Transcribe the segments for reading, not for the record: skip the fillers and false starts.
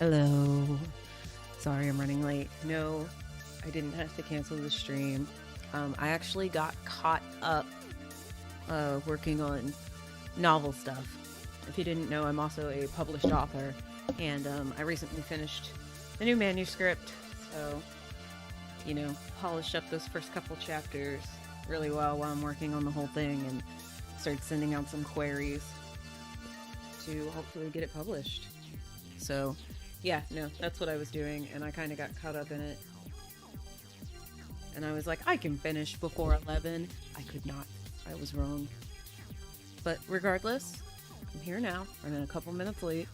Hello. Sorry I'm running late. No, I didn't have to cancel the stream. I actually got caught up working on novel stuff. If you didn't know, I'm also a published author, and I recently finished a new manuscript, so, polished up those first couple chapters really well while I'm working on the whole thing and started sending out some queries to hopefully get it published. So, yeah, no, that's what I was doing, and I kind of got caught up in it. And I was like, I can finish before 11. I could not. I was wrong. But regardless, I'm here now. Running a couple minutes late.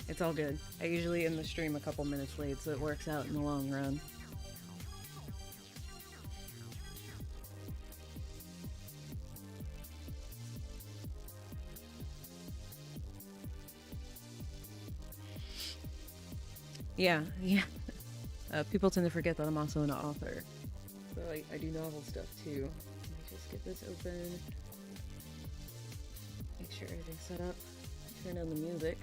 It's all good. I usually end the stream a couple minutes late, so it works out in the long run. Yeah. People tend to forget that I'm also an author. So I do novel stuff too. Let me just get this open. Make sure everything's set up. Turn on the music.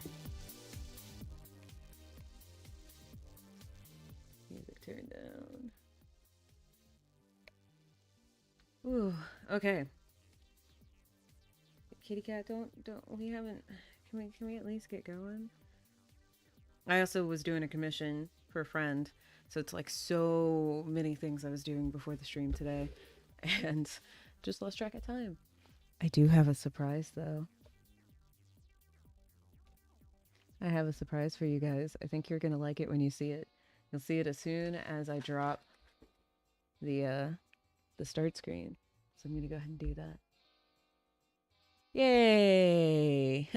Music turned down. Ooh, okay. Kitty cat, we haven't, can we at least get going? I also was doing a commission for a friend, so it's like so many things I was doing before the stream today, and just lost track of time. I do have a surprise though. I have a surprise for you guys. I think you're gonna like it when you see it. You'll see it as soon as I drop the start screen. So I'm gonna go ahead and do that. Yay!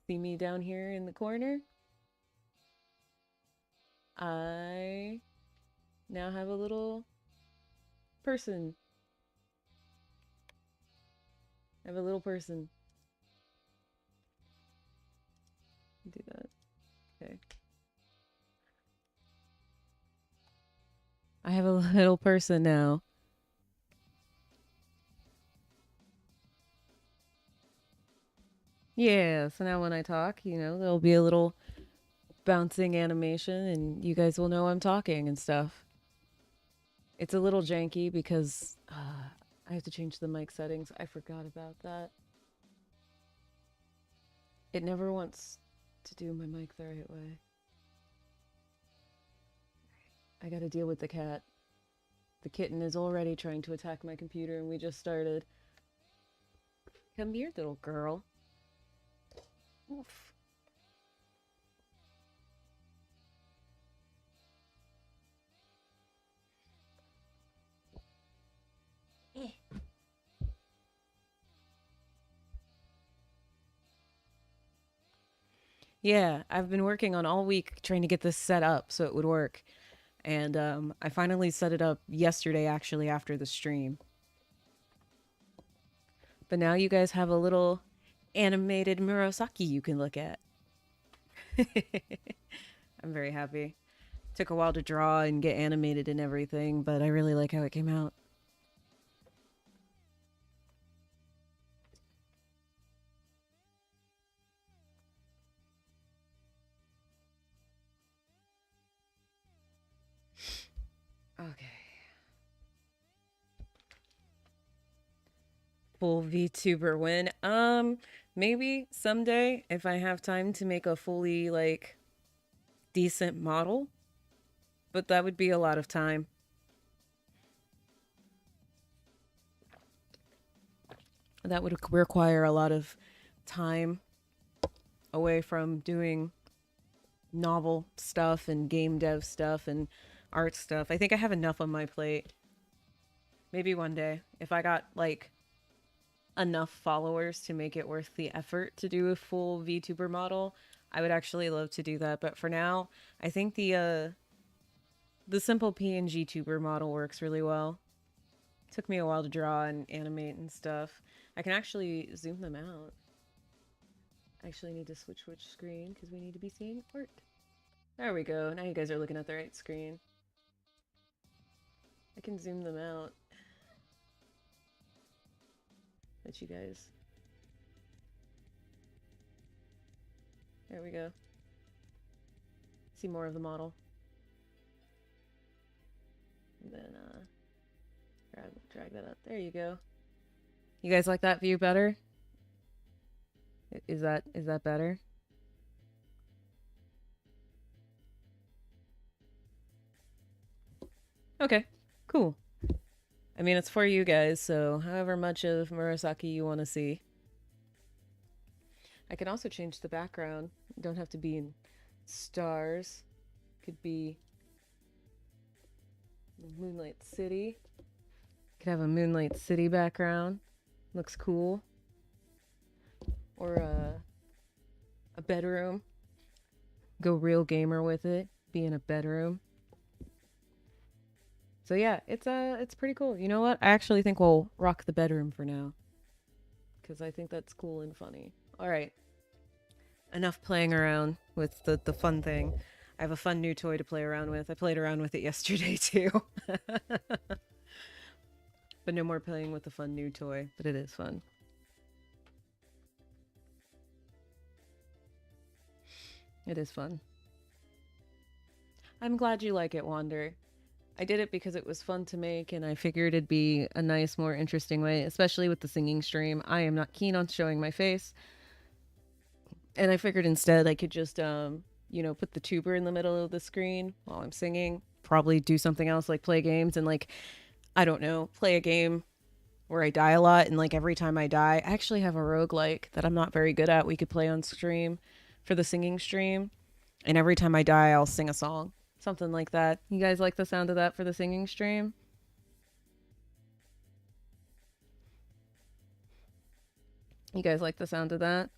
See me down here in the corner? I now have a little person. I have a little person. Do that. Okay. I have a little person now. Yeah, so now when I talk, there'll be a little bouncing animation and you guys will know I'm talking and stuff. It's a little janky because I have to change the mic settings. I forgot about that. It never wants to do my mic the right way. I gotta deal with the cat. The kitten is already trying to attack my computer and we just started. Come here, little girl. Oof. Yeah, I've been working on all week trying to get this set up so it would work. And I finally set it up yesterday, actually, after the stream. But now you guys have a little animated Murasaki you can look at. I'm very happy. Took a while to draw and get animated and everything, but I really like how it came out. Okay. Full VTuber win. Maybe someday if I have time to make a fully like decent model, but that would be a lot of time. That would require a lot of time away from doing novel stuff and game dev stuff and art stuff. I think I have enough on my plate. Maybe one day, if I got like enough followers to make it worth the effort to do a full VTuber model, I would actually love to do that. But for now, I think the simple PNG tuber model works really well. It took me a while to draw and animate and stuff. I can actually zoom them out. I actually need to switch which screen because we need to be seeing art. There we go. Now you guys are looking at the right screen. I can zoom them out. Let you guys. There we go. See more of the model. And then drag that up. There you go. You guys like that view better? Is that better? Okay, cool. I mean, it's for you guys, so however much of Murasaki you want to see. I can also change the background. You don't have to be in stars. Could be Moonlight City. Could have a Moonlight City background. Looks cool. Or a bedroom. Go real gamer with it. Be in a bedroom. So yeah, it's pretty cool. You know what? I actually think we'll rock the bedroom for now. Because I think that's cool and funny. Alright. Enough playing around with the fun thing. I have a fun new toy to play around with. I played around with it yesterday too. But no more playing with the fun new toy. But it is fun. It is fun. I'm glad you like it, Wander. I did it because it was fun to make, and I figured it'd be a nice, more interesting way, especially with the singing stream. I am not keen on showing my face. And I figured instead I could just, put the tuber in the middle of the screen while I'm singing. Probably do something else like play games and, like, I don't know, play a game where I die a lot. And, like, every time I die, I actually have a roguelike that I'm not very good at. We could play on stream for the singing stream. And every time I die, I'll sing a song. Something like that. You guys like the sound of that for the singing stream? You guys like the sound of that?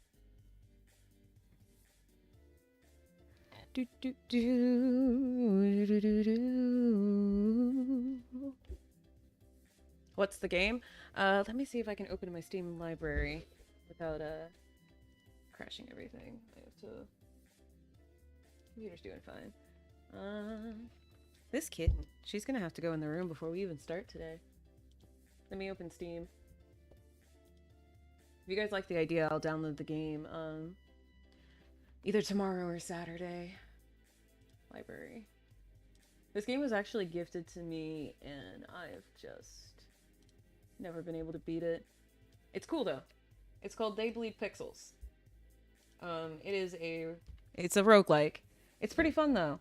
Do, do, do, do, do, do. What's the game? Let me see if I can open my Steam library without crashing everything. I have to. Computer's doing fine. This kitten, she's gonna have to go in the room before we even start today. Let me open Steam. If you guys like the idea, I'll download the game either tomorrow or Saturday. Library. This game was actually gifted to me, and I've just never been able to beat it. It's cool though. It's called They Bleed Pixels. It's a roguelike. It's pretty fun though.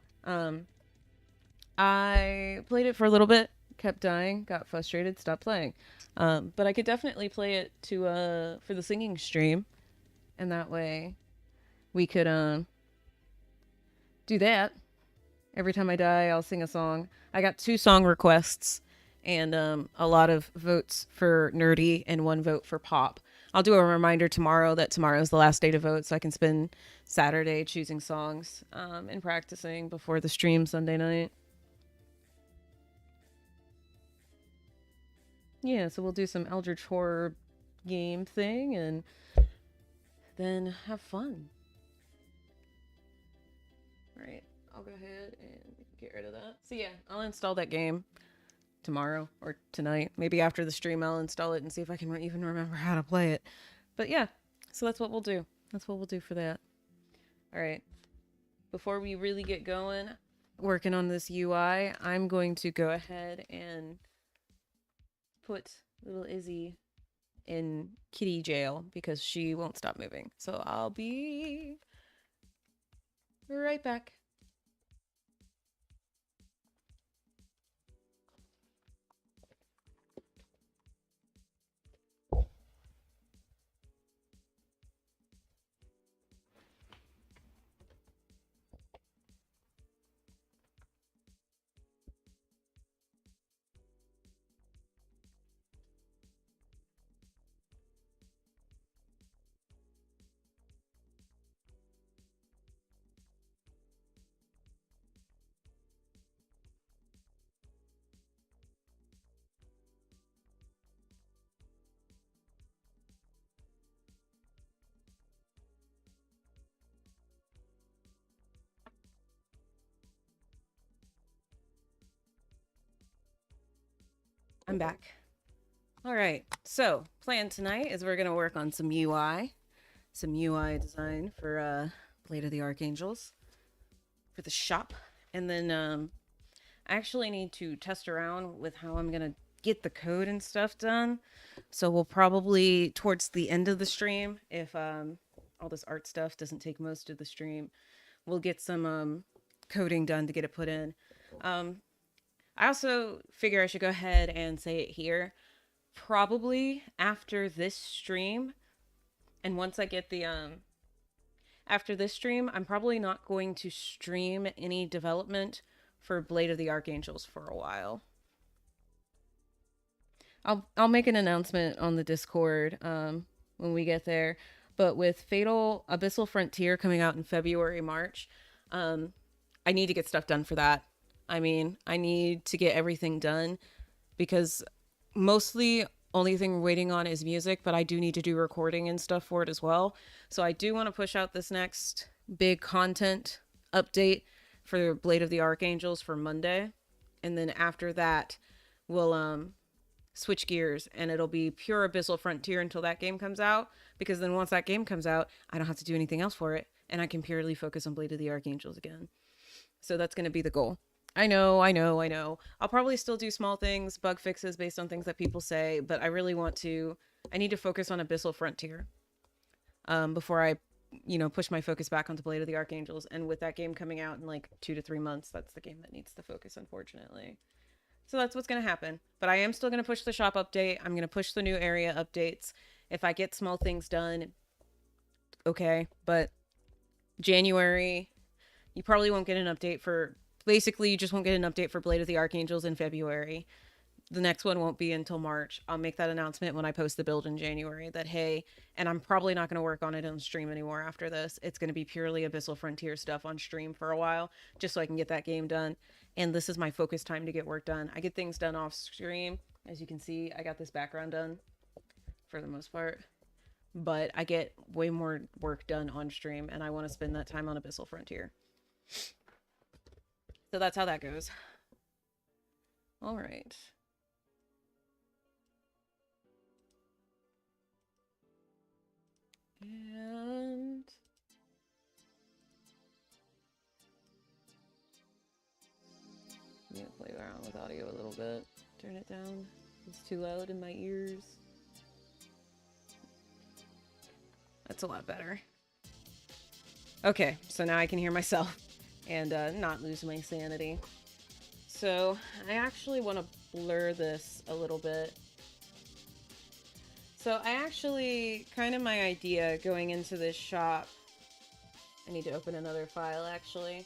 I played it for a little bit, kept dying, got frustrated, stopped playing. But I could definitely play it for the singing stream, and that way we could do that. Every time I die, I'll sing a song. I got 2 song requests and a lot of votes for nerdy and 1 vote for pop. I'll do a reminder tomorrow that tomorrow's the last day to vote, so I can spend Saturday choosing songs and practicing before the stream Sunday night. Yeah, so we'll do some Eldritch Horror game thing and then have fun. Alright, I'll go ahead and get rid of that. So yeah, I'll install that game tomorrow or tonight. Maybe after the stream I'll install it and see if I can even remember how to play it. But yeah, so that's what we'll do. That's what we'll do for that. Alright, before we really get going, working on this UI, I'm going to go ahead and put little Izzy in kitty jail because she won't stop moving. So I'll be right back. I'm back. All right, so plan tonight is we're gonna work on some UI design for Blade of the Archangels for the shop. And then I actually need to test around with how I'm going to get the code and stuff done. So we'll probably, towards the end of the stream, if all this art stuff doesn't take most of the stream, we'll get some coding done to get it put in. I also figure I should go ahead and say it here. Probably after this stream, and once I get the after this stream, I'm probably not going to stream any development for Blade of the Archangels for a while. I'll make an announcement on the Discord when we get there. But with Fatal Abyssal Frontier coming out in February, March, I need to get stuff done for that. I mean, I need to get everything done because mostly only thing we're waiting on is music, but I do need to do recording and stuff for it as well. So I do want to push out this next big content update for Blade of the Archangels for Monday. And then after that, we'll switch gears and it'll be pure Abyssal Frontier until that game comes out. Because then once that game comes out, I don't have to do anything else for it. And I can purely focus on Blade of the Archangels again. So that's going to be the goal. I know. I'll probably still do small things, bug fixes based on things that people say, but I really want to, I need to focus on Abyssal Frontier before I, push my focus back onto Blade of the Archangels. And with that game coming out in like 2 to 3 months, that's the game that needs the focus, unfortunately. So that's what's going to happen. But I am still going to push the shop update. I'm going to push the new area updates. If I get small things done, okay. But January, you probably won't get an update for... Basically, you just won't get an update for Blade of the Archangels in February. The next one won't be until March. I'll make that announcement when I post the build in January that, hey, and I'm probably not going to work on it on stream anymore after this. It's going to be purely Abyssal Frontier stuff on stream for a while, just so I can get that game done. And this is my focus time to get work done. I get things done off stream. As you can see, I got this background done for the most part. But I get way more work done on stream, and I want to spend that time on Abyssal Frontier. So that's how that goes. All right. And I'm gonna play around with audio a little bit. Turn it down. It's too loud in my ears. That's a lot better. Okay, so now I can hear myself and not lose my sanity. So I actually want to blur this a little bit. So I actually, kind of my idea going into this shop, I need to open another file actually.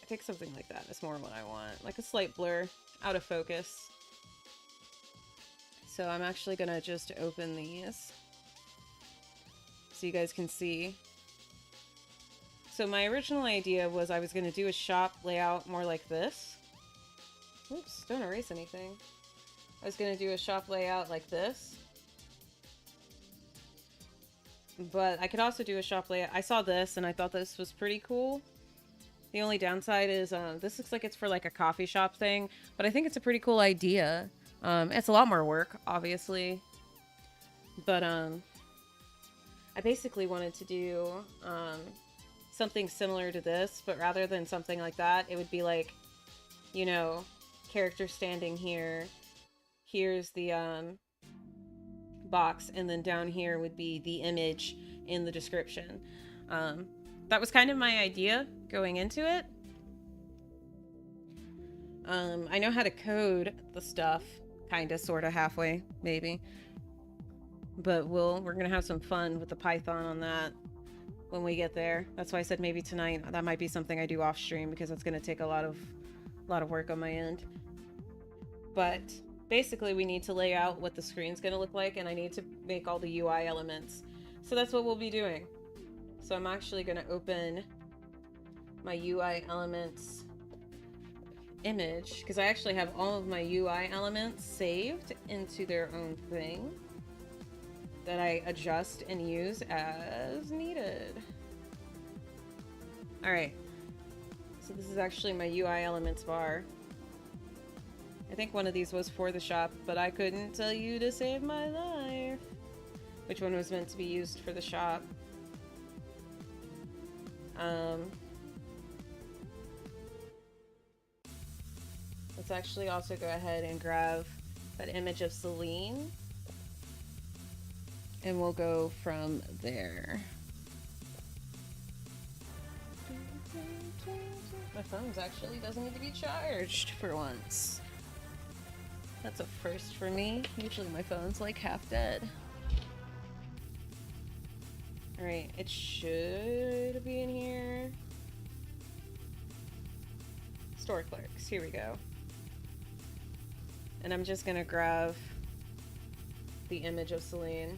I think something like that is more what I want. Like a slight blur, out of focus. So I'm actually gonna just open these so you guys can see. So my original idea was I was gonna do a shop layout more like this. Oops, don't erase anything. I was gonna do a shop layout like this. But I could also do a shop layout. I saw this and I thought this was pretty cool. The only downside is this looks like it's for like a coffee shop thing, but I think it's a pretty cool idea. It's a lot more work, obviously. But I basically wanted to do something similar to this, but rather than something like that, it would be like, you know, character standing here. Here's the box, and then down here would be the image in the description. That was kind of my idea going into it. I know how to code the stuff, kind of, sort of, halfway, maybe. But we're gonna have some fun with the Python on that when we get there. That's why I said maybe tonight. That might be something I do off stream because it's gonna take a lot of work on my end. But basically, we need to lay out what the screen's gonna look like, and I need to make all the UI elements. So that's what we'll be doing. So I'm actually gonna open my UI elements image because I actually have all of my UI elements saved into their own thing that I adjust and use as needed. Alright, so this is actually my UI elements bar. I think one of these was for the shop, but I couldn't tell you to save my life. which one was meant to be used for the shop. Let's actually also go ahead and grab that image of Celine. And we'll go from there. My phone actually doesn't need to be charged for once. That's a first for me. Usually my phone's like half dead. Alright, it should be in here. Store clerks, here we go. And I'm just gonna grab the image of Celine.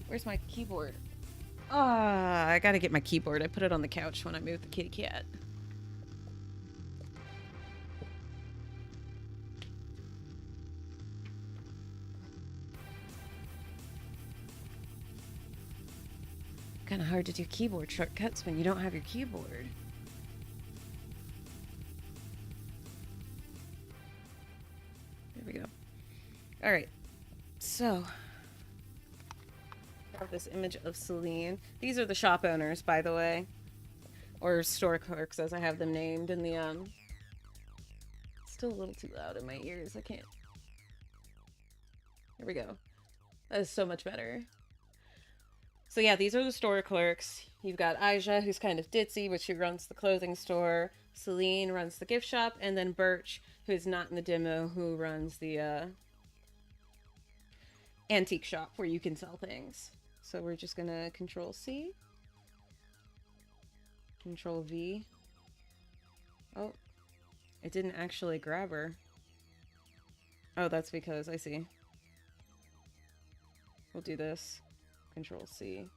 Where's my keyboard? Ah, I gotta get my keyboard. I put it on the couch when I moved the kitty cat. Kind of hard to do keyboard shortcuts when you don't have your keyboard. There we go. All right, so I have this image of Celine. These are the shop owners, by the way, or store clerks, as I have them named in the Still a little too loud in my ears. I can't. Here we go. That is so much better. So yeah, these are the store clerks. You've got Aja, who's kind of ditzy, but she runs the clothing store. Celine runs the gift shop, and then Birch, who is not in the demo, who runs the antique shop where you can sell things. So we're just gonna Control C, Control V. Oh, it didn't actually grab her. Oh, that's because I see. We'll do this. Control C.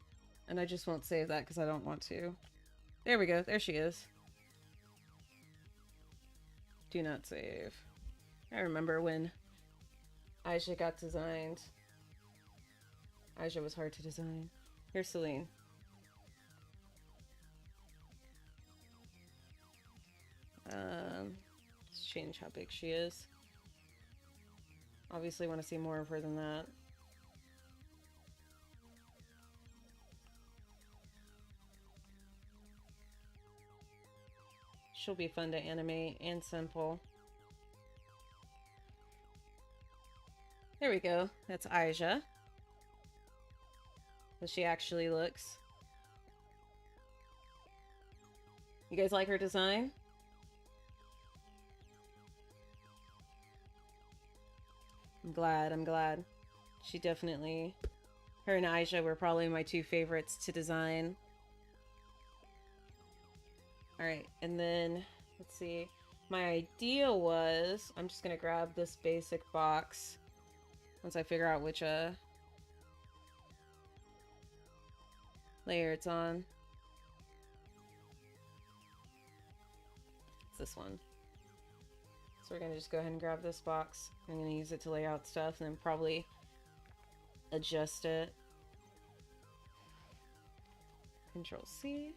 And I just won't save that because I don't want to. There we go. There she is. Do not save. I remember when Aja got designed. Aja was hard to design. Here's Celine. Let's change how big she is. Obviously want to see more of her than that. She'll be fun to animate and simple. There we go. That's Aja. How she actually looks. You guys like her design? I'm glad, I'm glad. She definitely... Her and Aja were probably my two favorites to design. Alright, and then, let's see. My idea was, I'm just gonna grab this basic box once I figure out which layer it's on. It's this one. So we're gonna just go ahead and grab this box. I'm gonna use it to lay out stuff and then probably adjust it. Control C.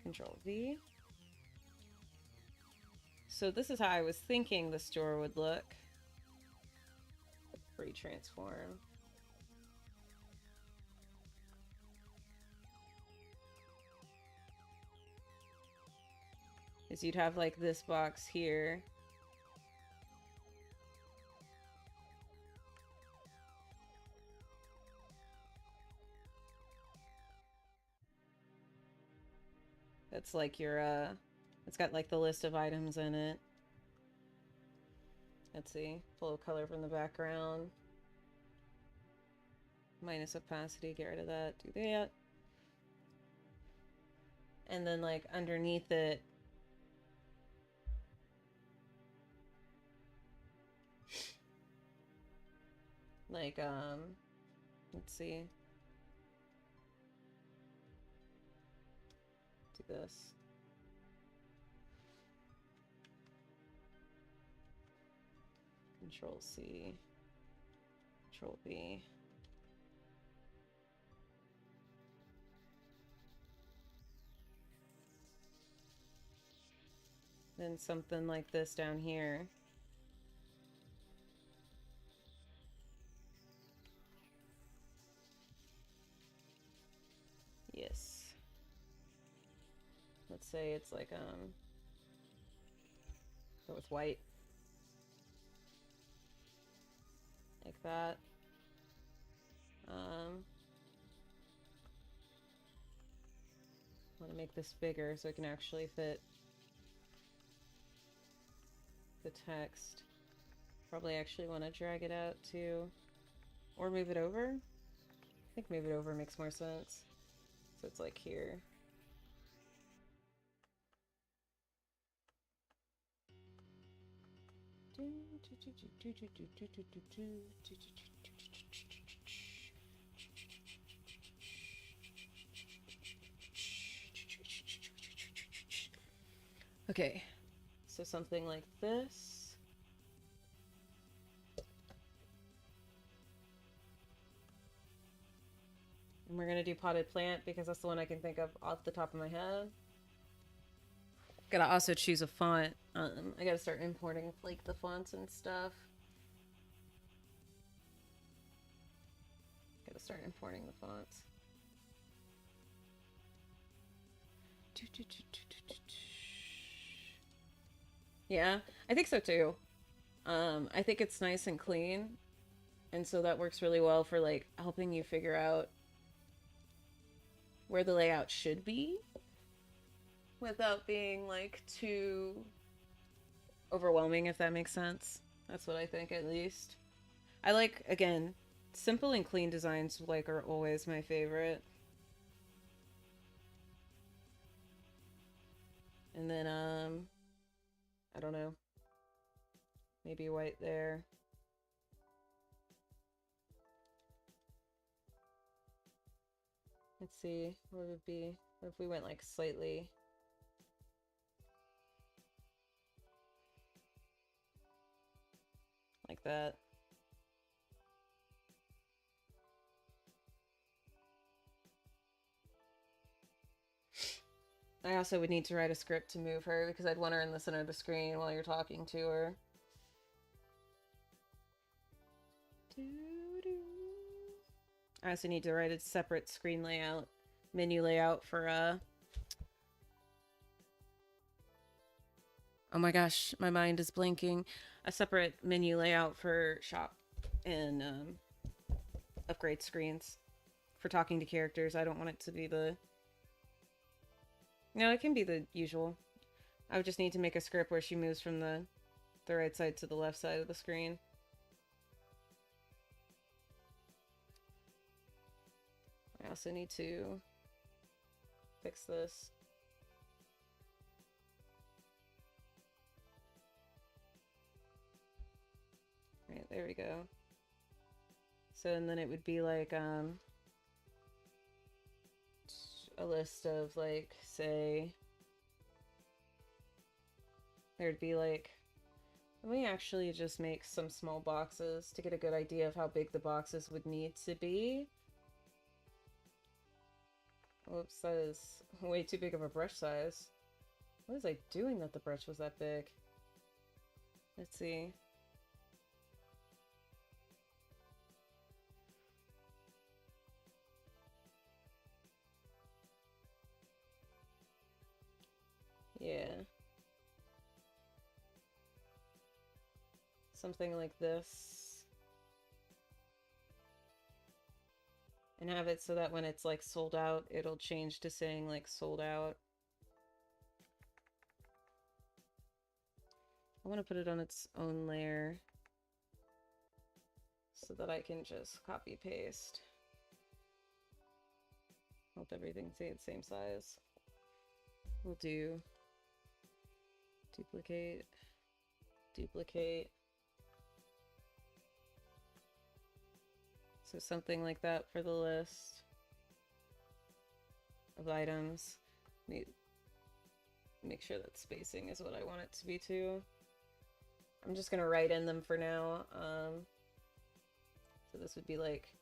Control V. So this is how I was thinking the store would look. Retransform. Is you'd have like this box here. That's like your, it's got like the list of items in it. Let's see, pull color from the background. Minus opacity, get rid of that, do that. And then like underneath it, like, let's see. Do this. Control C, Control V. then something like this down here. Yes. Let's say it's like, go with white. Like that. Want to make this bigger so it can actually fit the text. Probably actually want to drag it out too. Or move it over. I think move it over makes more sense. So it's like here. Okay, so something like this. And we're gonna do potted plant because that's the one I can think of off the top of my head. Gotta also choose a font. I gotta start importing like the fonts and stuff. Gotta start importing the fonts. Yeah, I think so too. I think it's nice and clean, and so that works really well for like helping you figure out where the layout should be without being like too overwhelming, if that makes sense. That's what I think, at least. I like, again, simple and clean designs like are always my favorite. And then I don't know, maybe white there. Let's see, what would it be? What if we went like slightly like that? I also would need to write a script to move her because I'd want her in the center of the screen while you're talking to her. I also need to write a separate screen layout, menu layout for oh my gosh, my mind is blanking. A separate menu layout for shop and upgrade screens for talking to characters. I don't want it to be the... No, it can be the usual. I would just need to make a script where she moves from the right side to the left side of the screen. I also need to fix this. Right, there we go. So, and then it would be like, a list of like, say, there'd be like, let me actually just make some small boxes to get a good idea of how big the boxes would need to be. Whoops, that is way too big of a brush size. What was I doing that the brush was that big? Let's see. Yeah. Something like this. And have it so that when it's like sold out, it'll change to saying like sold out. I want to put it on its own layer so that I can just copy paste. Hope everything stays the same size. We'll do duplicate, duplicate. So something like that for the list of items. Make sure that spacing is what I want it to be too. I'm just gonna write in them for now. So this would be like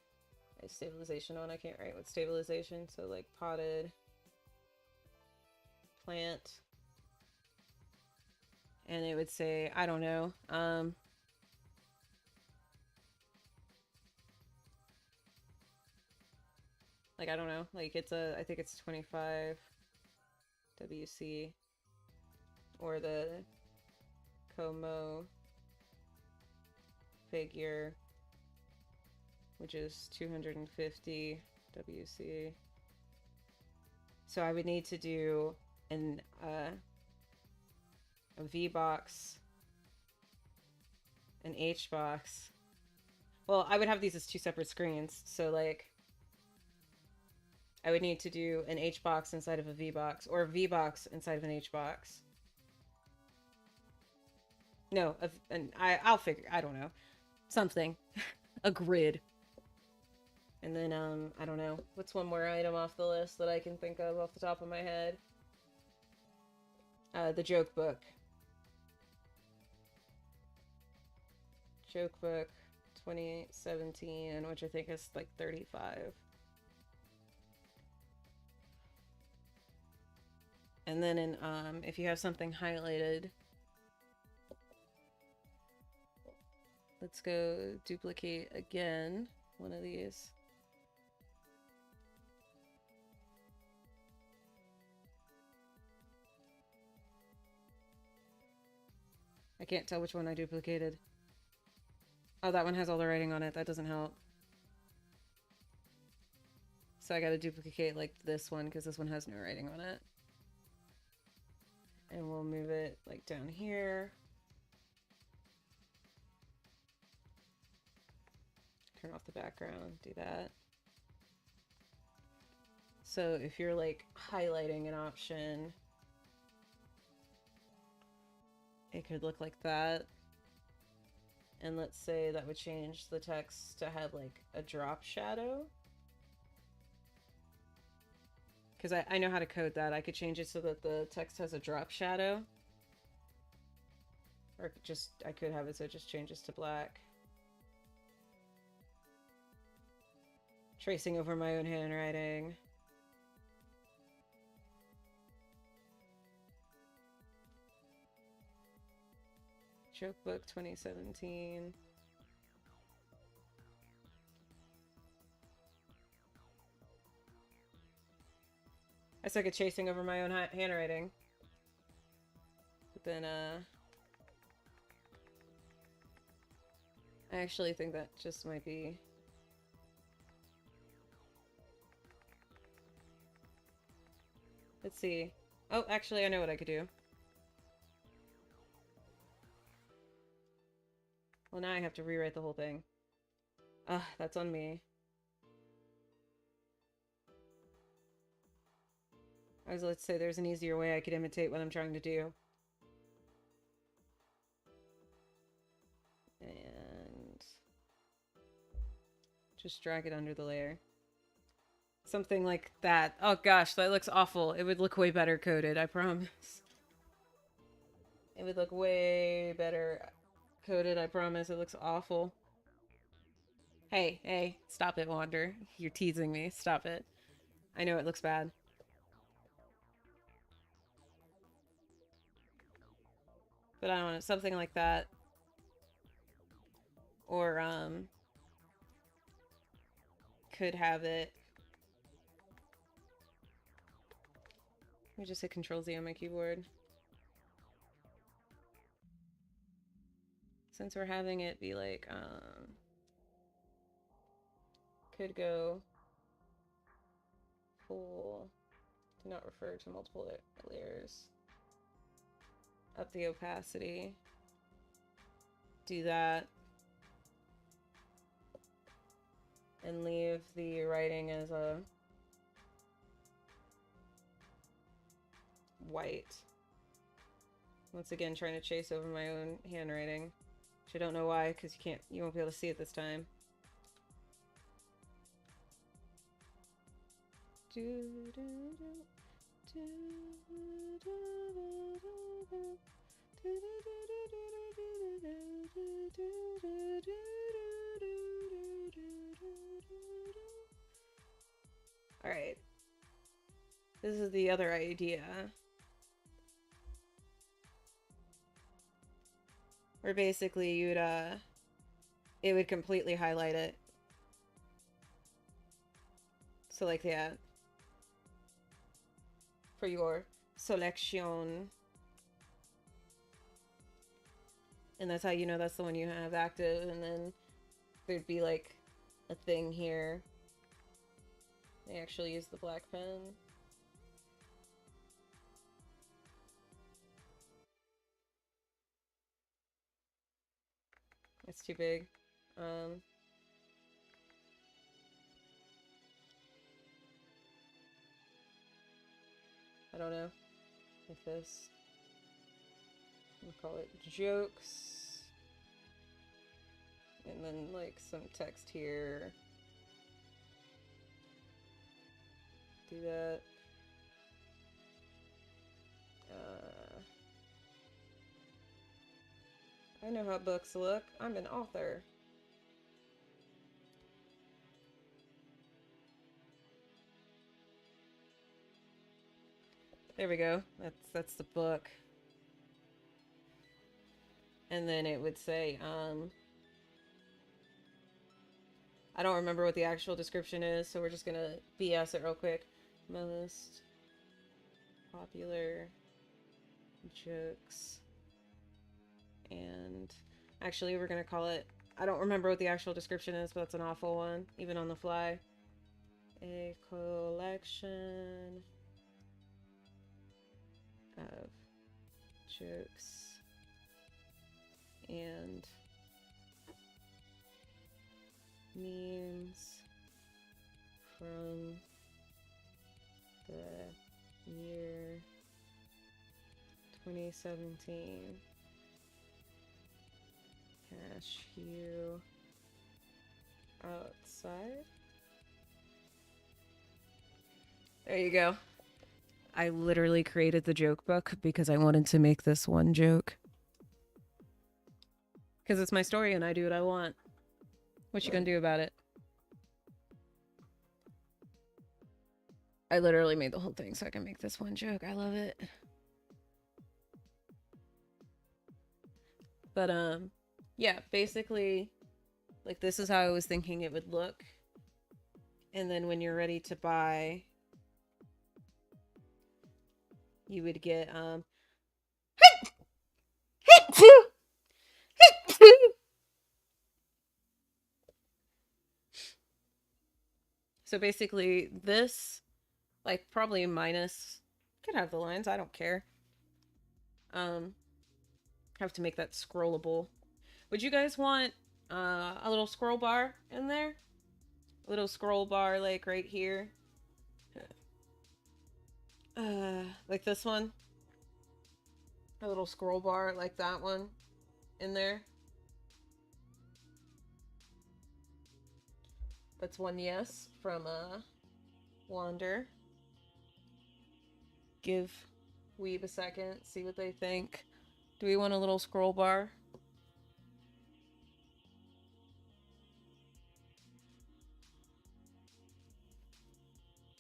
a stabilization on. I can't write with stabilization, so like potted plant. and it would say, I don't know, like, I don't know, like, I think it's 25 WC, or the Como figure, which is 250 WC. So I would need to do a V box, an H box. Well, I would have these as two separate screens, so like I would need to do an H box inside of a V box, or a V box inside of an H box. No, I'll figure. I don't know, something, a grid. And then I don't know. What's one more item off the list that I can think of off the top of my head? The joke book. Joke book 2017, which I think is like 35. And then if you have something highlighted, let's go duplicate again one of these. I can't tell which one I duplicated. Oh, that one has all the writing on it. That doesn't help. So I gotta duplicate like this one because this one has no writing on it. And we'll move it like down here. Turn off the background, do that. So if you're like highlighting an option, it could look like that. And let's say that would change the text to have like a drop shadow. Because I know how to code that. I could change it so that the text has a drop shadow. Or just, I could have it so it just changes to black. Tracing over my own handwriting. Joke book 2017. I suck at chasing over my own handwriting. But then, I actually think that just might be... Let's see. Oh, actually, I know what I could do. Well, now I have to rewrite the whole thing. Ugh, that's on me. Let's say there's an easier way I could imitate what I'm trying to do. And just drag it under the layer. Something like that. Oh gosh, that looks awful. It would look way better coded, I promise. It would look way better coded, I promise. It looks awful. Hey, hey, stop it, Wander. You're teasing me. Stop it. I know it looks bad. But I don't know, something like that. Or, could have it. Let me just hit Control-Z on my keyboard. Since we're having it be like, could go full, do not refer to multiple layers. Up the opacity. Do that. And leave the writing as a white. Once again, trying to chase over my own handwriting. Which I don't know why, because you won't be able to see it this time. Alright. This is the other idea. where basically you'd it would completely highlight it. So like that for your selection. And that's how you know that's the one you have active. And then there'd be like a thing here. I actually use the black pen. It's too big. I don't know. Like this. We'll call it jokes. And then like some text here. Do that. I know how books look. I'm an author. There we go. That's the book. And then it would say, I don't remember what the actual description is, so we're just gonna BS it real quick. Most popular jokes. And actually, we're gonna call it, I don't remember what the actual description is, but that's an awful one, even on the fly. A collection of jokes and memes from the year 2017. Cash you outside. There you go. I literally created the joke book because I wanted to make this one joke. Because it's my story and I do what I want. What you gonna do about it? I literally made the whole thing so I can make this one joke. I love it. But yeah, basically like this is how I was thinking it would look. And then when you're ready to buy, you would get so basically this, like probably minus, could have the lines, I don't care. Have to make that scrollable. Would you guys want a little scroll bar in there? A little scroll bar like right here. Like this one. A little scroll bar like that one in there. That's one yes from Wander. Give Weeb a second, see what they think. Do we want a little scroll bar?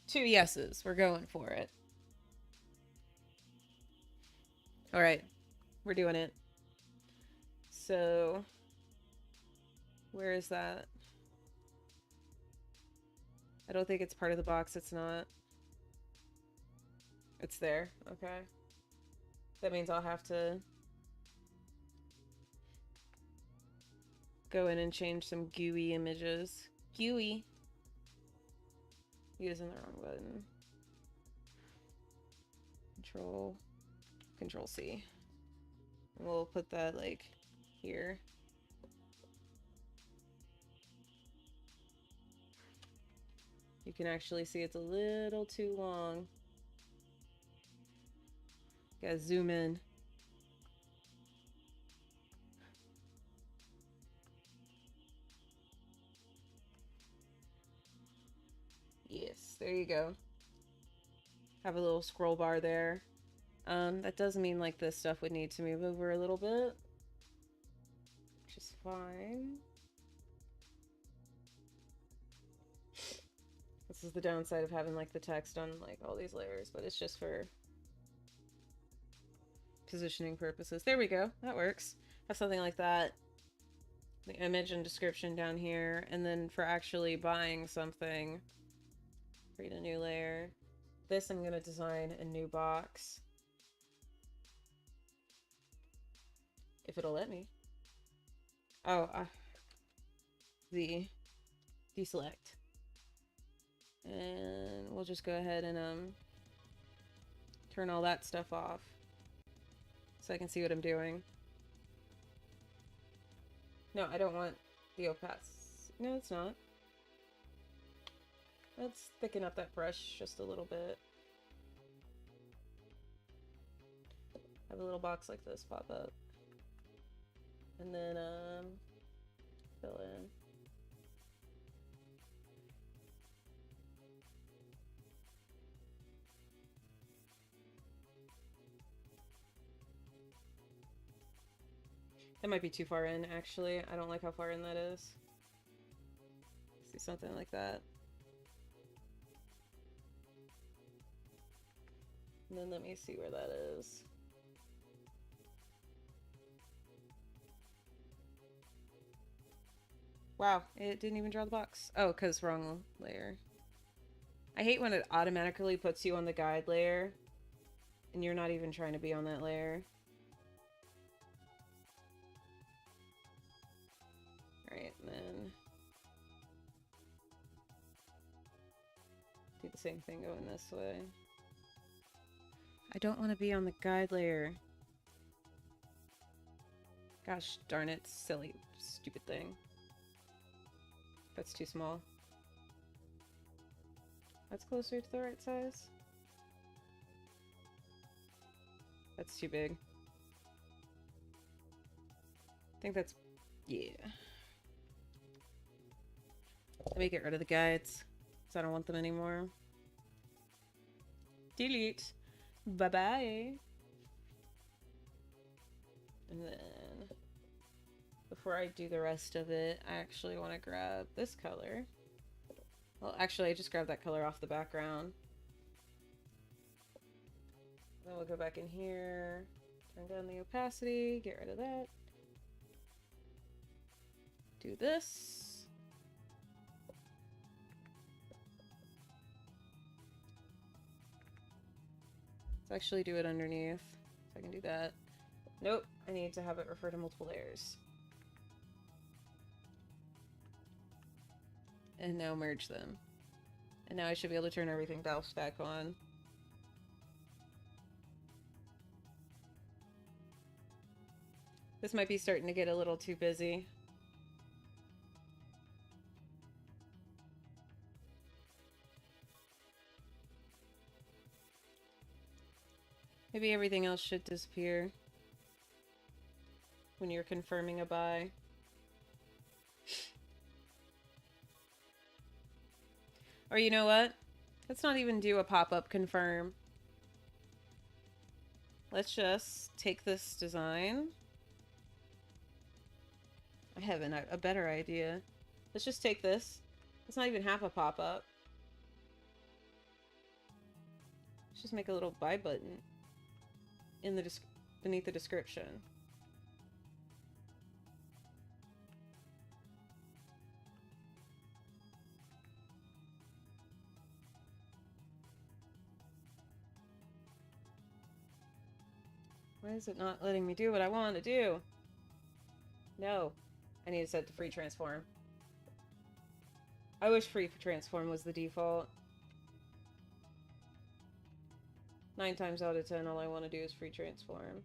Two yeses. We're going for it. All right. We're doing it. So, where is that? I don't think it's part of the box. It's not. It's there. Okay. That means I'll have to go in and change some GUI images. GUI. Using the wrong button. Control C. And we'll put that like here. You can actually see it's a little too long. Gotta zoom in. Yes, there you go. Have a little scroll bar there. That does mean like this stuff would need to move over a little bit, which is fine. This is the downside of having like the text on like all these layers, but it's just for positioning purposes. There we go. That works. something like that. The image and description down here, and then for actually buying something, create a new layer. This I'm gonna design a new box. If it'll let me. Oh, the deselect. And we'll just go ahead and turn all that stuff off so I can see what I'm doing. No, I don't want the opacity. No, it's not. Let's thicken up that brush just a little bit. Have a little box like this pop up. And then fill in. That might be too far in, actually. I don't like how far in that is. Let's do something like that. And then let me see where that is. Wow, it didn't even draw the box. Oh, because wrong layer. I hate when it automatically puts you on the guide layer and you're not even trying to be on that layer. Alright, and then do the same thing going this way. I don't want to be on the guide layer. Gosh darn it, silly, stupid thing. That's too small. That's closer to the right size. That's too big. I think that's... yeah. Let me get rid of the guides, because I don't want them anymore. Delete. Bye-bye. And then, before I do the rest of it, I actually want to grab this color. Well, actually, I just grabbed that color off the background. Then we'll go back in here, turn down the opacity, get rid of that. Do this. Let's actually do it underneath, so I can do that. Nope, I need to have it refer to multiple layers. And now merge them. And now I should be able to turn everything else back on. This might be starting to get a little too busy. Maybe everything else should disappear when you're confirming a buy. Or you know what? Let's not even do a pop-up confirm. Let's just take this design. I have a better idea. Let's just take this. It's not even half a pop-up. Let's just make a little buy button in the beneath the description. Why is it not letting me do what I want to do? No. I need to set the free transform. I wish free transform was the default. 9 times out of 10, all I want to do is free transform.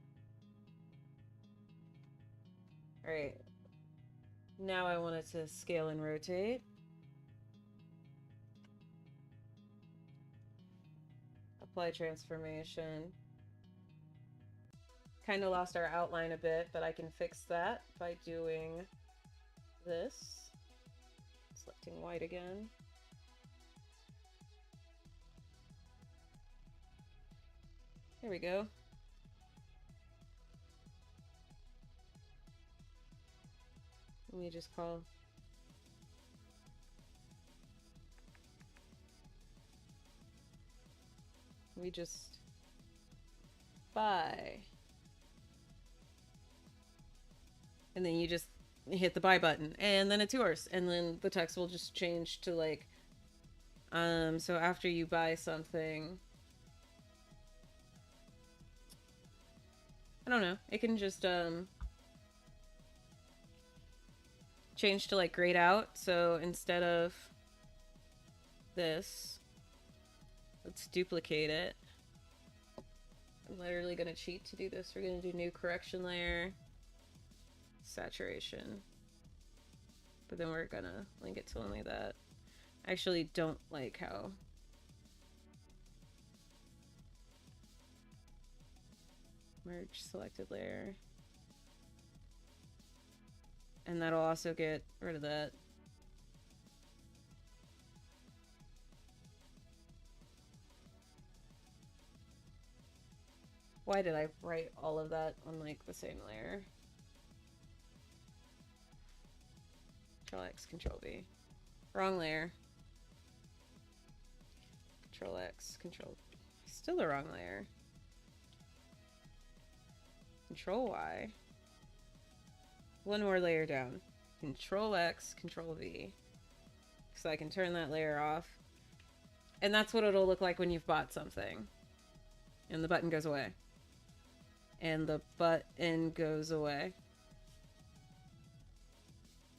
Alright. Now I want it to scale and rotate. Apply transformation. Kind of lost our outline a bit, but I can fix that by doing this. Selecting white again. There we go. Let me just call. We just buy. And then you just hit the buy button, and then it's yours. And then the text will just change to like, so after you buy something, I don't know, it can just, change to like grayed out. So instead of this, let's duplicate it. I'm literally gonna cheat to do this. We're gonna do new correction layer, saturation, but then we're gonna link it to only that. I actually don't like how merge selected layer, and that'll also get rid of that. Why did I write all of that on like the same layer? Control X, Control V. Wrong layer. Control X, Control V. Still the wrong layer. Control Y. One more layer down. Control X, Control V. So I can turn that layer off. And that's what it'll look like when you've bought something. And the button goes away. And the button goes away.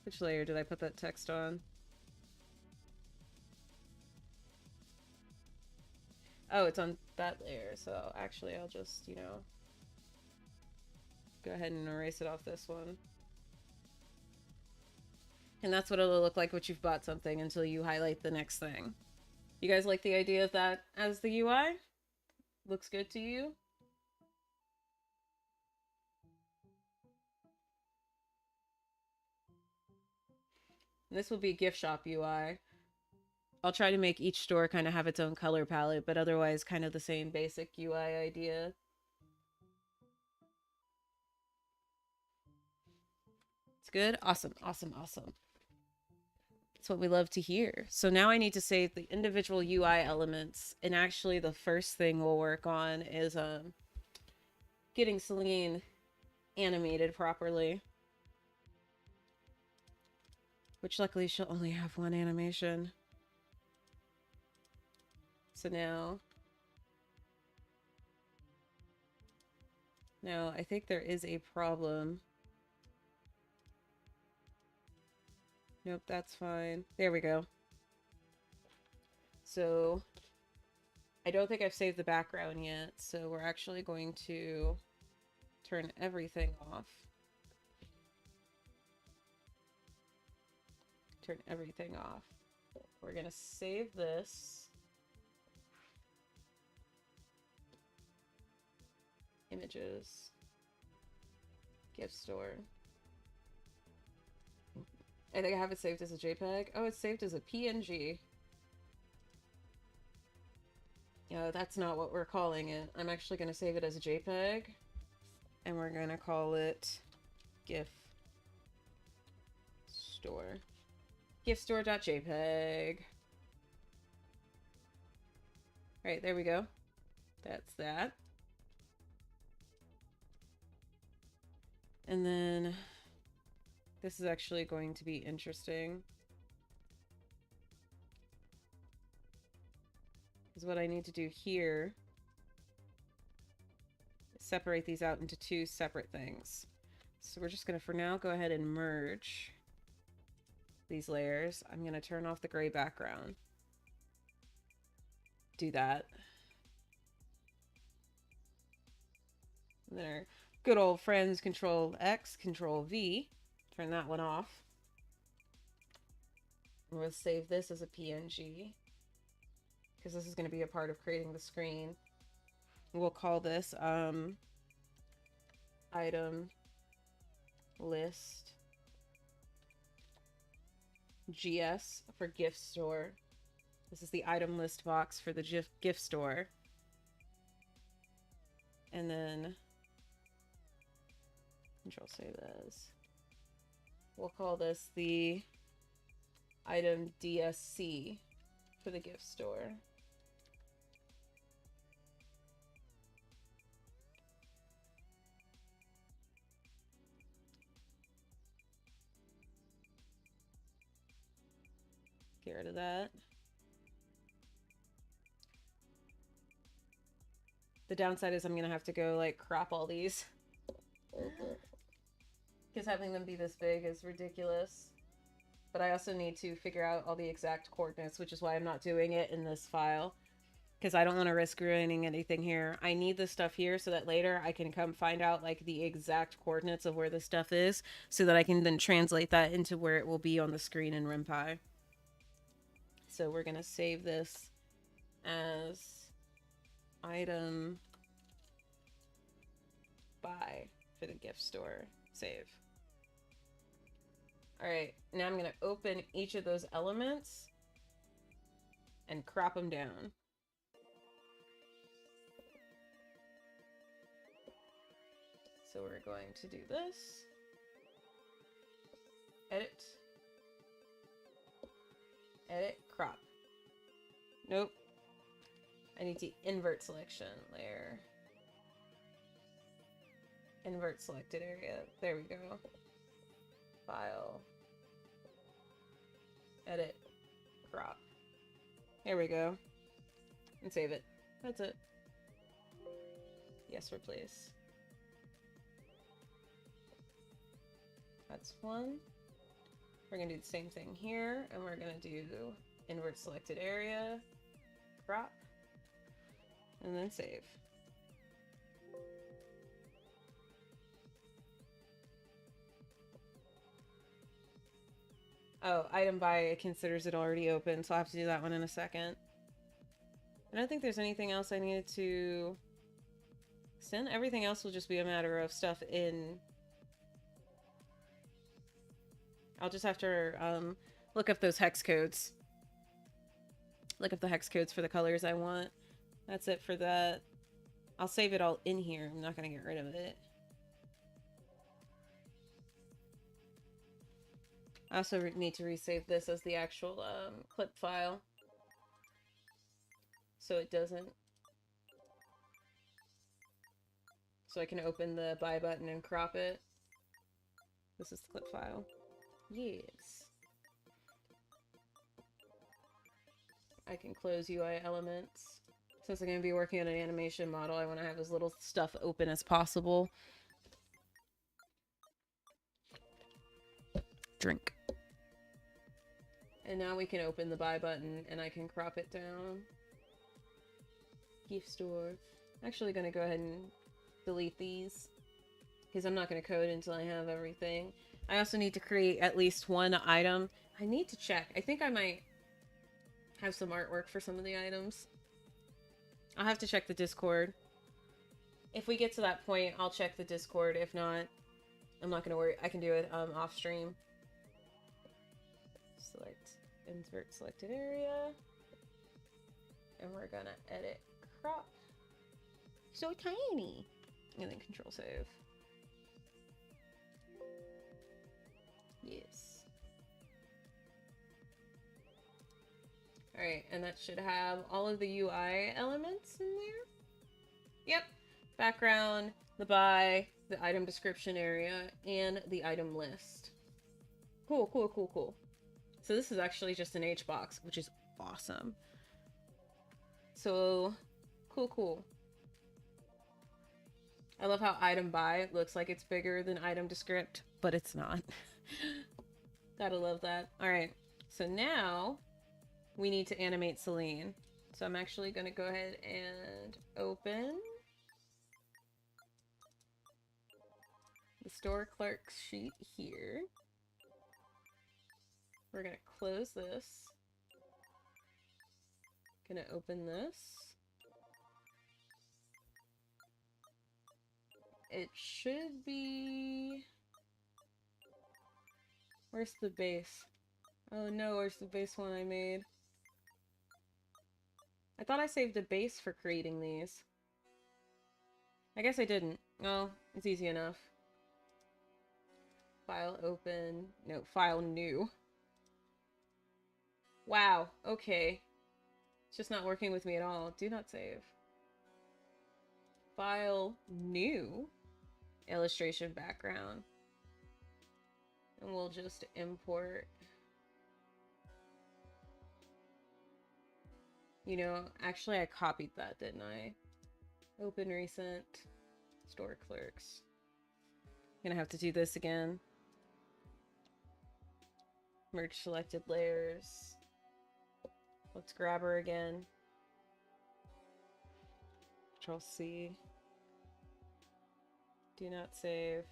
Which layer did I put that text on? Oh, it's on that layer. So actually I'll just, you know, go ahead and erase it off this one. And that's what it'll look like when you've bought something until you highlight the next thing. You guys like the idea of that as the UI? Looks good to you? And this will be gift shop UI. I'll try to make each store kind of have its own color palette, but otherwise kind of the same basic UI idea. It's good? Awesome, awesome, awesome. That's what we love to hear. So now I need to save the individual UI elements, and actually the first thing we'll work on is getting Celine animated properly. Which luckily she'll only have one animation. So now I think there is a problem. Nope, that's fine. There we go. So I don't think I've saved the background yet, so we're actually going to turn everything off. Turn everything off. We're gonna save this. Images. Gift store. I think I have it saved as a JPEG. Oh, it's saved as a PNG. No, that's not what we're calling it. I'm actually going to save it as a JPEG. And we're going to call it gift store. Giftstore.jpg. Alright, there we go. That's that. And then this is actually going to be interesting. Because what I need to do here is separate these out into two separate things. So we're just going to, for now, go ahead and merge these layers. I'm going to turn off the gray background. Do that. And then our good old friends, Control X, Control V. Turn that one off. And we'll save this as a PNG, because this is going to be a part of creating the screen. We'll call this item list GS for gift store. This is the item list box for the gift store. And then Control save as. We'll call this the item DSC for the gift store. Get rid of that. The downside is I'm gonna have to go like crop all these. Because having them be this big is ridiculous. But I also need to figure out all the exact coordinates, which is why I'm not doing it in this file. Because I don't want to risk ruining anything here. I need this stuff here so that later I can come find out like the exact coordinates of where this stuff is, so that I can then translate that into where it will be on the screen in RimPy. So we're gonna save this as item buy for the gift store. Save. All right, now I'm gonna open each of those elements and crop them down. So we're going to do this. Edit. Edit, crop. Nope. I need to invert selection layer. Invert selected area. There we go. File. Edit. Crop. Here we go. And save it. That's it. Yes, replace. That's one. We're gonna do the same thing here, and we're gonna do invert selected area, crop, and then save. Oh, item buy considers it already open, so I'll have to do that one in a second. I don't think there's anything else I needed to send. Everything else will just be a matter of stuff in... I'll just have to look up those hex codes. Look up the hex codes for the colors I want. That's it for that. I'll save it all in here. I'm not going to get rid of it. I also need to resave this as the actual clip file. So it doesn't... So I can open the buy button and crop it. This is the clip file. Yes. I can close UI elements. Since I'm going to be working on an animation model, I want to have as little stuff open as possible. Drink. And now we can open the buy button and I can crop it down. Gift store. I'm actually going to go ahead and delete these because I'm not going to code until I have everything. I also need to create at least one item. I need to check. I think I might have some artwork for some of the items. I'll have to check the Discord. If we get to that point, I'll check the Discord. If not, I'm not going to worry. I can do it off stream. Select, invert selected area. And we're going to edit crop. So tiny. And then control save. Yes. Alright, and that should have all of the UI elements in there. Yep. Background, the buy, the item description area, and the item list. Cool, cool, cool, cool. So this is actually just an H box, which is awesome. So, cool, cool. I love how item buy looks like it's bigger than item descript, but it's not. Gotta love that. All right, so now we need to animate Celine. So I'm actually gonna go ahead and open the store clerk sheet here. We're gonna close this. Gonna open this. It should be... Where's the base? Oh no, where's the base one I made? I thought I saved a base for creating these. I guess I didn't. Oh, it's easy enough. File open. No, file new. Wow, okay. It's just not working with me at all. Do not save. File new. Illustration background. And we'll just import You know, actually I copied that, didn't I? Open recent, store clerks. Gonna have to do this again. Merge selected layers. Let's grab her again. Control C. Do not save.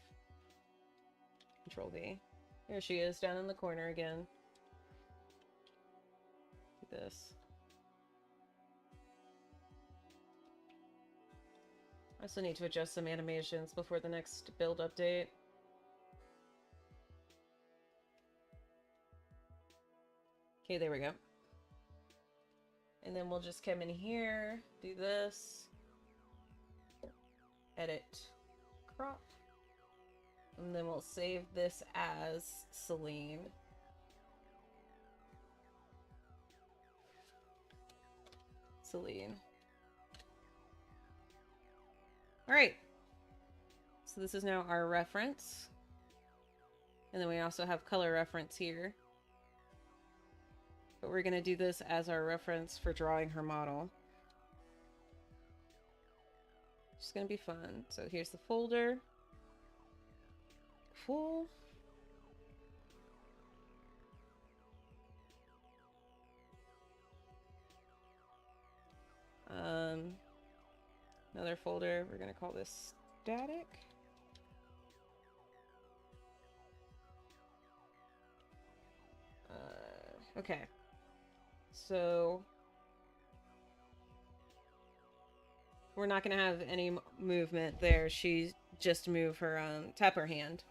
Control V. There she is, down in the corner again. Do this. I also need to adjust some animations before the next build update. Okay, there we go. And then we'll just come in here, do this, edit, crop, and then we'll save this as Celine. All right. So this is now our reference. And then we also have color reference here. But we're going to do this as our reference for drawing her model. It's going to be fun. So here's the folder. Full. Another folder. We're going to call this static. Okay. So we're not going to have any movement there. She just move her, tap her hand.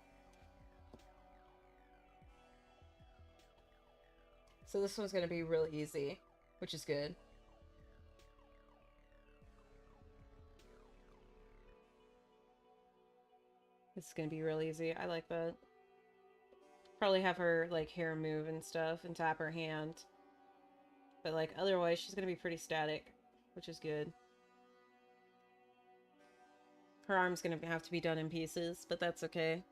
So this one's going to be really easy, which is good. This is going to be real easy. I like that. Probably have her, like, hair move and stuff and tap her hand. But, like, otherwise she's going to be pretty static, which is good. Her arm's going to have to be done in pieces, but that's okay.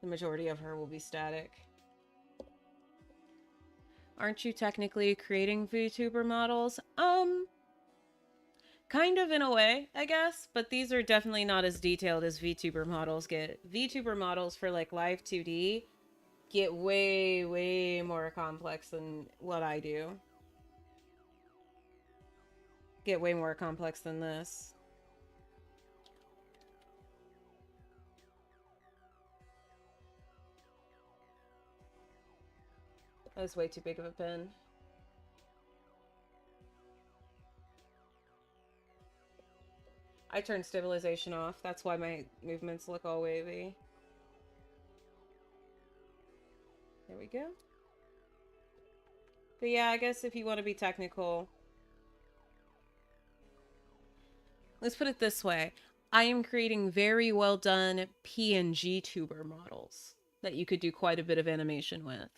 The majority of her will be static. Aren't you technically creating VTuber models? Kind of in a way, I guess, but these are definitely not as detailed as VTuber models get. VTuber models for like live 2D get way, way more complex than what I do. Get way more complex than this. That was way too big of a pen. I turned stabilization off. That's why my movements look all wavy. There we go. But yeah, I guess if you want to be technical... Let's put it this way. I am creating very well done PNG tuber models that you could do quite a bit of animation with.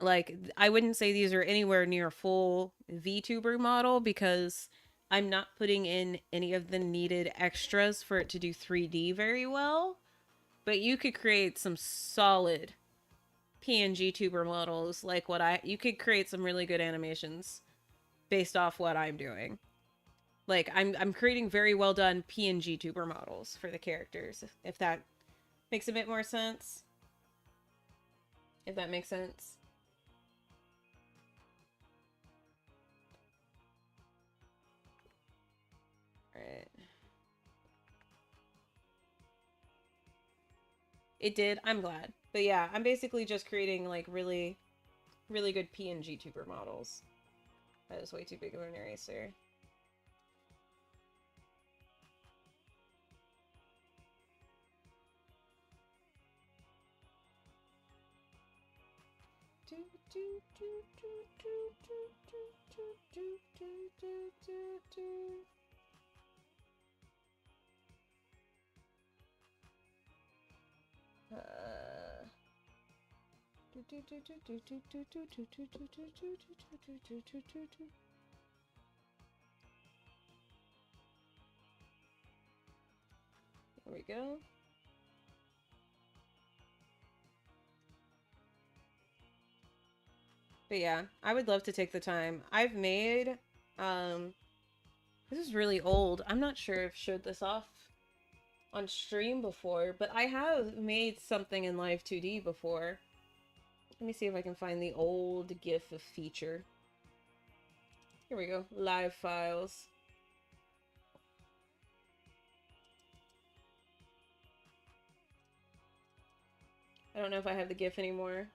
Like, I wouldn't say these are anywhere near full VTuber model because I'm not putting in any of the needed extras for it to do 3D very well. But you could create some solid PNG tuber models like you could create some really good animations based off what I'm doing. Like, I'm creating very well done PNG tuber models for the characters, if that makes a bit more sense. If that makes sense. Alright. It did. I'm glad. But yeah, I'm basically just creating, like, really, really good PNG tuber models. That is way too big of an eraser. There we go. But yeah, I would love to take the time. I've made, um, this is really old. I'm not sure if I've showed this off on stream before, but I have made something in Live 2D before. Let me see if I can find the old GIF of feature. Here we go. Live files. I don't know if I have the GIF anymore.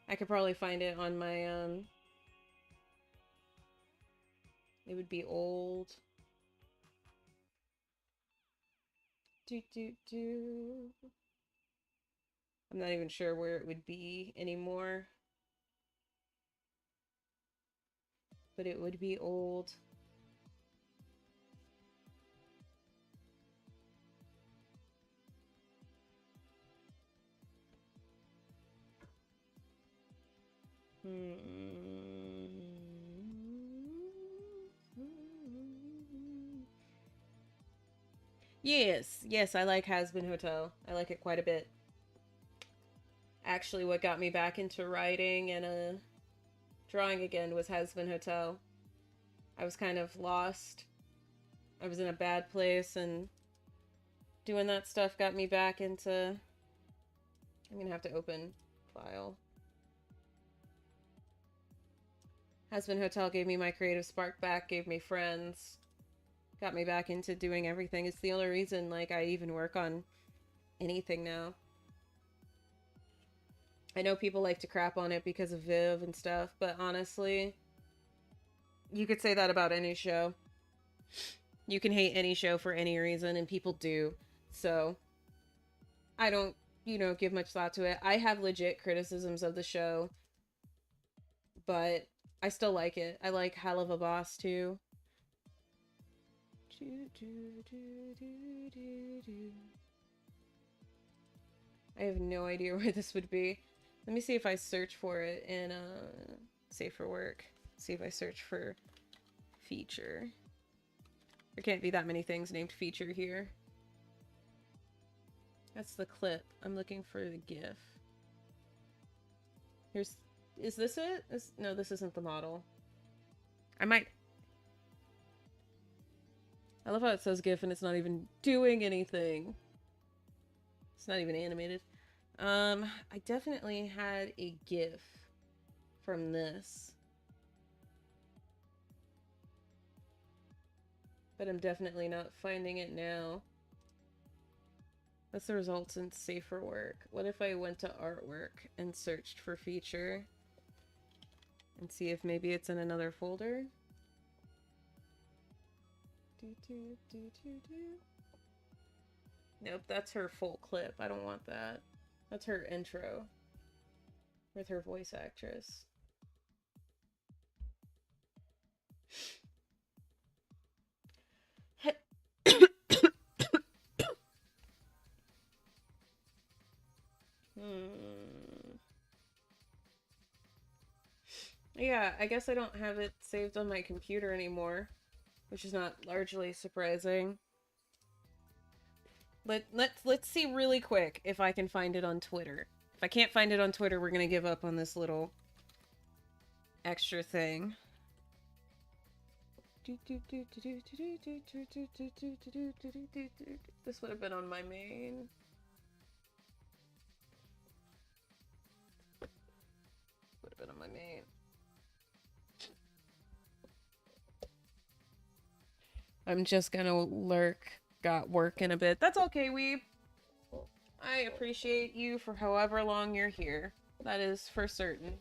I could probably find it on my, it would be old. I'm not even sure where it would be anymore. But it would be old. Yes, I like Has Been Hotel. I like it quite a bit. Actually, what got me back into writing and drawing again was Has Been Hotel. I was kind of lost. I was in a bad place, and doing that stuff got me back into... I'm gonna have to open file. Has Been Hotel gave me my creative spark back, gave me friends, got me back into doing everything. It's the only reason, like, I even work on anything now. I know people like to crap on it because of Viv and stuff, but honestly, you could say that about any show. You can hate any show for any reason, and people do. So, I don't, give much thought to it. I have legit criticisms of the show, but I still like it. I like Hell of a Boss, too. I have no idea where this would be. Let me see if I search for it in Safe for Work. See if I search for feature. There can't be that many things named feature here. That's the clip. I'm looking for the GIF. Here's... Is this it? No, this isn't the model. I love how it says GIF and it's not even doing anything. It's not even animated. I definitely had a GIF from this. But I'm definitely not finding it now. That's the results in Safe for Work. What if I went to artwork and searched for feature? And see if maybe it's in another folder? Nope, that's her full clip. I don't want that. That's her intro with her voice actress. Yeah, I guess I don't have it saved on my computer anymore, which is not largely surprising. Let's see really quick if I can find it on Twitter. If I can't find it on Twitter, we're gonna give up on this little extra thing. This would have been on my main. Would have been on my main. I'm just gonna lurk. Got work in a bit. That's okay, Weeb. I appreciate you for however long you're here. That is for certain.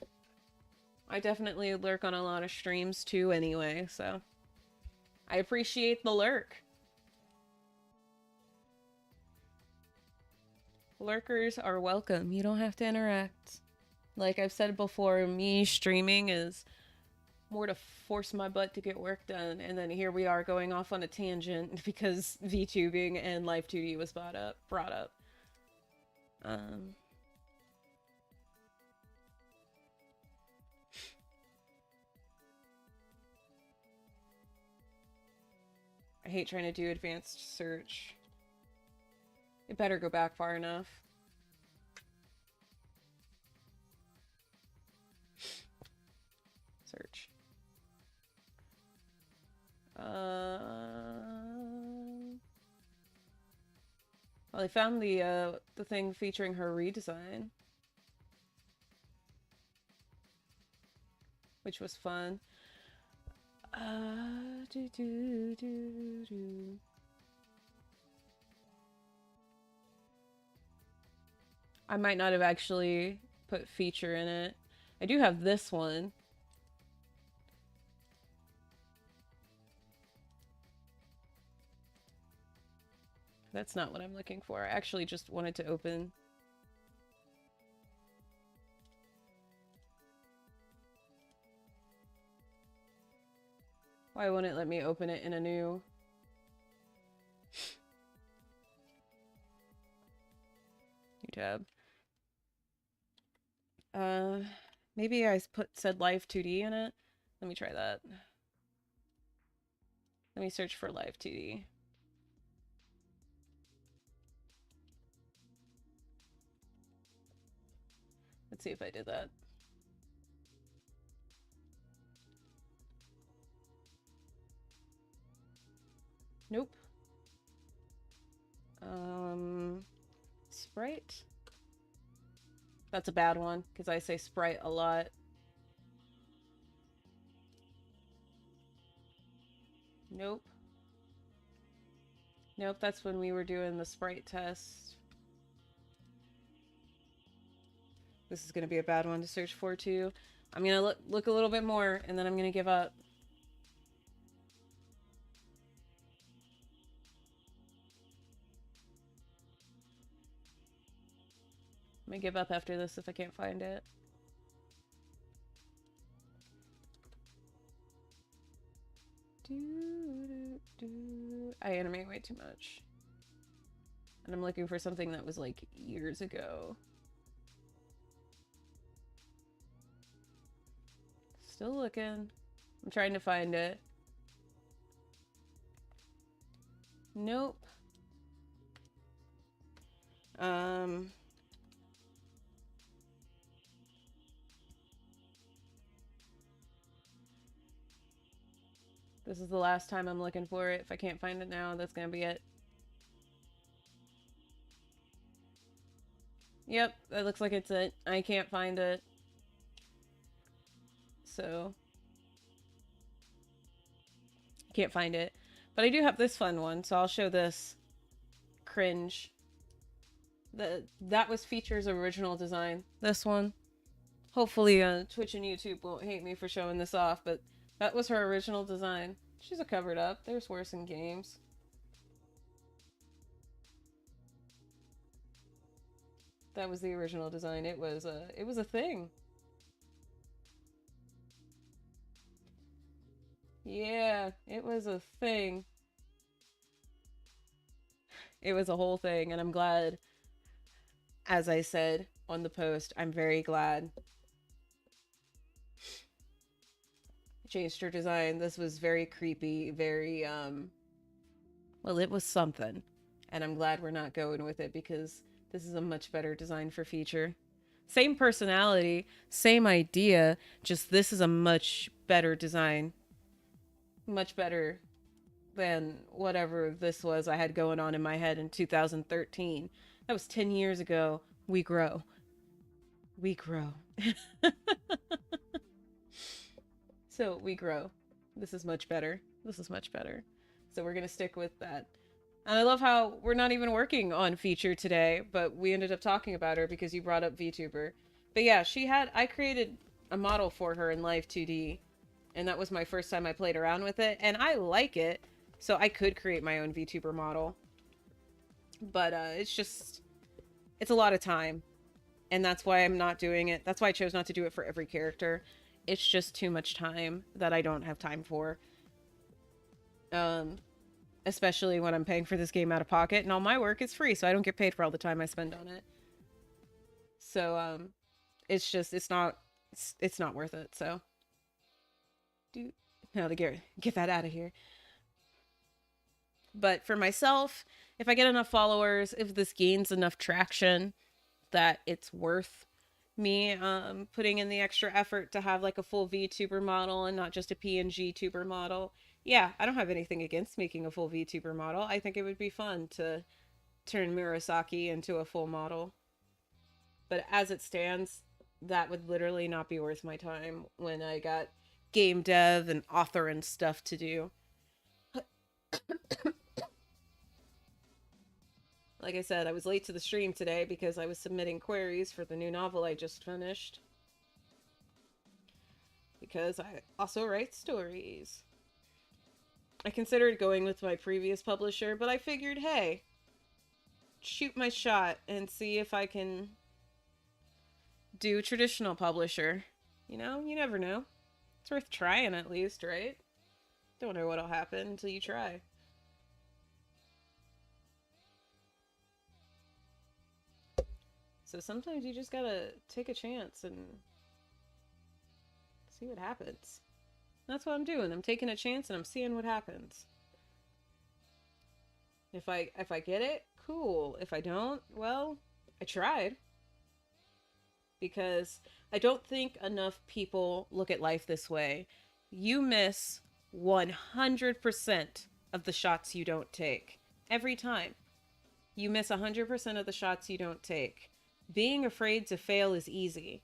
I definitely lurk on a lot of streams too anyway, so I appreciate the lurk. Lurkers are welcome. You don't have to interact. Like I've said before, me streaming is more to force my butt to get work done, and then here we are going off on a tangent because VTubing and Live 2D was brought up. I hate trying to do advanced search. It better go back far enough. search. Well, I found the thing featuring her redesign, which was fun. Do do do do. I might not have actually put feature in it. I do have this one. That's not what I'm looking for. I actually just wanted to open. Why won't it let me open it in a new tab? Maybe I said Live 2D in it. Let me try that. Let me search for Live 2D. Let's see if I did that. Nope. Sprite? That's a bad one, because I say Sprite a lot. Nope. Nope, that's when we were doing the Sprite test. This is going to be a bad one to search for, too. I'm going to look a little bit more, and then I'm going to give up. I'm going to give up after this if I can't find it. I animate way too much. And I'm looking for something that was like years ago. Still looking. I'm trying to find it. Nope. This is the last time I'm looking for it. If I can't find it now, that's gonna be it. Yep, that looks like it's it. I can't find it. So, can't find it. But I do have this fun one, so I'll show this. Cringe. That was Feature's original design. This one. Hopefully Twitch and YouTube won't hate me for showing this off, but that was her original design. She's a covered up. There's worse in games. That was the original design. It was a thing. Yeah, it was a thing. It was a whole thing, and I'm glad, as I said on the post, I'm very glad changed her design. This was very creepy, very, well, it was something. And I'm glad we're not going with it because this is a much better design for Feature. Same personality, same idea, just this is a much better design. Much better than whatever this was I had going on in my head in 2013. That was 10 years ago. We grow. We grow. So we grow. This is much better. This is much better. So we're going to stick with that. And I love how we're not even working on Feature today, but we ended up talking about her because you brought up VTuber. But yeah, I created a model for her in Live 2D, and that was my first time I played around with it, and I like it, so I could create my own VTuber model. But it's a lot of time, and that's why I'm not doing it. That's why I chose not to do it for every character. It's just too much time that I don't have time for. Especially when I'm paying for this game out of pocket, and all my work is free, so I don't get paid for all the time I spend on it. So, it's not worth it, so. Now to get that out of here. But for myself, if I get enough followers, if this gains enough traction that it's worth me putting in the extra effort to have like a full VTuber model and not just a PNG tuber model. Yeah, I don't have anything against making a full VTuber model. I think it would be fun to turn Murasaki into a full model. But as it stands, that would literally not be worth my time when I got game dev and author and stuff to do. Like I said, I was late to the stream today because I was submitting queries for the new novel I just finished. Because I also write stories. I considered going with my previous publisher, but I figured, hey, shoot my shot and see if I can do traditional publisher. You know, you never know. It's worth trying at least, right? Don't know what'll happen until you try. So sometimes you just gotta take a chance and see what happens. That's what I'm doing. I'm taking a chance and I'm seeing what happens. If I get it, cool. If I don't, well, I tried. Because I don't think enough people look at life this way. You miss 100% of the shots you don't take. Every time. You miss 100% of the shots you don't take. Being afraid to fail is easy,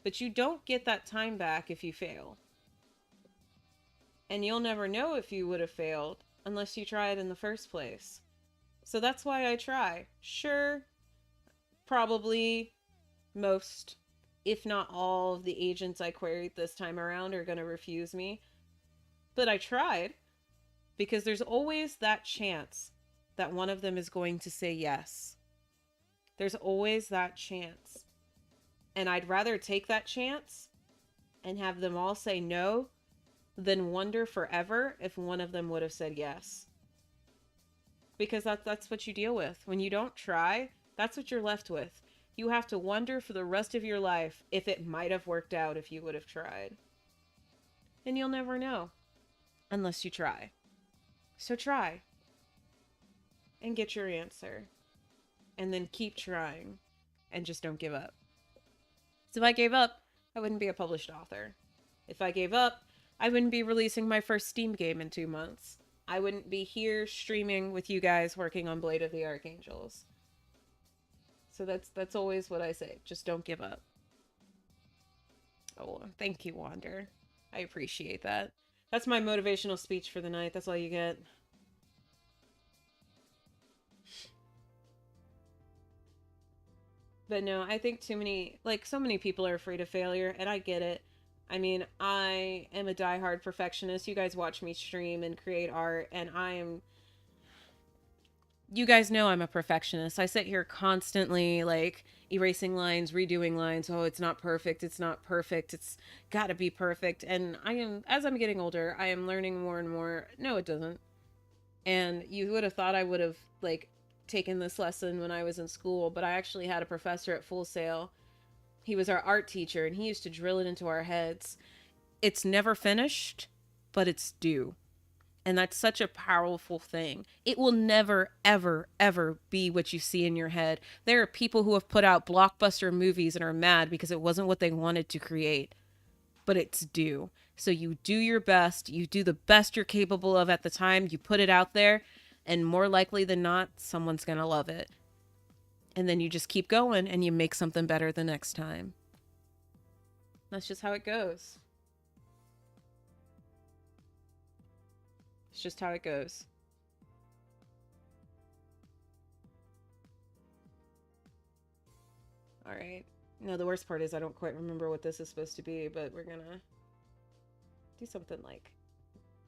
but you don't get that time back if you fail. And you'll never know if you would have failed unless you try it in the first place. So that's why I try. Sure, probably most, if not all, of the agents I queried this time around are going to refuse me. But I tried because there's always that chance that one of them is going to say yes. There's always that chance. And I'd rather take that chance and have them all say no than wonder forever if one of them would have said yes. Because that's what you deal with. When you don't try, that's what you're left with. You have to wonder for the rest of your life if it might have worked out if you would have tried. And you'll never know unless you try. So try and get your answer. And then keep trying and just don't give up. So if I gave up, I wouldn't be a published author. If I gave up, I wouldn't be releasing my first Steam game in 2 months. I wouldn't be here streaming with you guys working on Blade of the Archangels. So that's always what I say. Just don't give up. Oh, thank you, Wander. I appreciate that. That's my motivational speech for the night. That's all you get. But no, I think too many, like, so many people are afraid of failure, and I get it. I mean, I am a diehard perfectionist. You guys watch me stream and create art, and you guys know I'm a perfectionist. I sit here constantly, like, erasing lines, redoing lines. Oh, it's not perfect. It's not perfect. It's gotta be perfect. And as I'm getting older, I am learning more and more. No, it doesn't. And you would have thought I would have, like, taken this lesson when I was in school, but I actually had a professor at Full Sail. He was our art teacher, and he used to drill it into our heads. It's never finished, but it's due. And that's such a powerful thing. It will never, ever, ever be what you see in your head. There are people who have put out blockbuster movies and are mad because it wasn't what they wanted to create, but it's due. So you do your best. You do the best you're capable of at the time. You put it out there, and more likely than not, someone's going to love it. And then you just keep going and you make something better the next time. That's just how it goes. It's just how it goes. All right. No, the worst part is I don't quite remember what this is supposed to be, but we're gonna do something like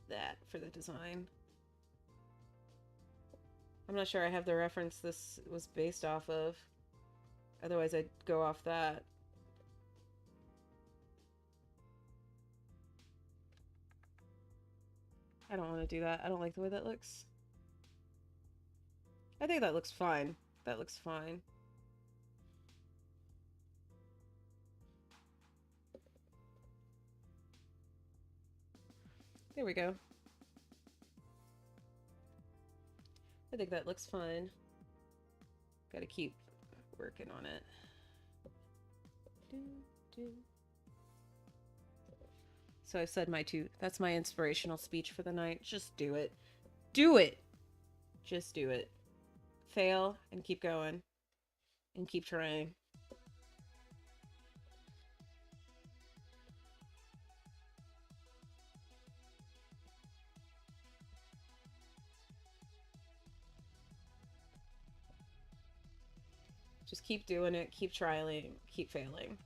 that for the design. I'm not sure I have the reference this was based off of. Otherwise, I'd go off that. I don't want to do that. I don't like the way that looks. I think that looks fine. That looks fine. There we go. I think that looks fine. Gotta keep working on it. So I said my two. That's my inspirational speech for the night. Just do it. Do it. Just do it. Fail and keep going. And keep trying. Just keep doing it. Keep trying. Keep failing.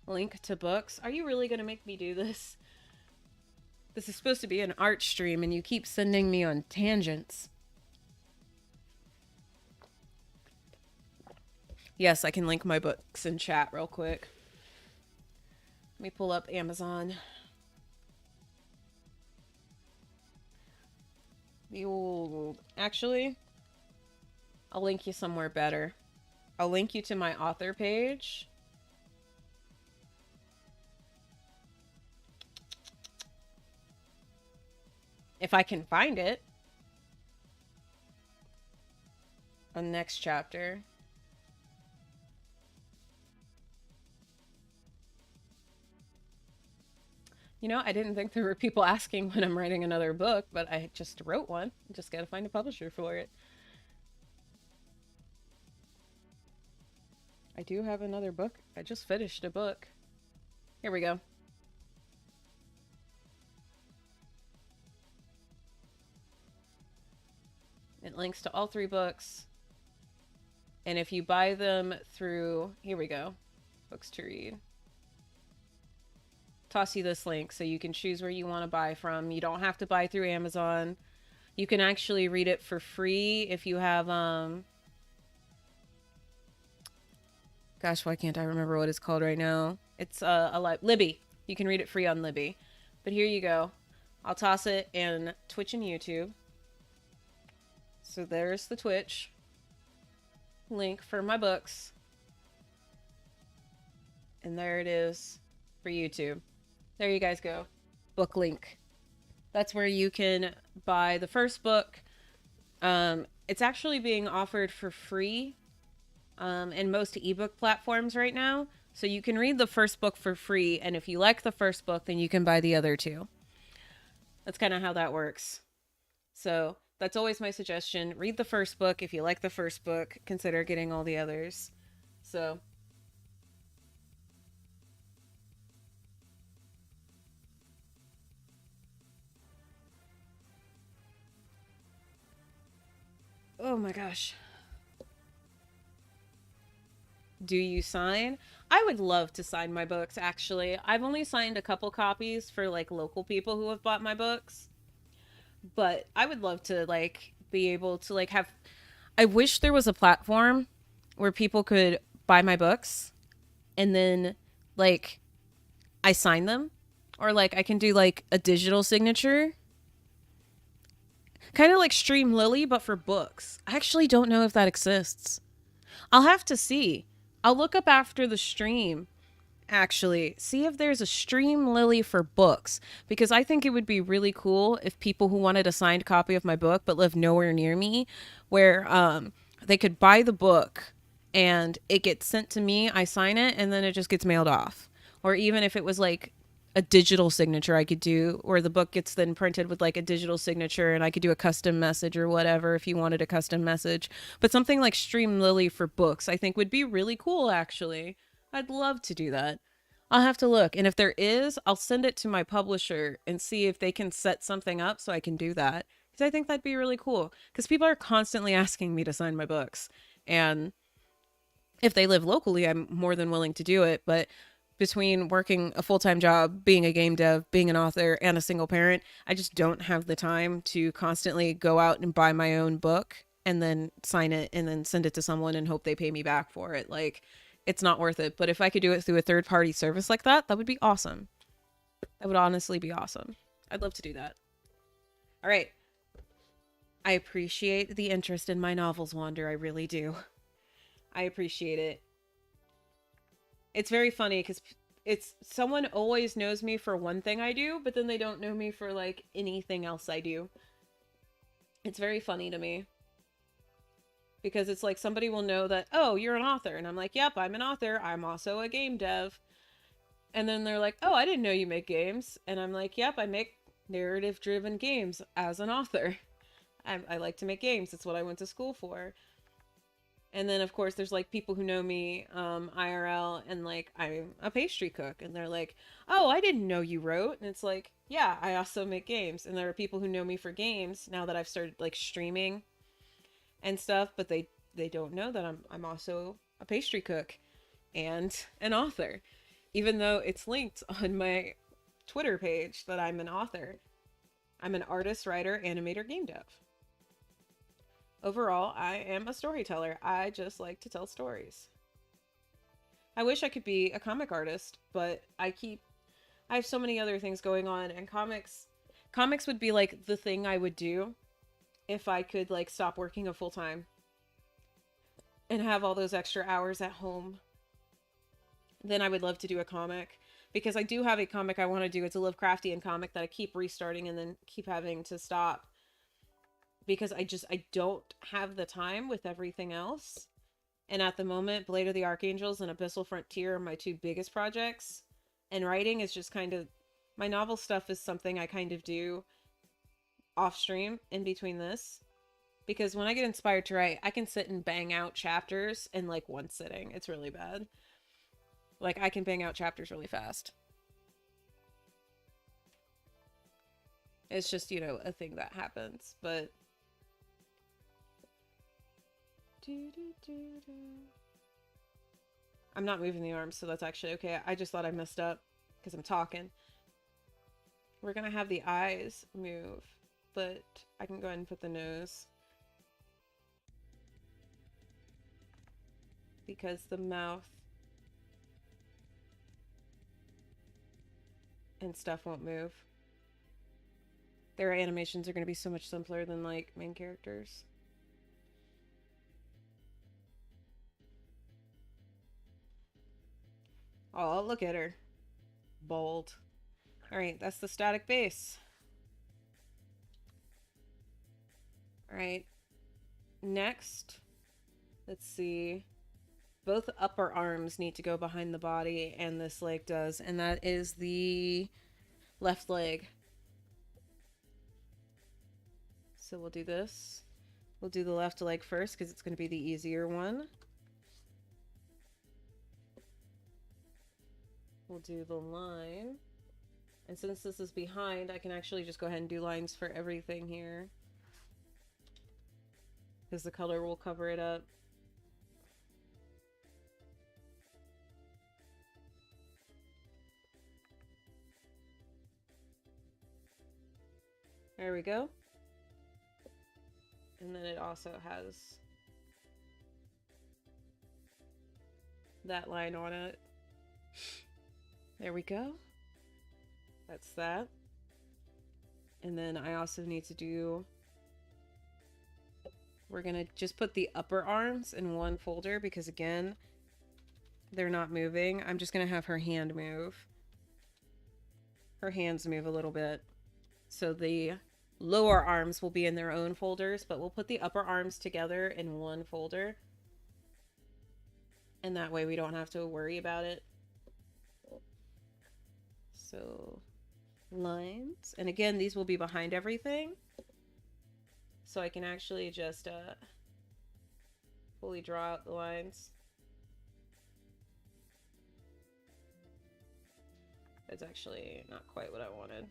Link to books. Are you really going to make me do this? This is supposed to be an art stream and you keep sending me on tangents. Yes, I can link my books in chat real quick. Let me pull up Amazon. Actually, I'll link you somewhere better. I'll link you to my author page. If I can find it. On next chapter. You know, I didn't think there were people asking when I'm writing another book, but I just wrote one. Just gotta find a publisher for it. I do have another book. I just finished a book. Here we go. It links to all 3 books. And if you buy them through... Here we go. Books to read. Toss you this link so you can choose where you want to buy from. You don't have to buy through Amazon. You can actually read it for free if you have... Gosh, why can't I remember what it's called right now? It's Libby. You can read it free on Libby. But here you go. I'll toss it in Twitch and YouTube. So there's the Twitch link for my books. And there it is for YouTube. There you guys go. Book link. That's where you can buy the first book. It's actually being offered for free in most ebook platforms right now. So you can read the first book for free. And if you like the first book, then you can buy the other 2. That's kind of how that works. So that's always my suggestion. Read the first book. If you like the first book, consider getting all the others. So... Oh my gosh. Do you sign? I would love to sign my books, actually. I've only signed a couple copies for, like, local people who have bought my books. But I would love to, like, be able to, like, have... I wish there was a platform where people could buy my books and then, like, I sign them. Or, like, I can do, like, a digital signature. Kind of like Stream Lily, but for books. I actually don't know if that exists. I'll have to see. I'll look up after the stream, actually. See if there's a Stream Lily for books. Because I think it would be really cool if people who wanted a signed copy of my book but live nowhere near me, where they could buy the book and it gets sent to me, I sign it, and then it just gets mailed off. Or even if it was like a digital signature I could do, or the book gets then printed with like a digital signature and I could do a custom message or whatever if you wanted a custom message. But something like Stream Lily for books I think would be really cool, actually. I'd love to do that. I'll have to look, and if there is, I'll send it to my publisher and see if they can set something up so I can do that, because I think that'd be really cool, because people are constantly asking me to sign my books, and if they live locally I'm more than willing to do it. But between working a full-time job, being a game dev, being an author, and a single parent, I just don't have the time to constantly go out and buy my own book and then sign it and then send it to someone and hope they pay me back for it. Like, it's not worth it. But if I could do it through a third-party service like that, that would be awesome. That would honestly be awesome. I'd love to do that. All right. I appreciate the interest in my novels, Wander. I really do. I appreciate it. It's very funny because it's someone always knows me for one thing I do, but then they don't know me for like anything else I do. It's very funny to me. because it's like somebody will know that, oh, you're an author. And I'm like, yep, I'm an author. I'm also a game dev. And then they're like, oh, I didn't know you make games. And I'm like, yep, I make narrative driven games as an author. I like to make games. It's what I went to school for. And then, of course, there's like people who know me IRL and like I'm a pastry cook. And they're like, oh, I didn't know you wrote. And it's like, yeah, I also make games. And there are people who know me for games now that I've started like streaming and stuff, but they don't know that I'm also a pastry cook and an author, even though it's linked on my Twitter page that I'm an author. I'm an artist, writer, animator, game dev. Overall, I am a storyteller. I just like to tell stories. I wish I could be a comic artist, but I have so many other things going on, and comics would be like the thing I would do if I could like stop working a full time and have all those extra hours at home. Then I would love to do a comic, because I do have a comic I want to do. It's a Lovecraftian comic that I keep restarting and then keep having to stop because I don't have the time with everything else. And at the moment, Blade of the Archangels and Abyssal Frontier are my two biggest projects. And writing is just kind of, my novel stuff is something I kind of do off stream in between this. Because when I get inspired to write, I can sit and bang out chapters in like one sitting. It's really bad. Like, I can bang out chapters really fast. It's just, you know, a thing that happens. But I'm not moving the arms, so that's actually okay. I just thought I messed up because I'm talking. We're gonna have the eyes move, but I can go ahead and put the nose. Because the mouth and stuff won't move. Their animations are going to be so much simpler than like main characters. Oh, look at her. Bold. Alright, that's the static base. Alright. Next, let's see. Both upper arms need to go behind the body, and this leg does, and that is the left leg. So we'll do this. We'll do the left leg first because it's going to be the easier one. We'll do the line. And since this is behind, I can actually just go ahead and do lines for everything here, because the color will cover it up. There we go. And then it also has that line on it. There we go. That's that. And then I also need to do, we're gonna just put the upper arms in one folder because again, they're not moving. I'm just gonna have her hand move. Her hands move a little bit. So the lower arms will be in their own folders, but we'll put the upper arms together in one folder. And that way we don't have to worry about it. So lines. And again, these will be behind everything. So I can actually just fully draw out the lines. That's actually not quite what I wanted.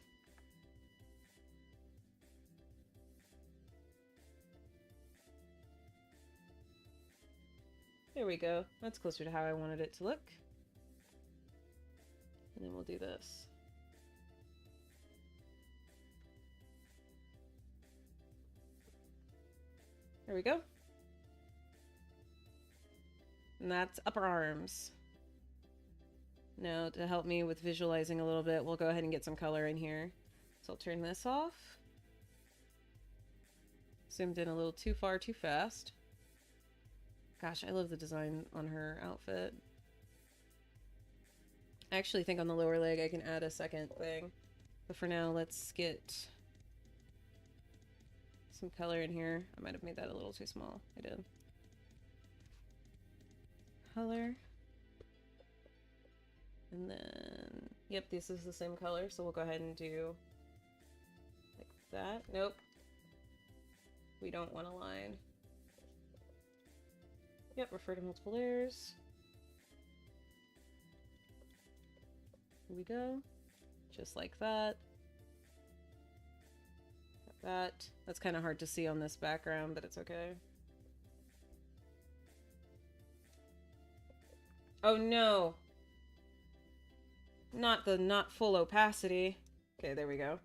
There we go. That's closer to how I wanted it to look. And then we'll do this. There we go. And that's upper arms. Now, to help me with visualizing a little bit, we'll go ahead and get some color in here. So I'll turn this off. Zoomed in a little too far, too fast. Gosh, I love the design on her outfit. I actually think on the lower leg I can add a second thing. But for now, let's get some color in here. I might have made that a little too small. I did. color. And then, yep, this is the same color, so we'll go ahead and do like that. Nope. We don't want a line. Yep, refer to multiple layers. Here we go. Just like that. That's kind of hard to see on this background, but it's okay. Oh no! Not full opacity. Okay, there we go.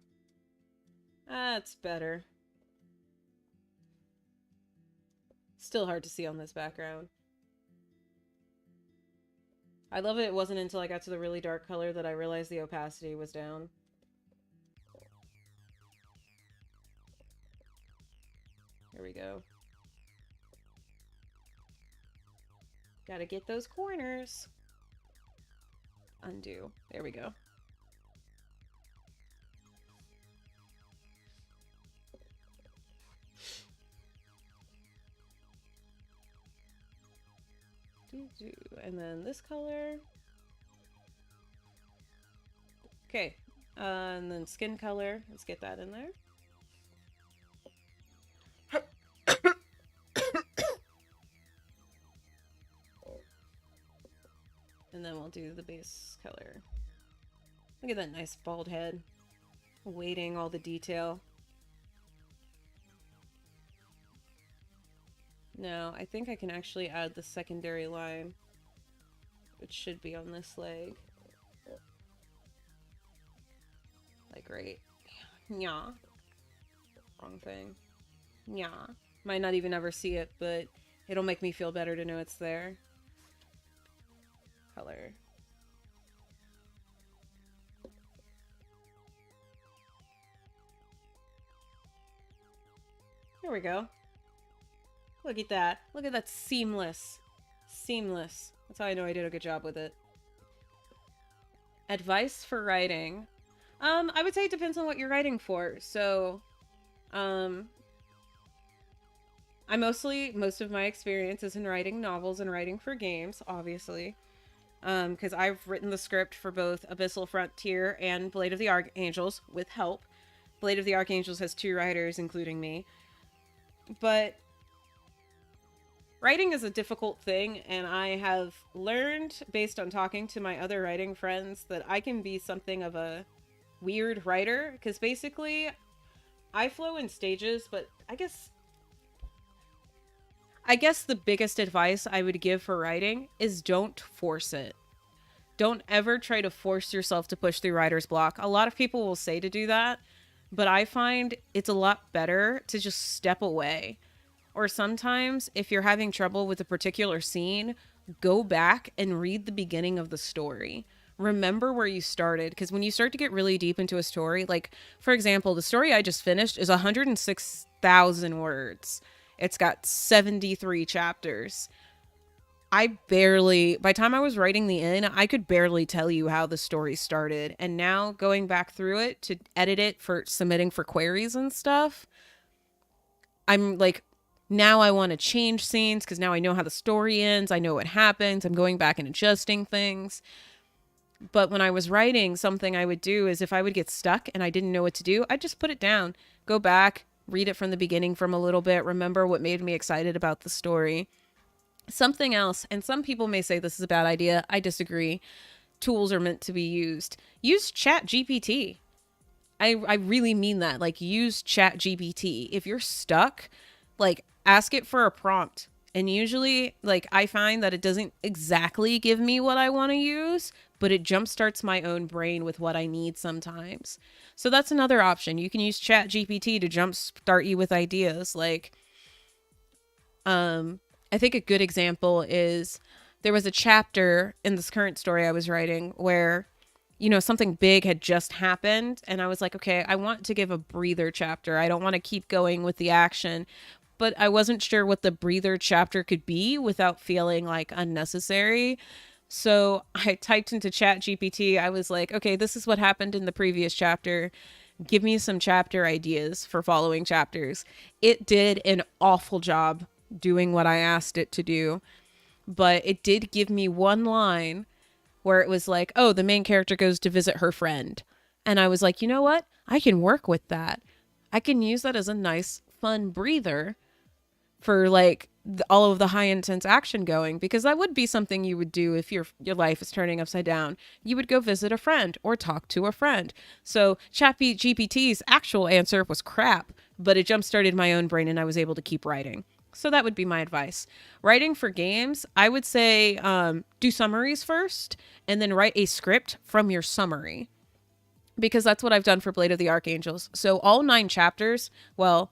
That's better. Still hard to see on this background. I love it wasn't until I got to the really dark color that I realized the opacity was down. There we go. Gotta get those corners. Undo. There we go. And then this color. Okay. And then skin color. Let's get that in there. And then we'll do the base color. Look at that nice bald head. Weighting all the detail. Now, I think I can actually add the secondary line, which should be on this leg. Like right. Yeah. Wrong thing. Yeah. Might not even ever see it, but it'll make me feel better to know it's there. Color. There we go. Look at that. Look at that seamless. Seamless. That's how I know I did a good job with it. Advice for writing. I would say it depends on what you're writing for. So, most of my experience is in writing novels and writing for games, obviously. Because I've written the script for both Abyssal Frontier and Blade of the Archangels with help. Blade of the Archangels has 2 writers, including me. But writing is a difficult thing, and I have learned, based on talking to my other writing friends, that I can be something of a weird writer, because basically, I flow in stages, but I guess the biggest advice I would give for writing is don't force it. Don't ever try to force yourself to push through writer's block. A lot of people will say to do that, but I find it's a lot better to just step away. Or sometimes, if you're having trouble with a particular scene, go back and read the beginning of the story. Remember where you started, because when you start to get really deep into a story, like, for example, the story I just finished is 106,000 words. It's got 73 chapters. By the time I was writing the end, I could barely tell you how the story started. And now going back through it to edit it for submitting for queries and stuff, I'm like, now I want to change scenes because now I know how the story ends. I know what happens. I'm going back and adjusting things. But when I was writing, something I would do is if I would get stuck and I didn't know what to do, I'd just put it down, go back, read it from the beginning from a little bit, remember what made me excited about the story. Something else, and some people may say this is a bad idea. I disagree. Tools are meant to be used. Use ChatGPT. I really mean that. Like, use ChatGPT. If you're stuck, like, ask it for a prompt. And usually, like, I find that it doesn't exactly give me what I want to use, but it jumpstarts my own brain with what I need sometimes. So that's another option. You can use ChatGPT to jumpstart you with ideas. Like, I think a good example is there was a chapter in this current story I was writing where, you know, something big had just happened. And I was like, okay, I want to give a breather chapter. I don't want to keep going with the action. But I wasn't sure what the breather chapter could be without feeling like unnecessary. So I typed into ChatGPT. I was like, okay, this is what happened in the previous chapter. Give me some chapter ideas for following chapters. It did an awful job doing what I asked it to do. but it did give me one line where it was like, oh, the main character goes to visit her friend. And I was like, you know what? I can work with that. I can use that as a nice, fun breather for like all of the high intense action going, because that would be something you would do if your life is turning upside down. You would go visit a friend or talk to a friend. So ChatGPT's actual answer was crap, but it jump started my own brain and I was able to keep writing. So that would be my advice. Writing for games, I would say do summaries first and then write a script from your summary, because that's what I've done for Blade of the Archangels. So all 9 chapters, well,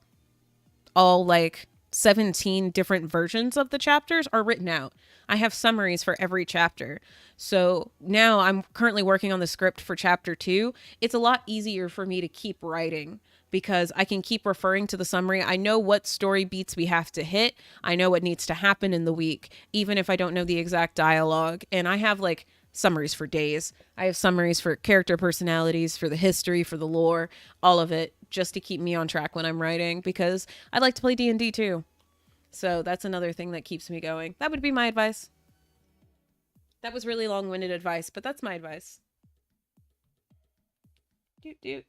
all like 17 different versions of the chapters are written out. I have summaries for every chapter. So now I'm currently working on the script for chapter 2. It's a lot easier for me to keep writing because I can keep referring to the summary. I know what story beats we have to hit. I know what needs to happen in the week, even if I don't know the exact dialogue. And I have like summaries for days. I have summaries for character personalities, for the history, for the lore, all of it, just to keep me on track when I'm writing, because I like to play D&D too. So that's another thing that keeps me going. That would be my advice. That was really long-winded advice, but that's my advice. Doot doot.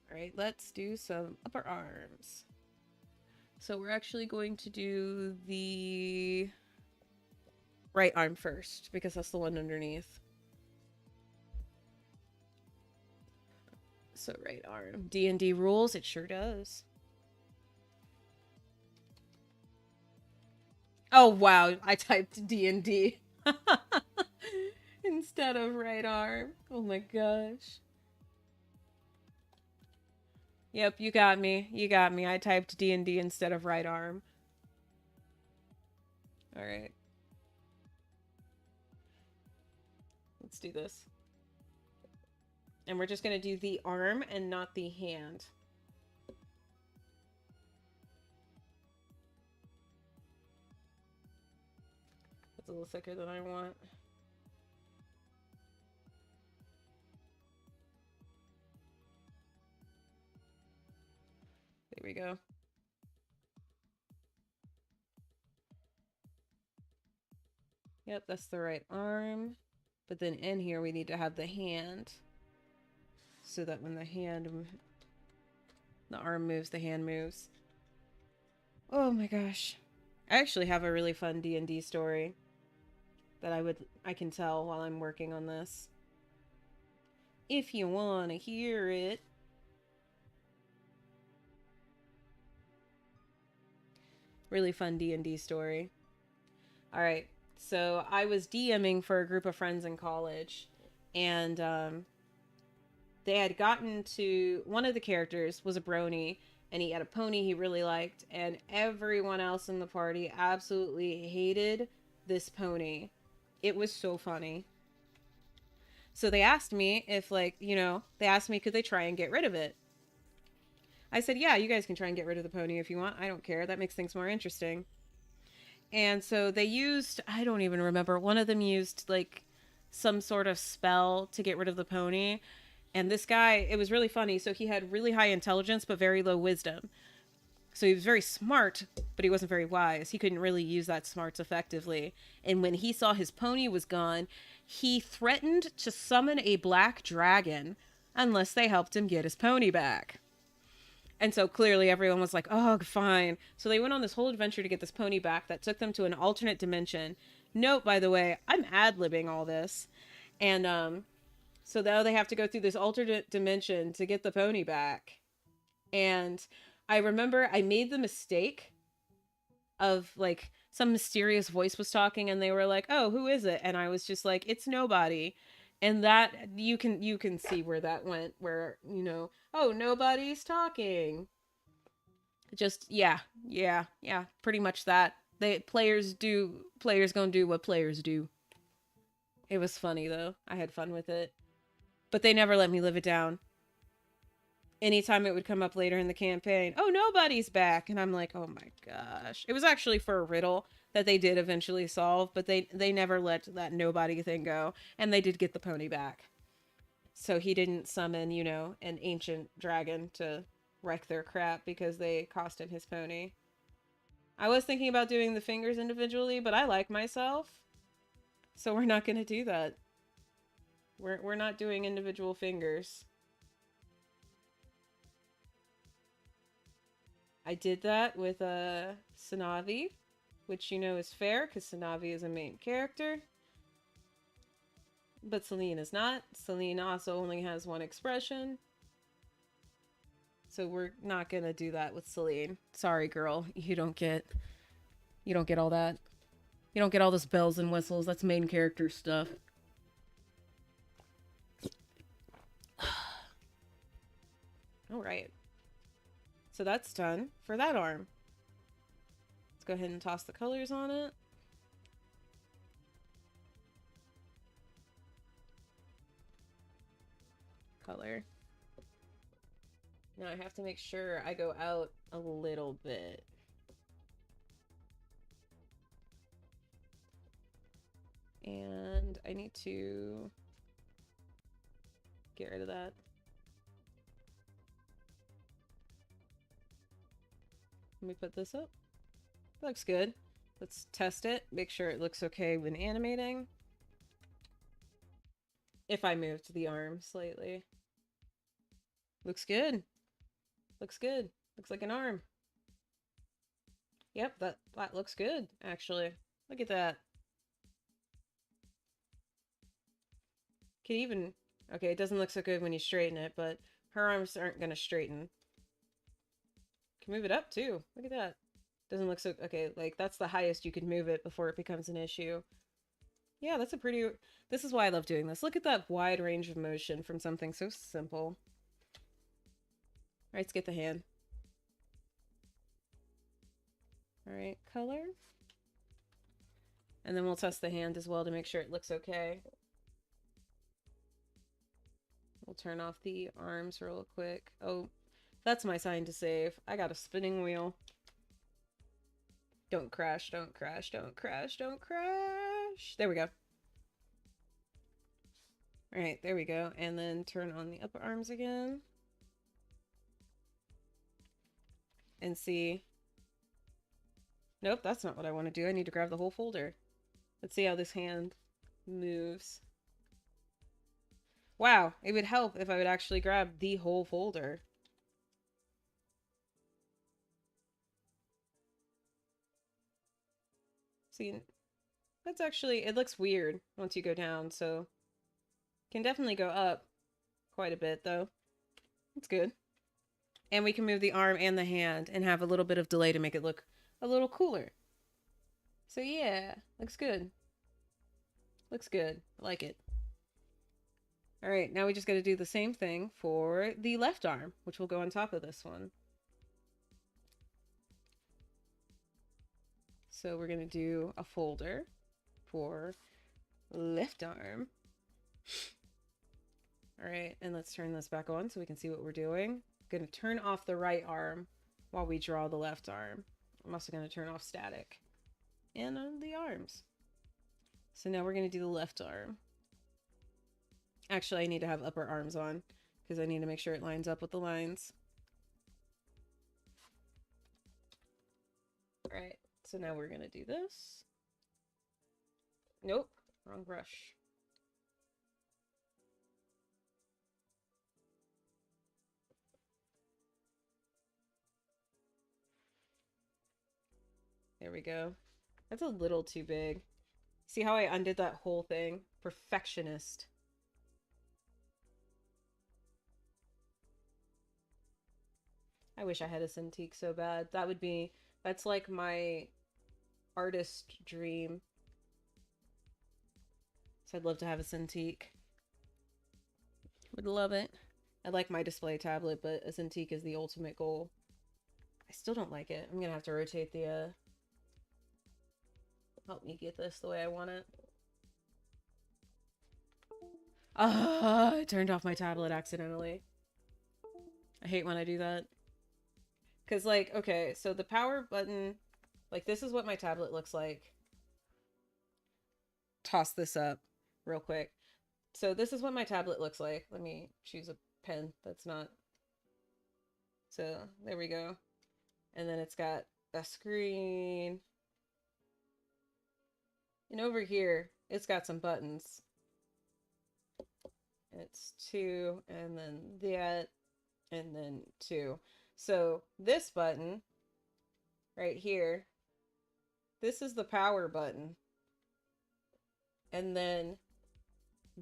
All right, let's do some upper arms. So we're actually going to do the right arm first because that's the one underneath. So right arm. D&D rules, it sure does. Oh wow, I typed D&D instead of right arm. Oh my gosh. Yep, you got me. You got me. I typed D&D instead of right arm. All right. Let's do this. And we're just going to do the arm and not the hand. It's a little thicker than I want. There we go. Yep, that's the right arm. But then in here we need to have the hand, so that when the arm moves, the hand moves. Oh my gosh. I actually have a really fun D&D story that I can tell while I'm working on this. If you want to hear it. Really fun D&D story. All right. So I was DMing for a group of friends in college, and they had gotten to, one of the characters was a brony, and he had a pony he really liked, and everyone else in the party absolutely hated this pony. It was so funny. So they asked me if, like, they asked me could they try and get rid of it. I said, yeah, you guys can try and get rid of the pony if you want. I don't care. That makes things more interesting. And so they used, I don't even remember, one of them used like some sort of spell to get rid of the pony. And this guy, it was really funny. So he had really high intelligence, but very low wisdom. So he was very smart, but he wasn't very wise. He couldn't really use that smarts effectively. And when he saw his pony was gone, he threatened to summon a black dragon unless they helped him get his pony back. And so clearly everyone was like, oh, fine. So they went on this whole adventure to get this pony back that took them to an alternate dimension. Note, by the way, I'm ad-libbing all this. And so now they have to go through this alternate dimension to get the pony back. And I remember I made the mistake of like some mysterious voice was talking and they were like, oh, who is it? And I was just like, it's nobody. And that you can see where that went, where, oh, nobody's talking. Just yeah, pretty much that. Players gonna do what players do. It was funny though. I had fun with it. But they never let me live it down. Anytime it would come up later in the campaign, oh, nobody's back. And I'm like, oh my gosh. It was actually for a riddle that they did eventually solve, but they never let that nobody thing go. And they did get the pony back. So he didn't summon, you know, an ancient dragon to wreck their crap because they cost him his pony. I was thinking about doing the fingers individually, but I like myself. So we're not going to do that. We're not doing individual fingers. I did that with Sanavi, which you know is fair because Sanavi is a main character. But Celine is not. Celine also only has one expression. So we're not gonna do that with Celine. Sorry, girl. You don't get all that. You don't get all this bells and whistles. That's main character stuff. Alright. So that's done for that arm. Let's go ahead and toss the colors on it. Color. Now I have to make sure I go out a little bit. And I need to get rid of that. Let me put this up. Looks good. Let's test it. Make sure it looks okay when animating. If I moved the arm slightly. Looks good. Looks good. Looks like an arm. Yep, that looks good, actually. Look at that. Can even... Okay, it doesn't look so good when you straighten it, but her arms aren't going to straighten. Can move it up, too. Look at that. Doesn't look so... Okay, like, that's the highest you can move it before it becomes an issue. Yeah, that's a pretty... This is why I love doing this. Look at that wide range of motion from something so simple. Alright, let's get the hand. Alright, color. And then we'll test the hand as well to make sure it looks okay. We'll turn off the arms real quick. Oh, that's my sign to save. I got a spinning wheel. Don't crash, don't crash, don't crash, don't crash. There we go. Alright, there we go. And then turn on the upper arms again. And see. Nope, that's not what I want to do. I need to grab the whole folder. Let's see how this hand moves. Wow, it would help if I would actually grab the whole folder. See, that's actually, it looks weird once you go down, so can definitely go up quite a bit, though. It's good. And we can move the arm and the hand and have a little bit of delay to make it look a little cooler. So yeah, looks good. Looks good. I like it. Alright, now we just gotta do the same thing for the left arm, which will go on top of this one. So we're gonna do a folder for left arm. Alright, and let's turn this back on so we can see what we're doing. I'm gonna turn off the right arm while we draw the left arm. I'm also gonna turn off static. And the arms. So now we're gonna do the left arm. Actually, I need to have upper arms on because I need to make sure it lines up with the lines. Alright, so now we're gonna do this. Nope, wrong brush. There we go. That's a little too big. See how I undid that whole thing? Perfectionist. I wish I had a Cintiq so bad. That's like my artist dream. So I'd love to have a Cintiq. Would love it. I like my display tablet, but a Cintiq is the ultimate goal. I still don't like it. I'm gonna have to rotate the, help me get this the way I want it. I turned off my tablet accidentally. I hate when I do that. Because, like, okay, so the power button, like, this is what my tablet looks like. Toss this up real quick. So this is what my tablet looks like. Let me choose a pen that's not. So there we go. And then it's got a screen. And over here, it's got some buttons. It's 2, and then that, and then 2. So this button right here, this is the power button. And then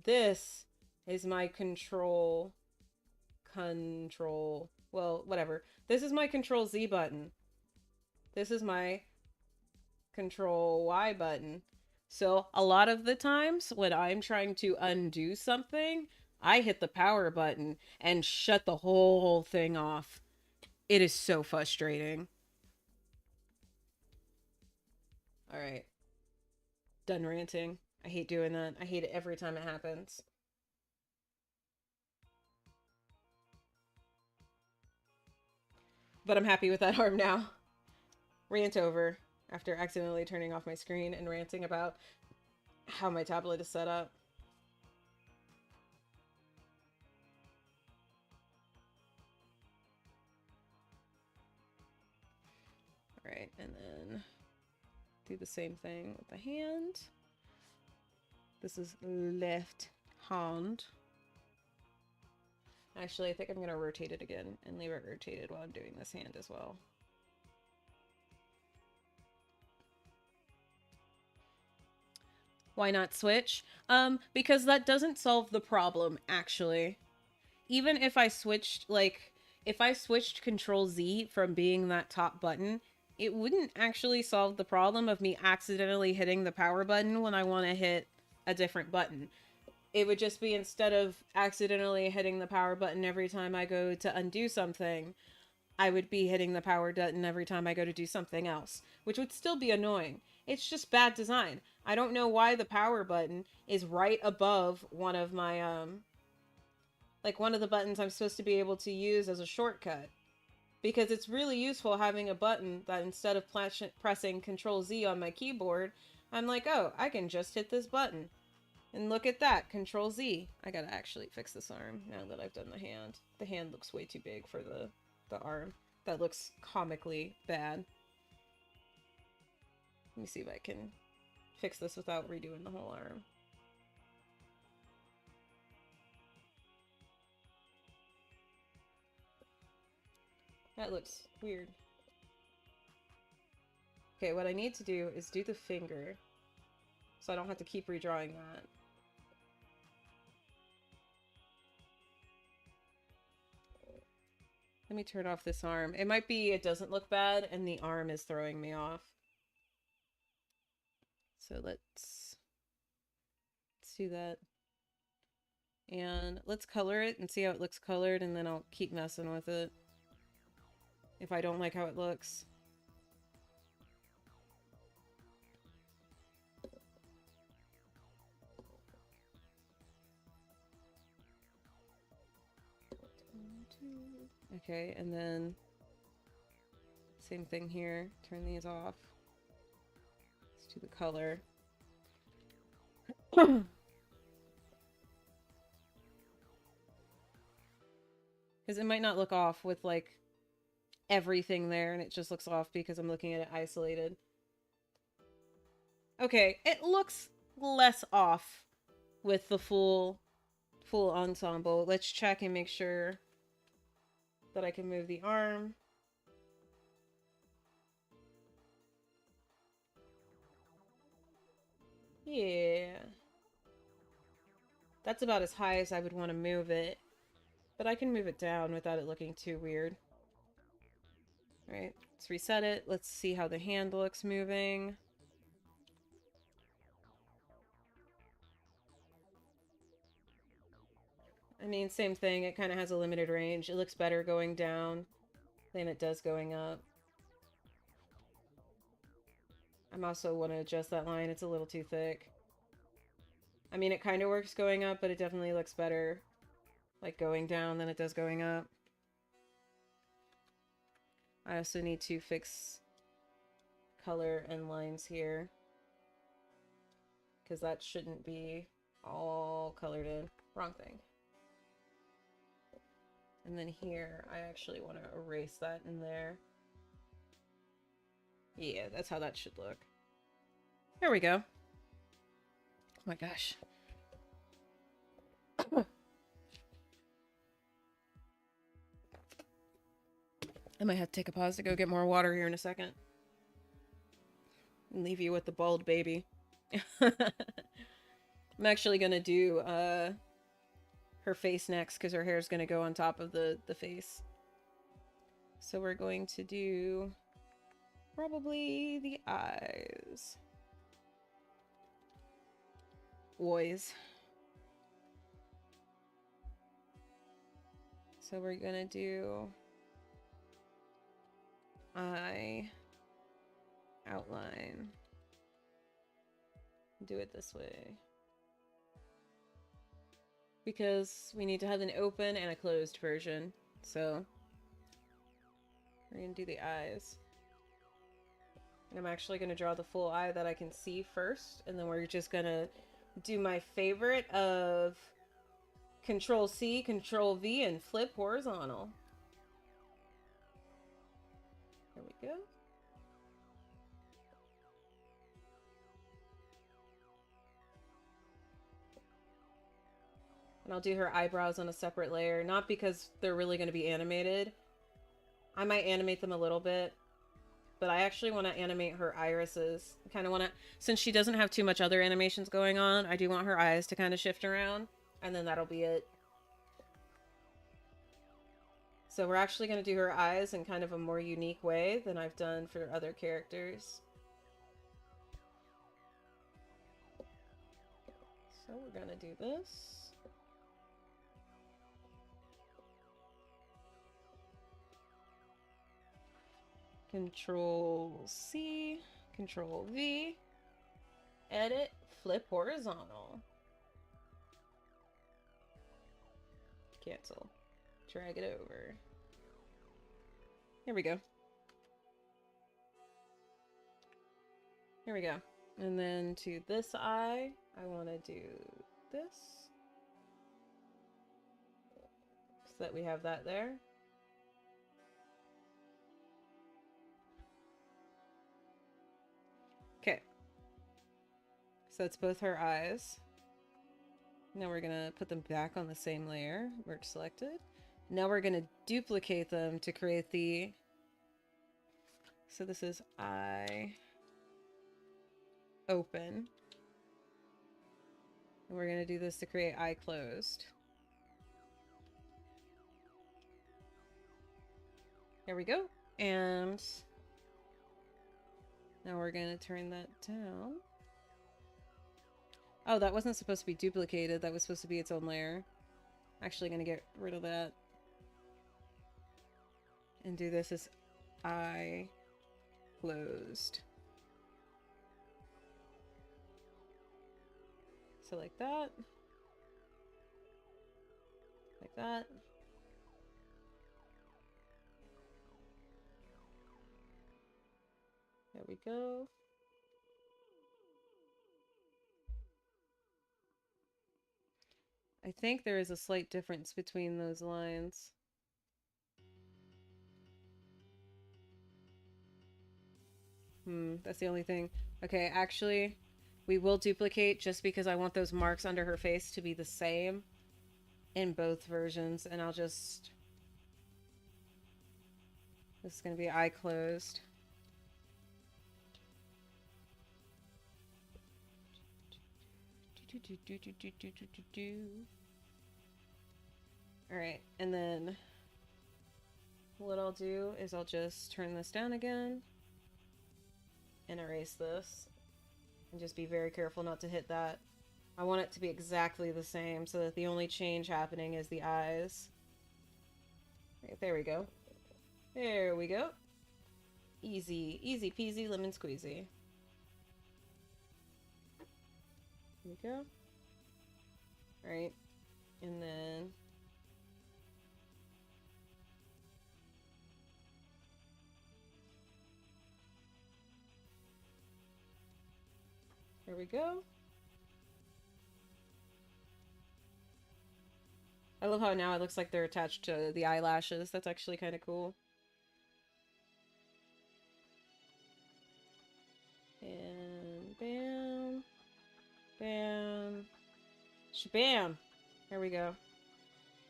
this is my well, whatever. This is my control Z button. This is my control Y button. So a lot of the times when I'm trying to undo something, I hit the power button and shut the whole thing off. It is so frustrating. All right. Done ranting. I hate doing that. I hate it every time it happens. But I'm happy with that arm now. Rant over after accidentally turning off my screen and ranting about how my tablet is set up. All right, and then do the same thing with the hand. This is left hand. Actually, I think I'm going to rotate it again and leave it rotated while I'm doing this hand as well. Why not switch? Because that doesn't solve the problem, actually. Even if I switched, like, if I switched Control Z from being that top button, it wouldn't actually solve the problem of me accidentally hitting the power button when I want to hit a different button. It would just be, instead of accidentally hitting the power button every time I go to undo something, I would be hitting the power button every time I go to do something else, which would still be annoying. It's just bad design. I don't know why the power button is right above one of my, like one of the buttons I'm supposed to be able to use as a shortcut. Because it's really useful having a button that, instead of pressing Control Z on my keyboard, I'm like, oh, I can just hit this button. And look at that, Control Z. I gotta actually fix this arm now that I've done the hand. The hand looks way too big for the arm. That looks comically bad. Let me see if I can fix this without redoing the whole arm. That looks weird. Okay, what I need to do is do the finger, so I don't have to keep redrawing that. Let me turn off this arm. It might be it doesn't look bad and the arm is throwing me off. So let's do that. And let's color it and see how it looks colored, and then I'll keep messing with it if I don't like how it looks. Okay, and then same thing here. Turn these off. Let's do the color. Because it might not look off with, like, everything there, and it just looks off because I'm looking at it isolated. Okay, it looks less off with the full ensemble. Let's check and make sure that I can move the arm. Yeah. That's about as high as I would want to move it. But I can move it down without it looking too weird. Alright, let's reset it. Let's see how the hand looks moving. I mean, same thing. It kind of has a limited range. It looks better going down than it does going up. I'm also want to adjust that line. It's a little too thick. I mean, it kind of works going up, but it definitely looks better, like, going down than it does going up. I also need to fix color and lines here, because that shouldn't be all colored in. Wrong thing. And then here, I actually want to erase that in there. Yeah, that's how that should look. There we go. Oh my gosh. I might have to take a pause to go get more water here in a second. And leave you with the bald baby. I'm actually gonna do her face next because her hair is gonna go on top of the face. So we're going to do probably the eyes. Boys. So we're gonna do eye outline. Do it this way. Because we need to have an open and a closed version. So we're gonna do the eyes. And I'm actually gonna draw the full eye that I can see first, and then we're just gonna do my favorite of Control C, Control V, and flip horizontal. There we go. And I'll do her eyebrows on a separate layer, not because they're really going to be animated. I might animate them a little bit, but I actually want to animate her irises. I kind of want to, since she doesn't have too much other animations going on, I do want her eyes to kind of shift around, and then that'll be it. So we're actually going to do her eyes in kind of a more unique way than I've done for other characters. So we're going to do this. Control C, Control V, edit, flip horizontal. Cancel. Drag it over. Here we go. Here we go. And then to this eye, I want to do this. So that we have that there. Okay. So it's both her eyes. Now we're going to put them back on the same layer. Work selected. Now we're going to duplicate them to create the... So this is eye open. And we're going to do this to create eye closed. There we go. And now we're going to turn that down. Oh, that wasn't supposed to be duplicated. That was supposed to be its own layer. Actually going to get rid of that. And do this as eye closed. So like that. Like that. There we go. I think there is a slight difference between those lines. That's the only thing. Okay, actually, we will duplicate just because I want those marks under her face to be the same in both versions, and I'll just... This is going to be eye closed. Alright, and then what I'll do is I'll just turn this down again and erase this. And just be very careful not to hit that. I want it to be exactly the same so that the only change happening is the eyes. Right, there we go. There we go. Easy, easy peasy lemon squeezy. Here we go. Right, and then there we go. I love how now it looks like they're attached to the eyelashes. That's actually kind of cool. And bam. Bam. Shabam. There we go.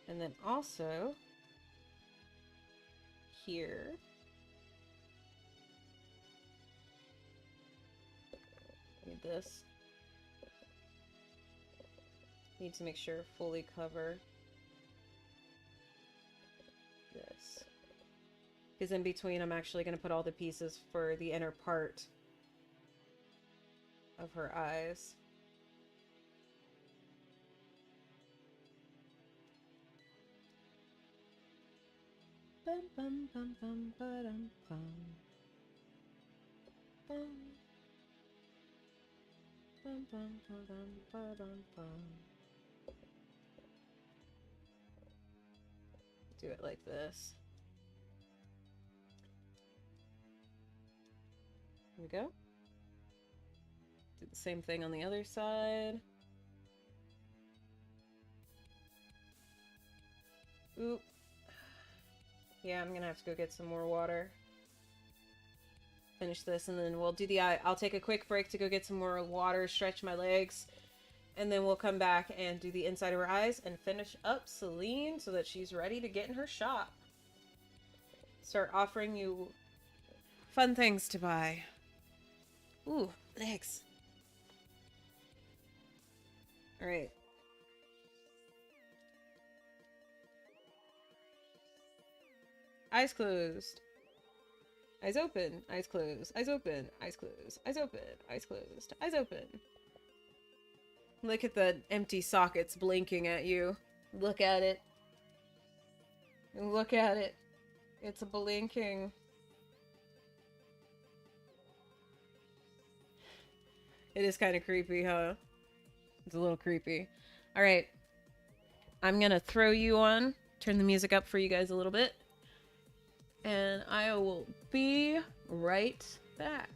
And then also here. Need this. Need to make sure fully cover this. Because in between I'm actually going to put all the pieces for the inner part of her eyes. Bum, bum, bum, bum, ba-dum, bum. Bum. Bum, bum, bum, bum, ba-dum, bum. Do it like this. Here we go. Do the same thing on the other side. Oop. Yeah, I'm gonna have to go get some more water. Finish this and then we'll do the eye. I'll take a quick break to go get some more water, stretch my legs, and then we'll come back and do the inside of her eyes and finish up Celine so that she's ready to get in her shop. Start offering you fun things to buy. Ooh, legs. Alright. Eyes closed. Eyes open. Eyes closed. Eyes open. Eyes closed. Eyes open. Eyes closed. Eyes open. Look at the empty sockets blinking at you. Look at it. Look at it. It's blinking. It is kind of creepy, huh? It's a little creepy. Alright. I'm gonna throw you on. Turn the music up for you guys a little bit. And I will be right back.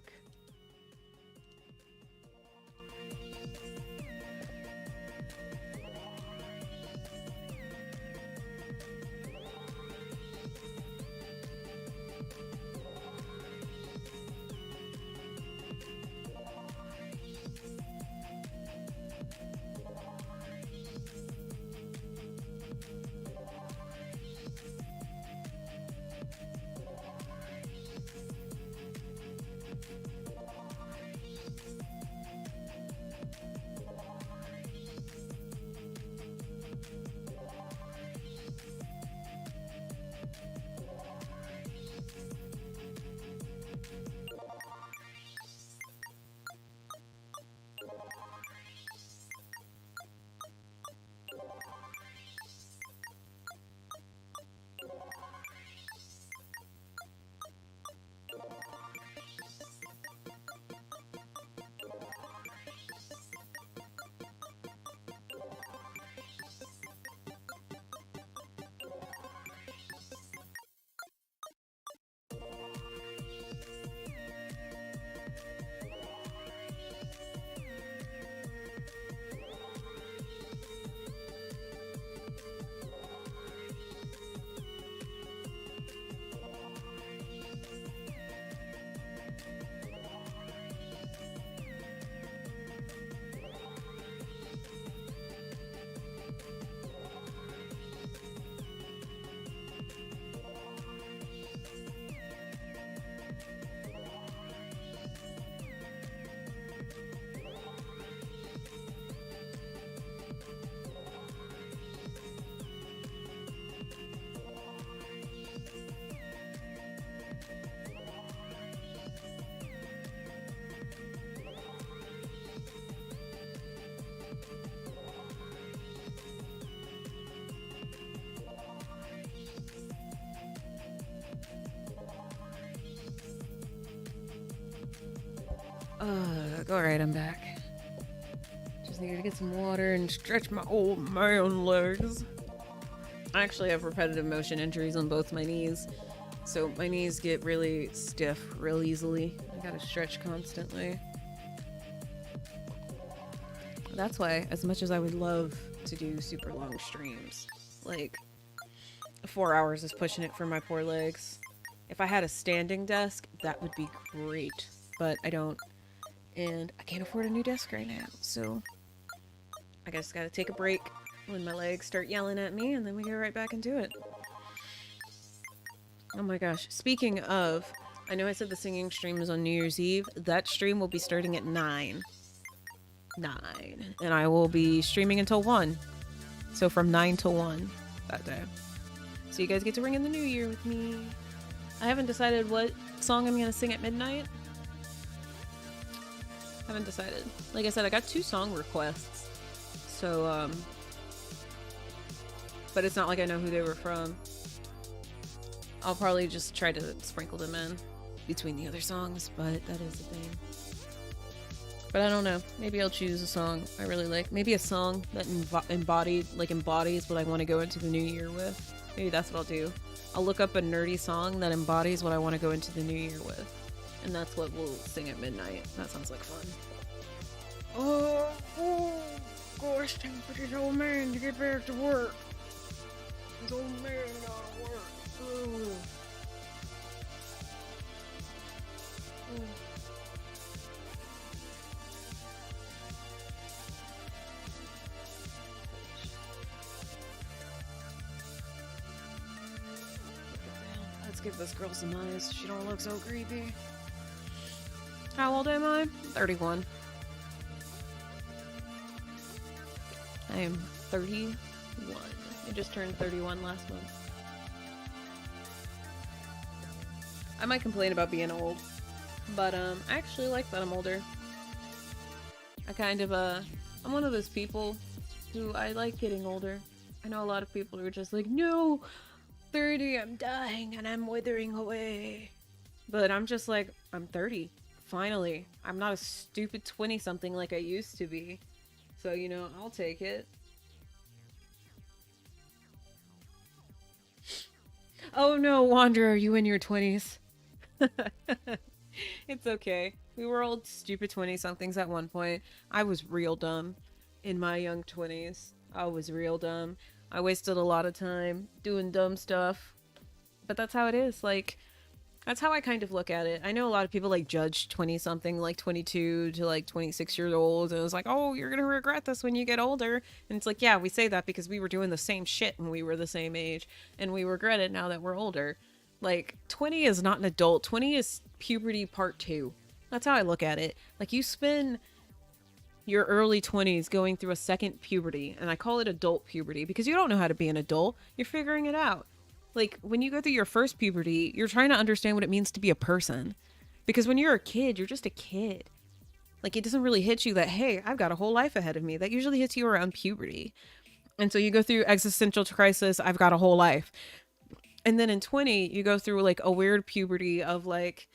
Alright, I'm back. Just needed to get some water and stretch my old man legs. I actually have repetitive motion injuries on both my knees, so my knees get really stiff real easily. I gotta stretch constantly. That's why, as much as I would love to do super long streams, Like, 4 hours is pushing it for my poor legs. If I had a standing desk, that would be great. But I don't. And I can't afford a new desk right now. So I just gotta take a break when my legs start yelling at me, and then we go right back into it. Oh my gosh. Speaking of, I know I said the singing stream is on New Year's Eve. That stream will be starting at 9. 9. And I will be streaming until 1. So from 9 till 1 that day. So you guys get to ring in the new year with me. I haven't decided what song I'm gonna sing at midnight. Haven't decided. Like I said, I got 2 song requests. So, but it's not like I know who they were from. I'll probably just try to sprinkle them in between the other songs, but that is the thing. But I don't know. Maybe I'll choose a song I really like. Maybe a song that embodies what I want to go into the new year with. Maybe that's what I'll do. I'll look up a nerdy song that embodies what I want to go into the new year with. And that's what we'll sing at midnight. That sounds like fun. Oh, gosh, time for this old man to get back to work. This old man gotta work. Oh. Let's give this girl some eyes. She don't look so creepy. How old am I? 31. I am 31. I just turned 31 last month. I might complain about being old, but I actually like that I'm older. I kind of I'm one of those people who I like getting older. I know a lot of people who are just like, no, 30, I'm dying and I'm withering away. But I'm just like, I'm 30. Finally. I'm not a stupid 20-something like I used to be. So, you know, I'll take it. Oh no, Wanderer, are you in your 20s? It's okay. We were all stupid 20-somethings at one point. I was real dumb in my young 20s. I was real dumb. I wasted a lot of time doing dumb stuff. But that's how it is. Like, that's how I kind of look at it. I know a lot of people like judge 20-something, like 22 to like 26 years old. And it's like, oh, you're going to regret this when you get older. And it's like, yeah, we say that because we were doing the same shit when we were the same age. And we regret it now that we're older. Like, 20 is not an adult. 20 is puberty part 2. That's how I look at it. Like, you spend your early 20s going through a second puberty. And I call it adult puberty because you don't know how to be an adult. You're figuring it out. Like, when you go through your first puberty, you're trying to understand what it means to be a person. Because when you're a kid, you're just a kid. Like, it doesn't really hit you that, hey, I've got a whole life ahead of me. That usually hits you around puberty. And so you go through existential crisis, I've got a whole life. And then in 20, you go through, like, a weird puberty of, like,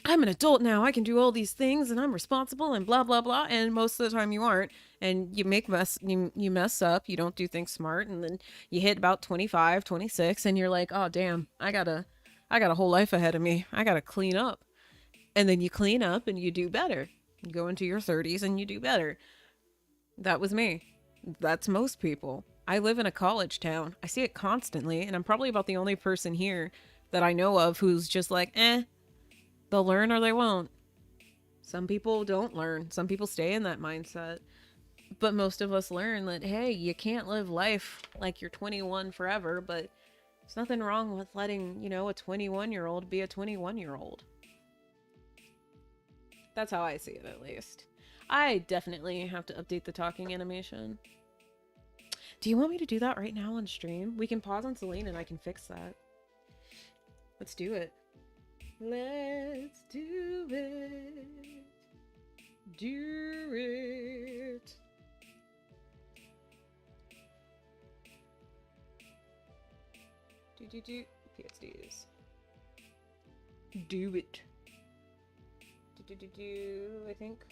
I'm an adult now, I can do all these things, and I'm responsible, and blah, blah, blah. And most of the time you aren't. And you you mess up, you don't do things smart, and then you hit about 25, 26, and you're like, oh, damn, I got a whole life ahead of me. I got to clean up. And then you clean up, and you do better. You go into your 30s, and you do better. That was me. That's most people. I live in a college town. I see it constantly, and I'm probably about the only person here that I know of who's just like, they'll learn or they won't. Some people don't learn. Some people stay in that mindset. But most of us learn that, hey, you can't live life like you're 21 forever, but there's nothing wrong with letting, a 21-year-old be a 21-year-old. That's how I see it, at least. I definitely have to update the talking animation. Do you want me to do that right now on stream? We can pause on Celine and I can fix that. Let's do it. Let's do it. Do it. Do. PXDs. Do it. Do. I think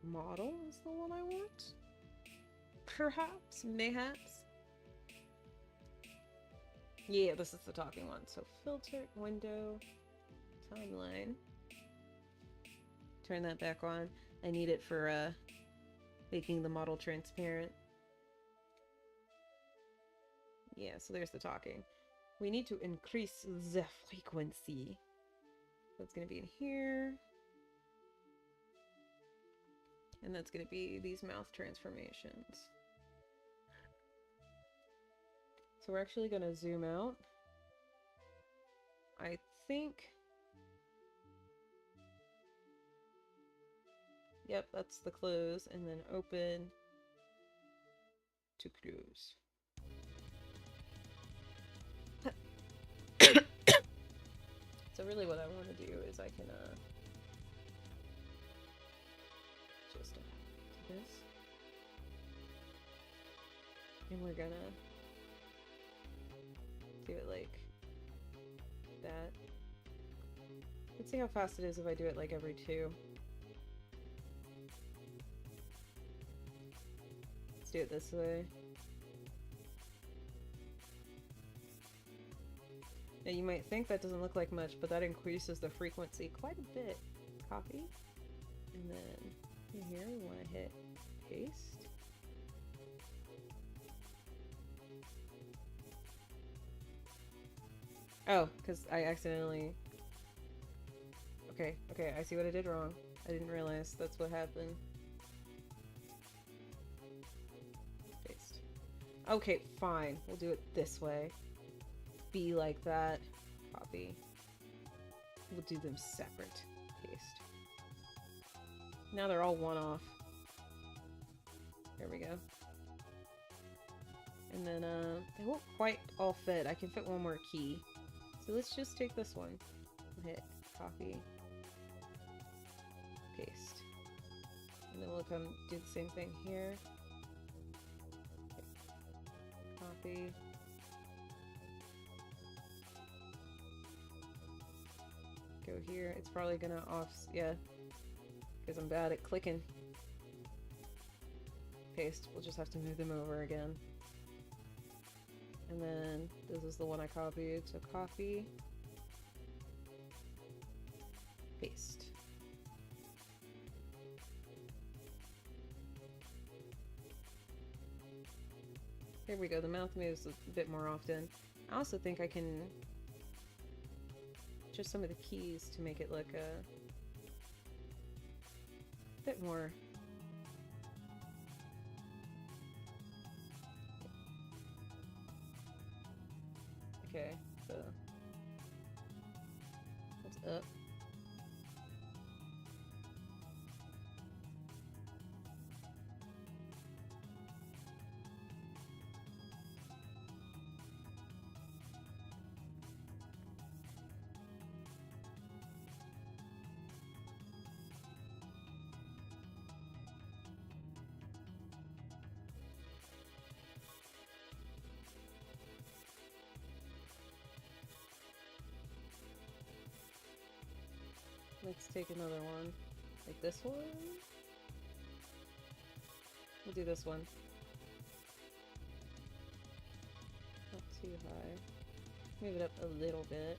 model is the one I want. Perhaps. Mayhaps. Yeah, this is the talking one. So filter, window, timeline. Turn that back on. I need it for making the model transparent. Yeah, so there's the talking. We need to increase the frequency. So it's going to be in here. And that's going to be these mouth transformations. So we're actually going to zoom out. I think... Yep, that's the close, and then open to close. So really what I want to do is I can just do this. And we're gonna do it like that. Let's see how fast it is if I do it like every 2. Let's do it this way. Now you might think that doesn't look like much, but that increases the frequency quite a bit. Copy. And then in here we want to hit paste. Oh, because I accidentally... Okay, I see what I did wrong. I didn't realize that's what happened. Paste. Okay, fine. We'll do it this way. Be like that. Copy. We'll do them separate. Paste. Now they're all one off. There we go. And then, they won't quite all fit. I can fit one more key. So let's just take this one. Hit copy. Paste. And then we'll come do the same thing here. Copy. Go here. It's probably gonna yeah, because I'm bad at clicking. Paste. We'll just have to move them over again. And then this is the one I copied, so copy, paste. There we go, the mouth moves a bit more often. I also think I can just some of the keys to make it look a bit more. Okay, so what's up? Let's take another one. Like this one? We'll do this one. Not too high. Move it up a little bit.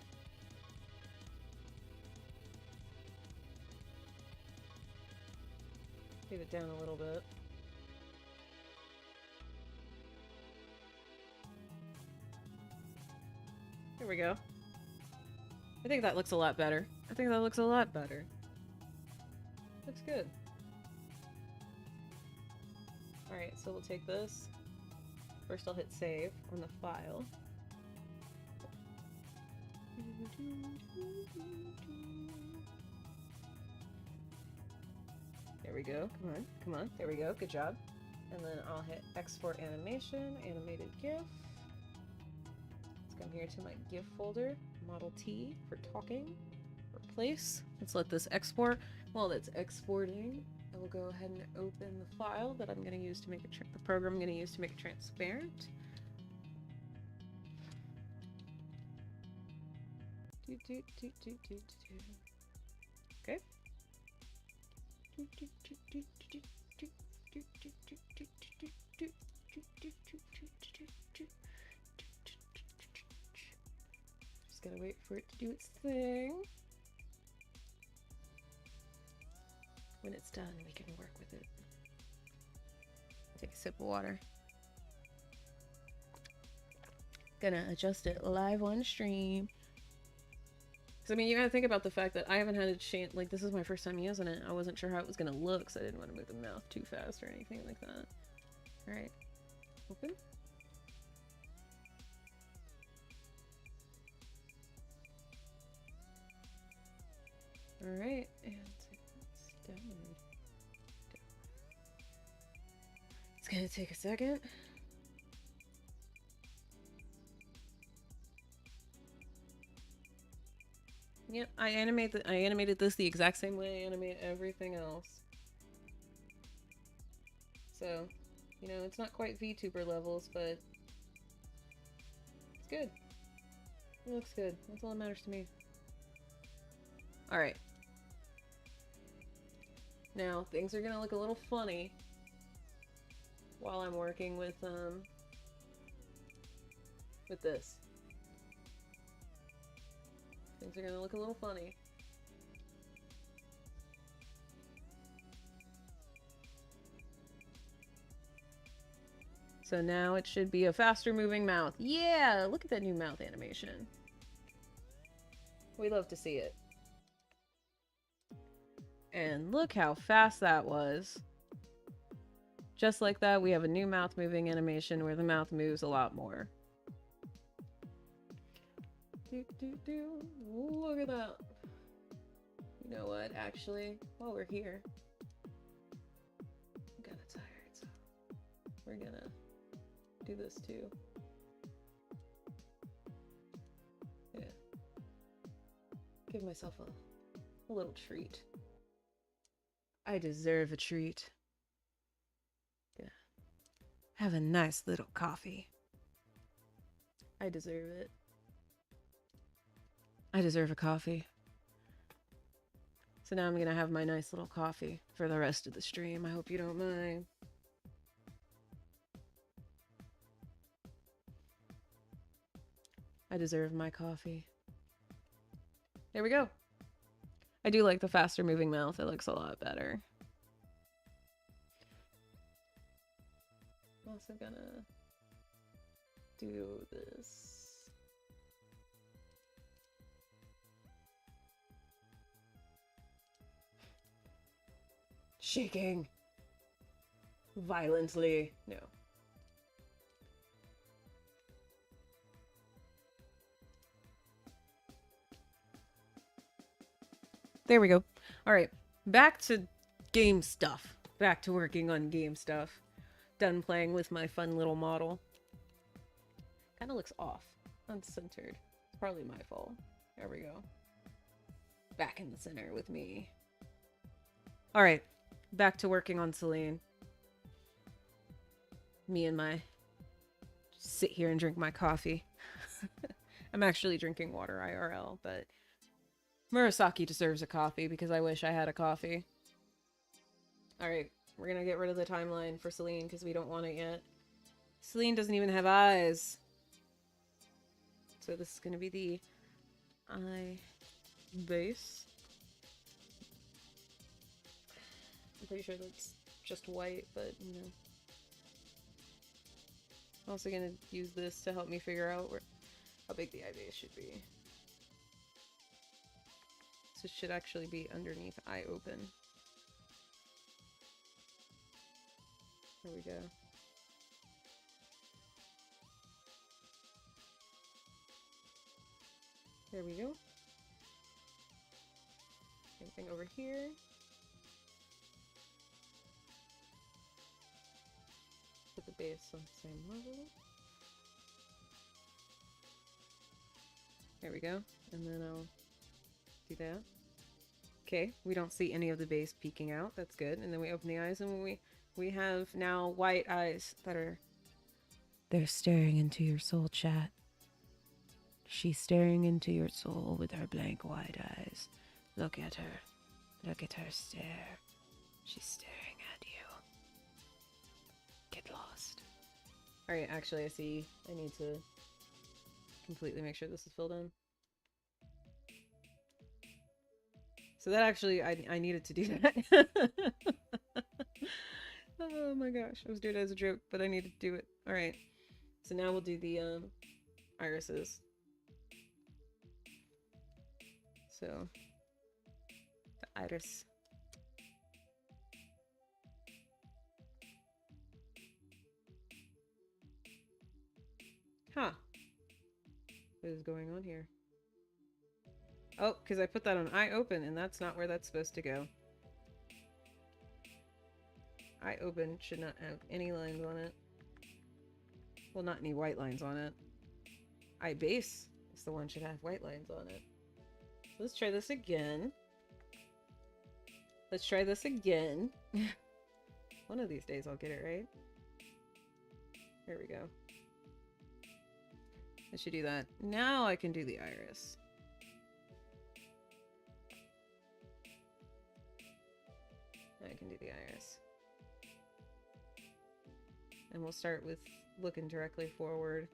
Move it down a little bit. There we go. I think that looks a lot better. I think that looks a lot better. Looks good. Alright, so we'll take this. First I'll hit save on the file. There we go. Come on, come on. There we go. Good job. And then I'll hit export animation, animated GIF. Let's come here to my GIF folder. Model T for talking. Replace. Let's let this export. While it's exporting, I will go ahead and open the file that I'm going to use to make the program I'm going to use to make it transparent. Okay. Just gotta wait for it to do its thing. When it's done, we can work with it. Take a sip of water. Gonna adjust it live on stream. Because, I mean, you gotta think about the fact that I haven't had a chance, like, this is my first time using it. I wasn't sure how it was gonna look, so I didn't want to move the mouth too fast or anything like that. Alright. Open. Alright, and it's down. It's gonna take a second. Yep, I animated this the exact same way I animate everything else. So, you know, it's not quite VTuber levels, but it's good. It looks good. That's all that matters to me. Alright. Now, things are gonna look a little funny while I'm working with this. Things are gonna look a little funny. So now it should be a faster moving mouth. Yeah! Look at that new mouth animation. We love to see it. And look how fast that was. Just like that, we have a new mouth moving animation where the mouth moves a lot more. Look at that. You know what, actually, while we're here, I'm kinda tired, so we're gonna do this too. Yeah. Give myself a little treat. I deserve a treat. Yeah. Have a nice little coffee. I deserve it. I deserve a coffee. So now I'm gonna have my nice little coffee for the rest of the stream. I hope you don't mind. I deserve my coffee. There we go. I do like the faster moving mouth. It looks a lot better. I'm also gonna do this. Shaking violently. No. There we go. All right, back to game stuff. Back to working on game stuff. Done playing with my fun little model. Kind of looks off, uncentered. It's probably my fault. There we go. Back in the center with me. All right. Back to working on Celine. Me and my sit here and drink my coffee. I'm actually drinking water IRL, but Murasaki deserves a coffee because I wish I had a coffee. Alright, we're gonna get rid of the timeline for Celine because we don't want it yet. Celine doesn't even have eyes. So this is gonna be the eye base. I'm pretty sure that's just white, but, you know. I'm also gonna use this to help me figure out how big the eye base should be. So it should actually be underneath eye open. There we go. There we go. Same thing over here. Put the base on the same level. There we go. And then I'll do that. Okay, we don't see any of the base peeking out. That's good. And then we open the eyes and we have now white eyes that are... They're staring into your soul, chat. She's staring into your soul with her blank white eyes. Look at her. Look at her stare. She's staring at you. Get lost. Alright, actually I see I need to completely make sure this is filled in. So that actually, I needed to do that. Oh my gosh, I was doing it as a joke, but I needed to do it. Alright, so now we'll do the irises. So, the iris. Huh. What is going on here? Oh, because I put that on eye open, and that's not where that's supposed to go. Eye open should not have any lines on it. Well, not any white lines on it. Eye base is the one should have white lines on it. Let's try this again. Let's try this again. One of these days I'll get it right. There we go. I should do that. Now I can do the iris. Now I can do the iris. And we'll start with looking directly forward.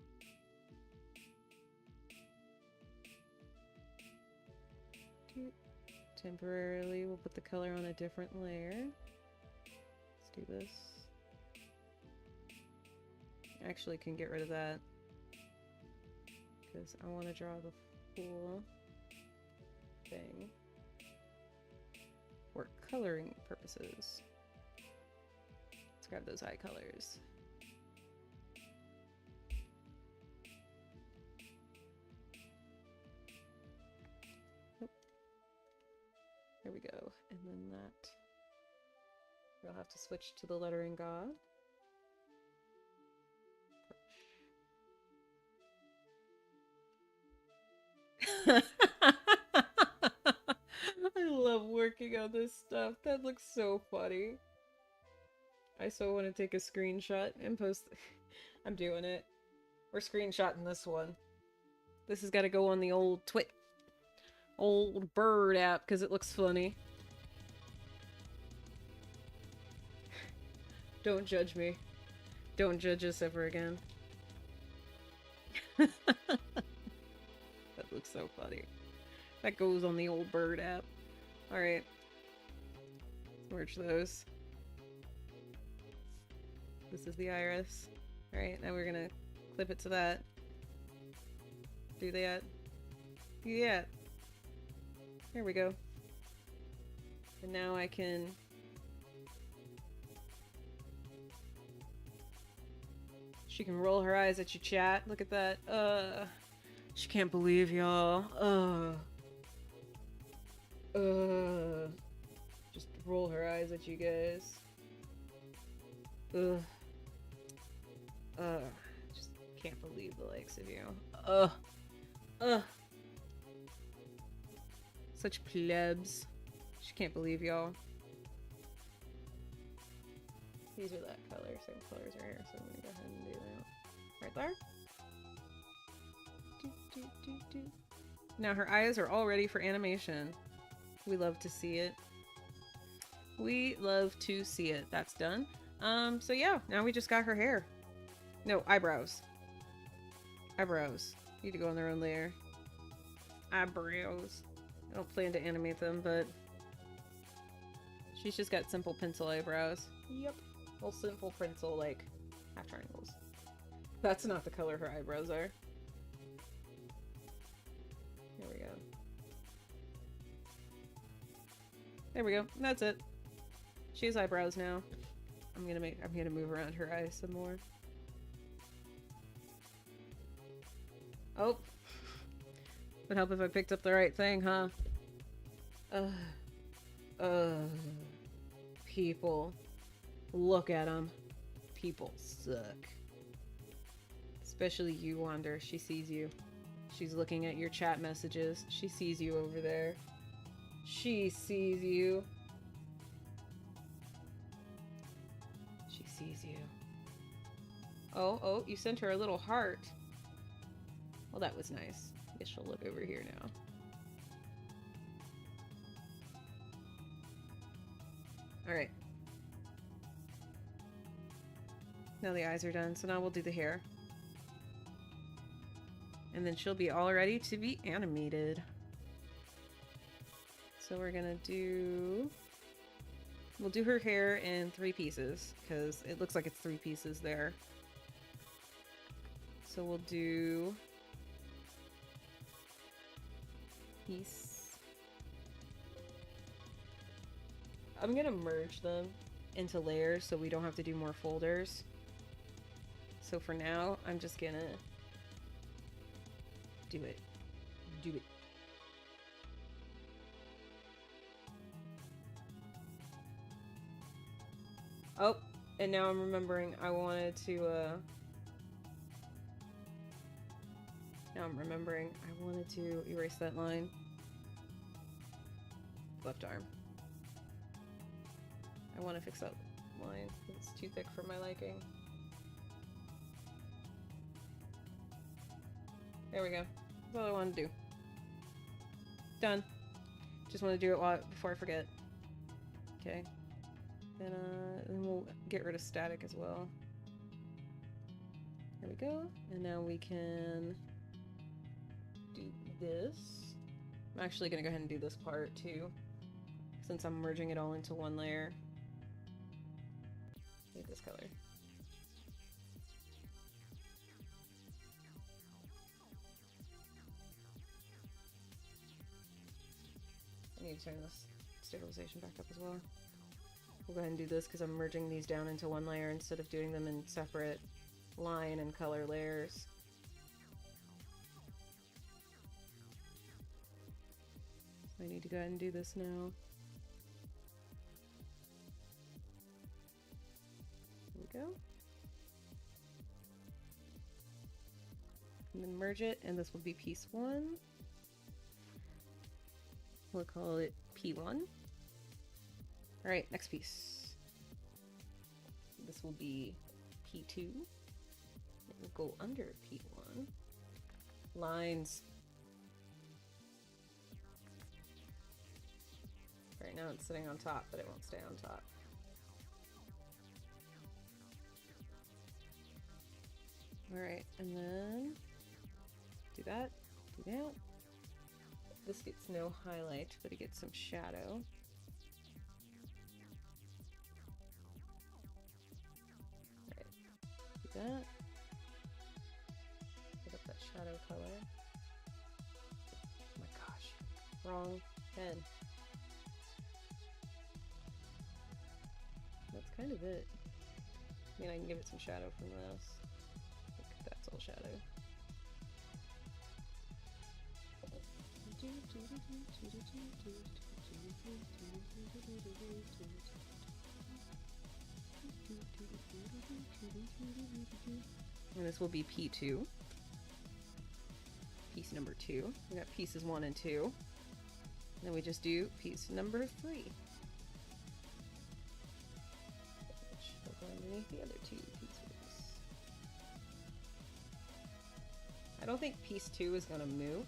Temporarily, we'll put the color on a different layer. Let's do this. Actually can get rid of that because I want to draw the full thing for coloring purposes. Let's grab those eye colors. There we go. And then that, we'll have to switch to the lettering god. I love working on this stuff. That looks so funny. I so want to take a screenshot and post. I'm doing it. We're screenshotting this one. This has got to go on the old old bird app because it looks funny. Don't judge me. Don't judge us ever again. That looks so funny. That goes on the old bird app. Alright. Merge those. This is the iris. Alright, now we're gonna clip it to that. Do that. Do that. There we go. And now I can... She can roll her eyes at you, chat. Look at that. She can't believe y'all. Just roll her eyes at you guys. Just can't believe the likes of you. Such plebs. She can't believe y'all. These are that color, same colors right here, so I'm gonna go ahead and do that. Right there. Now her eyes are all ready for animation. We love to see it. We love to see it. That's done. So yeah, now we just got her hair. No, eyebrows. Eyebrows. Need to go on their own layer. Eyebrows. I don't plan to animate them, but she's just got simple pencil eyebrows. Yep. Well, simple pencil, like, half triangles. That's not the color her eyebrows are. There we go. There we go. That's it. She has eyebrows now. I'm gonna move around her eyes some more. Oh. Would help if I picked up the right thing, huh? People. Look at them. People suck. Especially you, Wander. She sees you. She's looking at your chat messages. She sees you over there. She sees you. She sees you. Oh, you sent her a little heart. Well, that was nice. I guess she'll look over here now. Alright. Now the eyes are done, so now we'll do the hair. And then she'll be all ready to be animated. So we're gonna do... We'll do her hair in 3 pieces, because it looks like it's 3 pieces there. So we'll do piece. I'm gonna merge them into layers so we don't have to do more folders. So for now, I'm just gonna do it. Do it. Oh, and now I'm remembering I wanted to, now I'm remembering I wanted to erase that line. Left arm. I want to fix that line. It's too thick for my liking. There we go. That's all I want to do. Done. Just want to do it before I forget. Okay. Then we'll get rid of static as well. There we go. And now we can do this. I'm actually going to go ahead and do this part too, since I'm merging it all into one layer. Make this color. I need to turn this stabilization back up as well. We'll go ahead and do this because I'm merging these down into one layer instead of doing them in separate line and color layers. So I need to go ahead and do this now. There we go. And then merge it, and this will be piece 1. We'll call it P1. Alright, next piece. This will be P2. It will go under P1. Lines. Right now it's sitting on top, but it won't stay on top. Alright, and then do that, do that. This gets no highlight, but it gets some shadow. Alright, do that. Pick up that shadow color. Oh my gosh, wrong pen. That's kind of it. I mean, I can give it some shadow from this. That's all shadow. And this will be P2. Piece number 2. We got pieces 1 and 2. And then we just do piece number 3. Which will go underneath the other 2 pieces. I don't think piece 2 is going to move,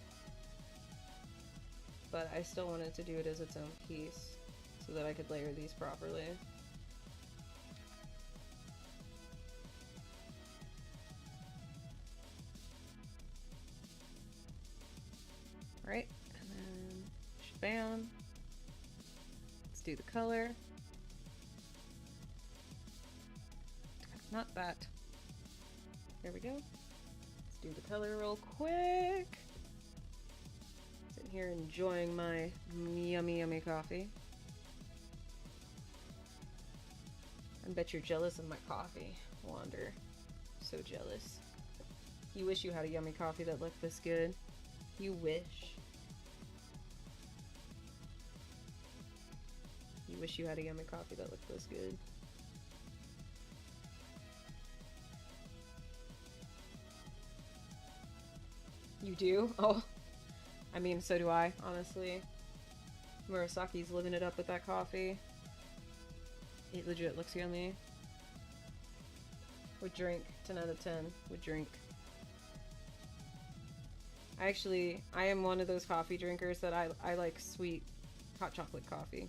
but I still wanted to do it as its own piece so that I could layer these properly. Alright, and then shabam. Let's do the color. Not that. There we go. Let's do the color real quick. Sitting here enjoying my yummy, yummy coffee. I bet you're jealous of my coffee, Wander. So jealous. You wish you had a yummy coffee that looked this good. You wish. You wish you had a yummy coffee that looked this good. You do? Oh. I mean, so do I, honestly. Murasaki's living it up with that coffee. It legit looks yummy. Would drink. 10 out of 10. Would drink. I am one of those coffee drinkers that I like sweet hot chocolate coffee.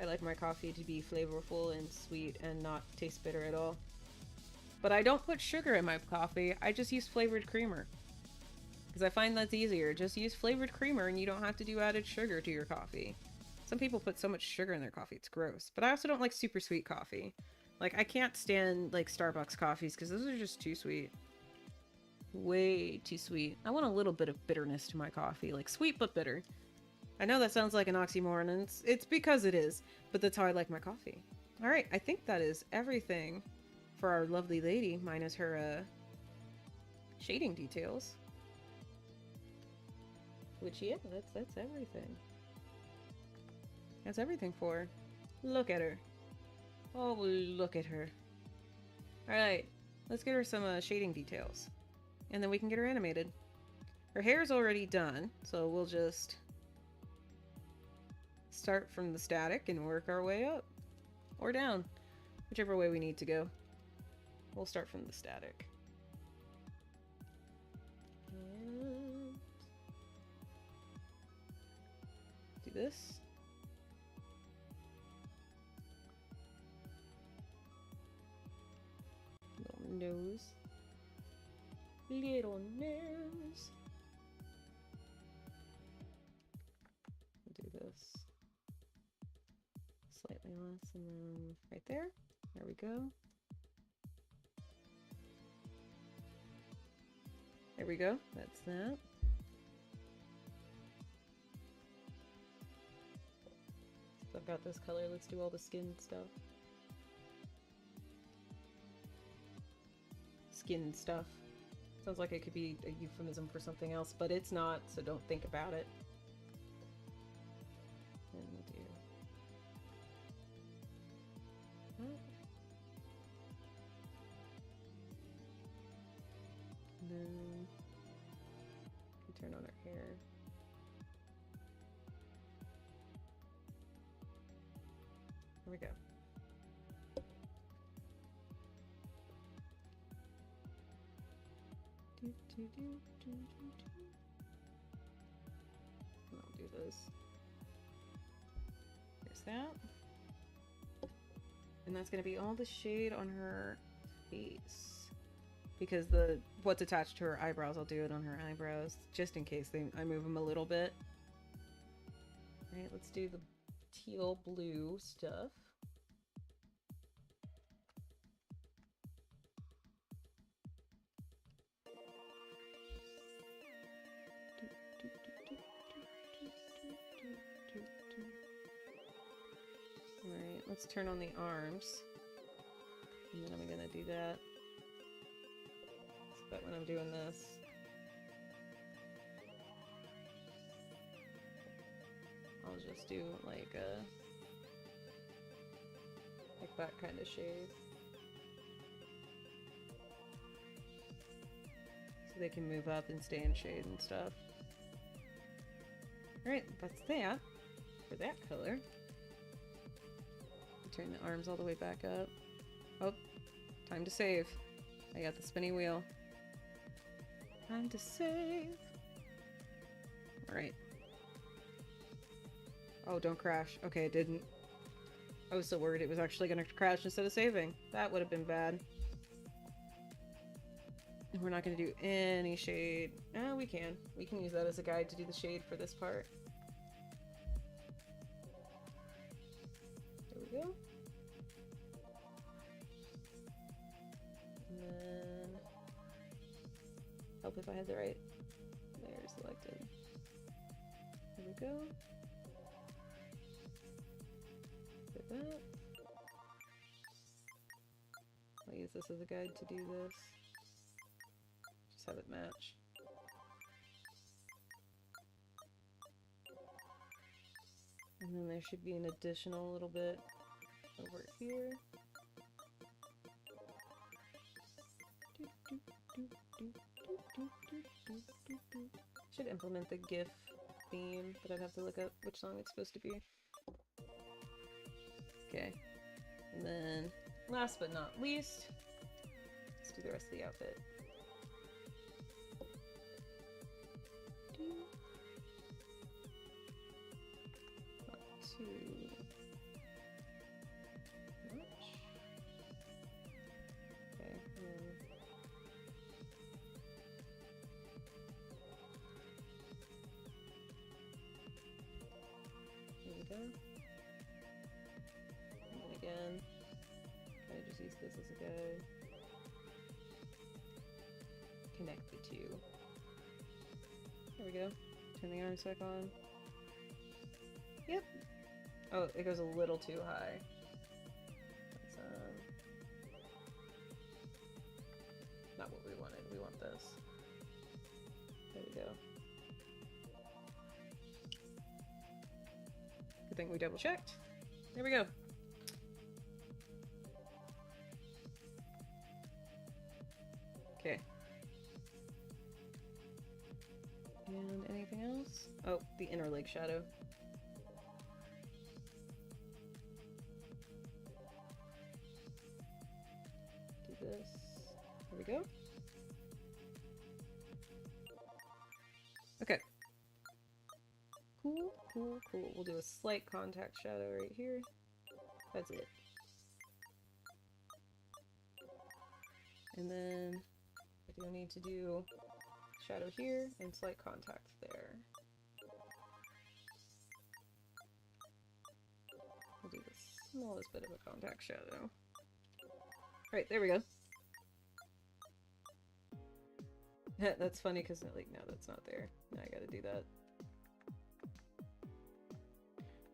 I like my coffee to be flavorful and sweet and not taste bitter at all. But I don't put sugar in my coffee, I just use flavored creamer. Because I find that's easier. Just use flavored creamer and you don't have to do added sugar to your coffee. Some people put so much sugar in their coffee, it's gross. But I also don't like super sweet coffee. Like, I can't stand, like, Starbucks coffees because those are just too sweet. Way too sweet. I want a little bit of bitterness to my coffee, like sweet but bitter. I know that sounds like an oxymoron, and it's because it is, but that's how I like my coffee. All right, I think that is everything for our lovely lady, minus her shading details. Which, yeah, that's everything. That's everything for her. Look at her. Oh, look at her. All right, let's get her some shading details, and then we can get her animated. Her hair's already done, so we'll just start from the static and work our way up. Or down. Whichever way we need to go. We'll start from the static. And do this. Little nose. Little nose. Do this. Slightly less, and then right there. There we go. There we go. That's that. So I've got this color. Let's do all the skin stuff. Skin stuff. Sounds like it could be a euphemism for something else, but it's not, so don't think about it. And we'll do that. And then we turn on our hair. There we go. I'll do this. There's that. And that's going to be all the shade on her face. Because what's attached to her eyebrows, I'll do it on her eyebrows, just in case I move them a little bit. Alright, let's do the teal blue stuff. Alright, let's turn on the arms. And then I'm gonna do that. But when I'm doing this, I'll just do like that kind of shade. So they can move up and stay in shade and stuff. Alright, that's that for that color. Turn the arms all the way back up. Oh, time to save. I got the spinny wheel. Time to save. Alright. Oh, don't crash. Okay, it didn't. I was so worried it was actually gonna crash instead of saving. That would have been bad. And we're not gonna do any shade. Oh, we can. We can use that as a guide to do the shade for this part. There we go. And then help if I had the right layer selected. There we go. Get that. I'll use this as a guide to do this. Just have it match. And then there should be an additional little bit over here. Should implement the GIF theme, but I'd have to look up which song it's supposed to be. Okay. And then, last but not least, let's do the rest of the outfit. Not too much. Okay, and then there we go. And then again, I just use this as a guide. Can connect the two. There we go. Turn the arms back on. Yep. Oh, it goes a little too high. That's, not what we wanted. We want this. There we go. Good thing we double checked. There we go. Okay. And anything else? Oh, the inner leg shadow. Do this. There we go. Okay. Cool, cool, cool. We'll do a slight contact shadow right here. That's it. And then I do need to do shadow here and slight contact there. We'll do the smallest bit of a contact shadow. Alright, there we go. That's funny because like now that's not there. Now I gotta do that.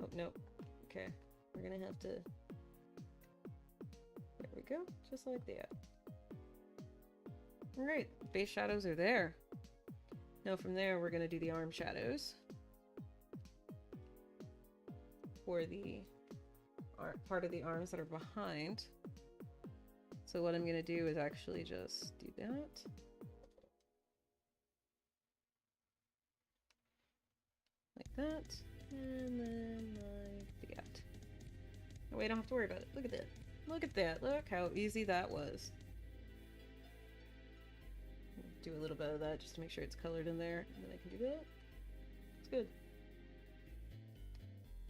Oh, nope. Okay. We're gonna have to... There we go. Just like that. Alright, base shadows are there. Now from there we're gonna do the arm shadows. For the part of the arms that are behind. So what I'm gonna do is actually just do that. Like that. And then like that. Oh wait, I don't have to worry about it. Look at that. Look at that. Look how easy that was. Do a little bit of that just to make sure it's colored in there, and then I can do that. It's good.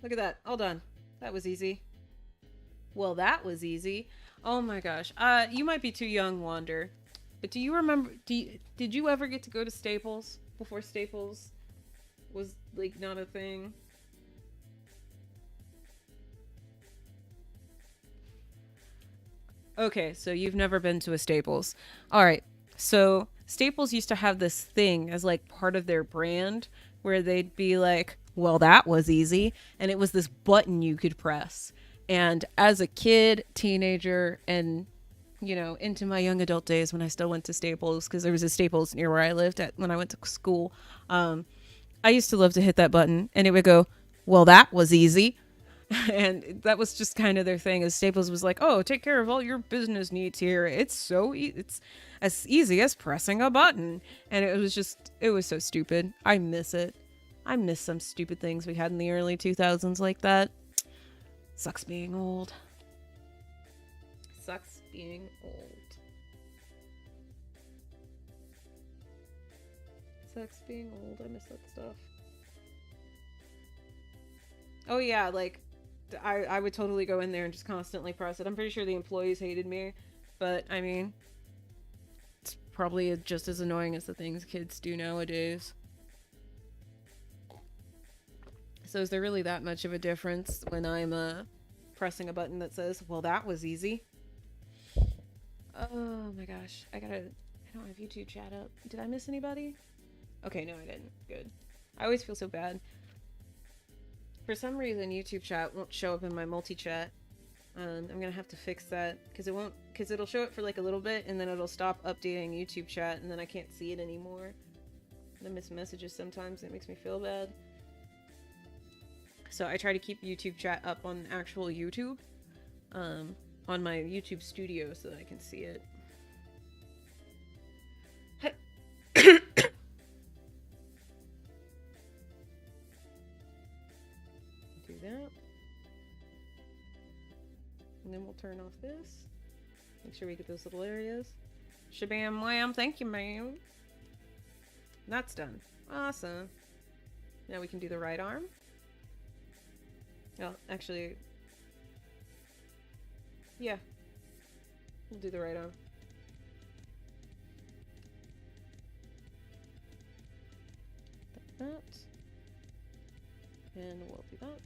Look at that. All done. That was easy. Well, that was easy. Oh my gosh. You might be too young, Wander. But do you remember... Did you ever get to go to Staples before Staples was, like, not a thing? Okay, so you've never been to a Staples. Alright, so Staples used to have this thing as, like, part of their brand where they'd be like, well, that was easy. And it was this button you could press. And as a kid, teenager, and, you know, into my young adult days when I still went to Staples, because there was a Staples near where I lived at when I went to school, I used to love to hit that button, and it would go, well, that was easy. And that was just kind of their thing, as Staples was like, oh, take care of all your business needs here. It's so it's as easy as pressing a button. And it was so stupid. I miss it. I miss some stupid things we had in the early 2000s like that. Sucks being old. Sucks being old. Sucks being old. I miss that stuff. Oh yeah, like, I would totally go in there and just constantly press it. I'm pretty sure the employees hated me, but I mean, it's probably just as annoying as the things kids do nowadays. So is there really that much of a difference when I'm pressing a button that says, well, that was easy? Oh my gosh. I don't have YouTube chat up. Did I miss anybody? Okay, no, I didn't. Good. I always feel so bad. For some reason, YouTube chat won't show up in my multi-chat. I'm gonna have to fix that, because it'll show it for like a little bit, and then it'll stop updating YouTube chat, and then I can't see it anymore. I miss messages sometimes, and it makes me feel bad. So I try to keep YouTube chat up on actual YouTube, on my YouTube studio, so that I can see it. Do that. And then we'll turn off this. Make sure we get those little areas. Shabam wham, thank you, ma'am. That's done. Awesome. Now we can do the right arm. Well, actually, yeah. We'll do the right arm. Like that. And we'll do that.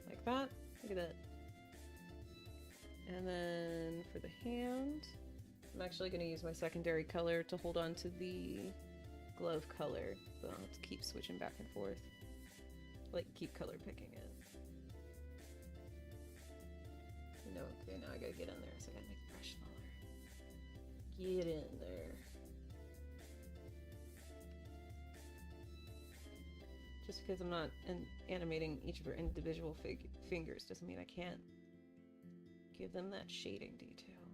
Like that. Look at that. And then for the hand, I'm actually going to use my secondary color to hold on to the glove color. So I'll have to keep switching back and forth. Like, keep color picking it. No, okay, now I gotta get in there, so I gotta make the brush smaller. Get in there. Just because I'm not animating each of her individual fingers doesn't mean I can't give them that shading detail.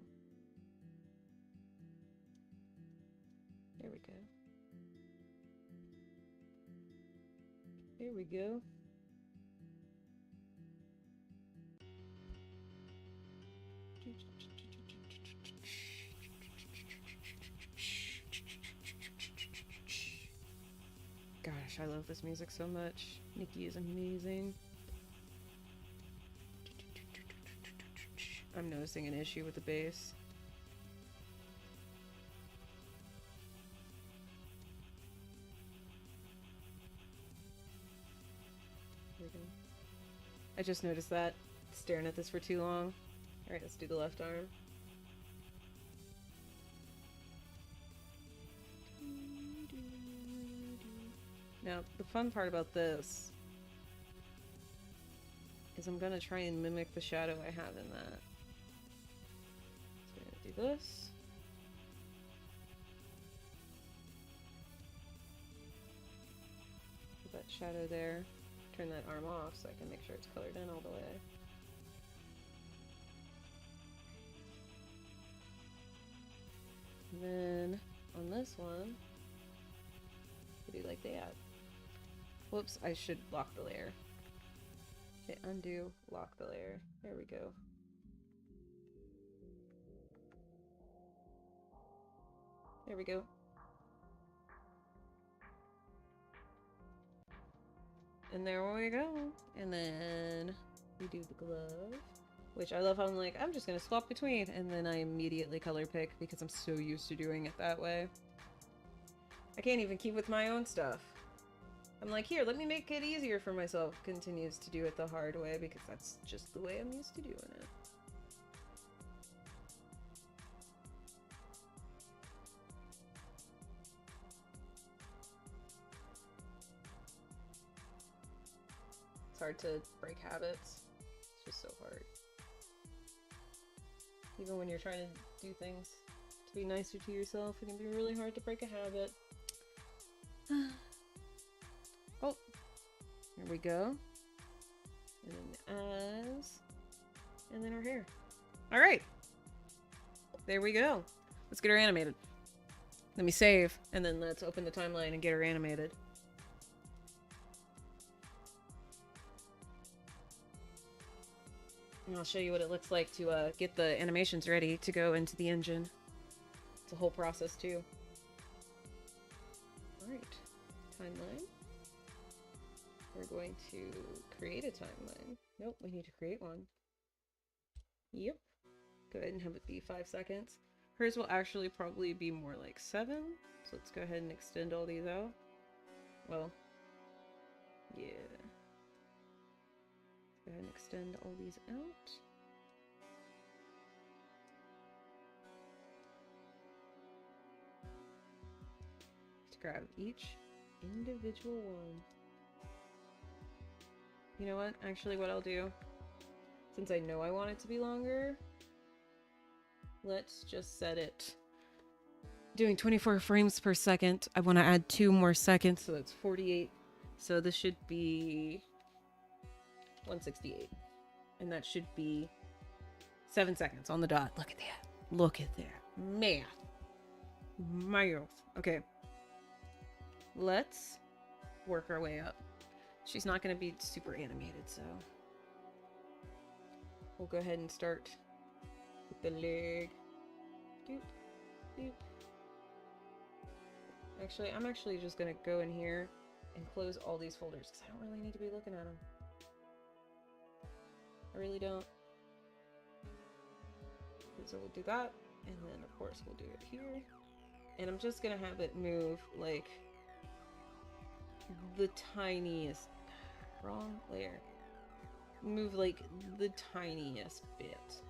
There we go. There we go. Gosh, I love this music so much. Nikki is amazing. I'm noticing an issue with the bass. I just noticed that. Staring at this for too long. Alright, let's do the left arm. Now, the fun part about this is I'm gonna try and mimic the shadow I have in that. So I'm gonna do this. Put that shadow there. Turn that arm off so I can make sure it's colored in all the way. And then on this one, we do like that. Whoops, I should lock the layer. Okay, undo, lock the layer. There we go. There we go. And there we go. And then we do the glove, which I love how I'm like, I'm just gonna swap between, and then I immediately color pick because I'm so used to doing it that way. I can't even keep with my own stuff. I'm like, here, let me make it easier for myself. Continues to do it the hard way because that's just the way I'm used to doing it. It's hard to break habits. It's just so hard. Even when you're trying to do things to be nicer to yourself, it can be really hard to break a habit. Oh, here we go. And then the eyes. And then her hair. Alright. There we go. Let's get her animated. Let me save, and then let's open the timeline and get her animated. And I'll show you what it looks like to get the animations ready to go into the engine. It's a whole process too. Alright. Timeline. We're going to create a timeline. Nope, we need to create one. Yep. Go ahead and have it be 5 seconds. Hers will actually probably be more like 7. So let's go ahead and extend all these out. Well, yeah. Go ahead and extend all these out. Let's grab each individual one. You know what? Actually, what I'll do, since I know I want it to be longer, let's just set it. Doing 24 frames per second. I want to add 2 more seconds, so that's 48. So this should be 168. And that should be 7 seconds on the dot. Look at that. Look at that. Math. Math. Okay. Let's work our way up. She's not going to be super animated, so we'll go ahead and start with the leg. Doop, doop. Actually, I'm actually just going to go in here and close all these folders because I don't really need to be looking at them. I really don't. So we'll do that, and then of course we'll do it here. And I'm just going to have it move like the tiniest. Wrong layer. Move like the tiniest bit.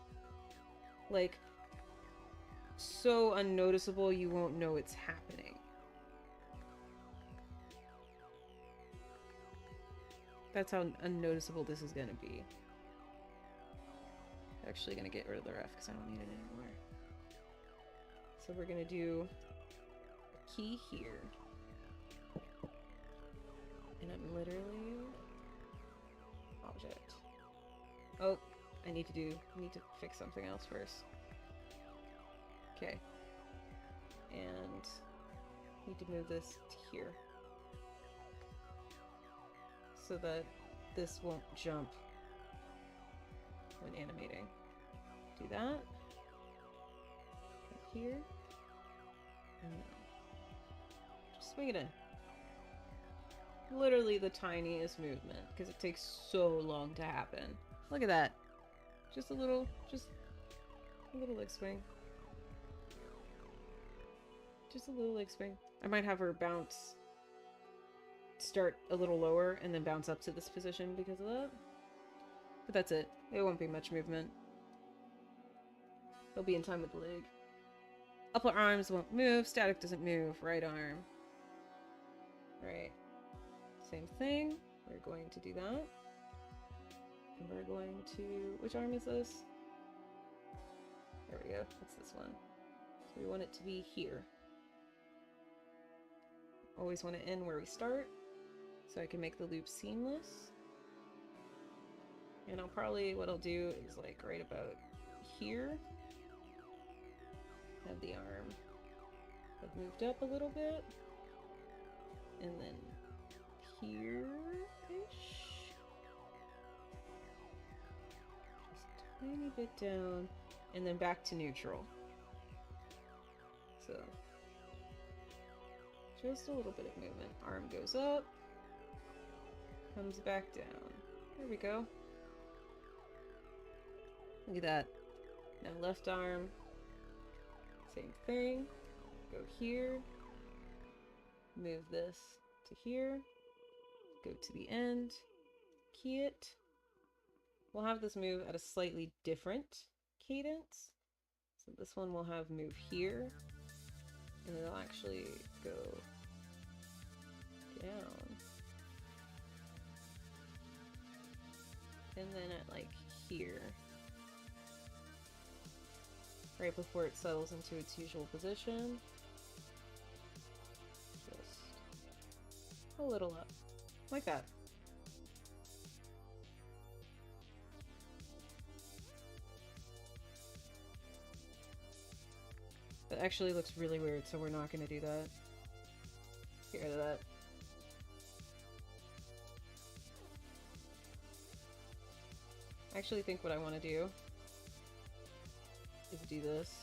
Like, so unnoticeable you won't know it's happening. That's how unnoticeable this is gonna be. Actually gonna get rid of the ref because I don't need it anymore. So we're gonna do a key here. And I'm literally object. Oh, I need to fix something else first. Okay. And need to move this to here. So that this won't jump when animating. Do that. Here. And then just swing it in. Literally the tiniest movement, because it takes so long to happen. Look at that. Just a little leg swing. Just a little leg swing. I might have her bounce, start a little lower, and then bounce up to this position because of that. But that's it. It won't be much movement. It'll be in time with the leg. Upper arms won't move. Static doesn't move. Right arm. Right. Same thing. We're going to do that. And we're going to... Which arm is this? There we go. It's this one. So we want it to be here. Always want to end where we start, so I can make the loop seamless. And what I'll do is like right about here. Have the arm have moved up a little bit. And then here-ish. Just a tiny bit down. And then back to neutral. So, just a little bit of movement. Arm goes up. Comes back down. There we go. Look at that. Now left arm. Same thing. Go here. Move this to here. Go to the end. Key it. We'll have this move at a slightly different cadence. So this one will have move here. And it'll actually go down. And then at like here. Right before it settles into its usual position. Just a little up. Like that. That actually looks really weird, so we're not going to do that. Get rid of that. I actually think what I want to do is do this.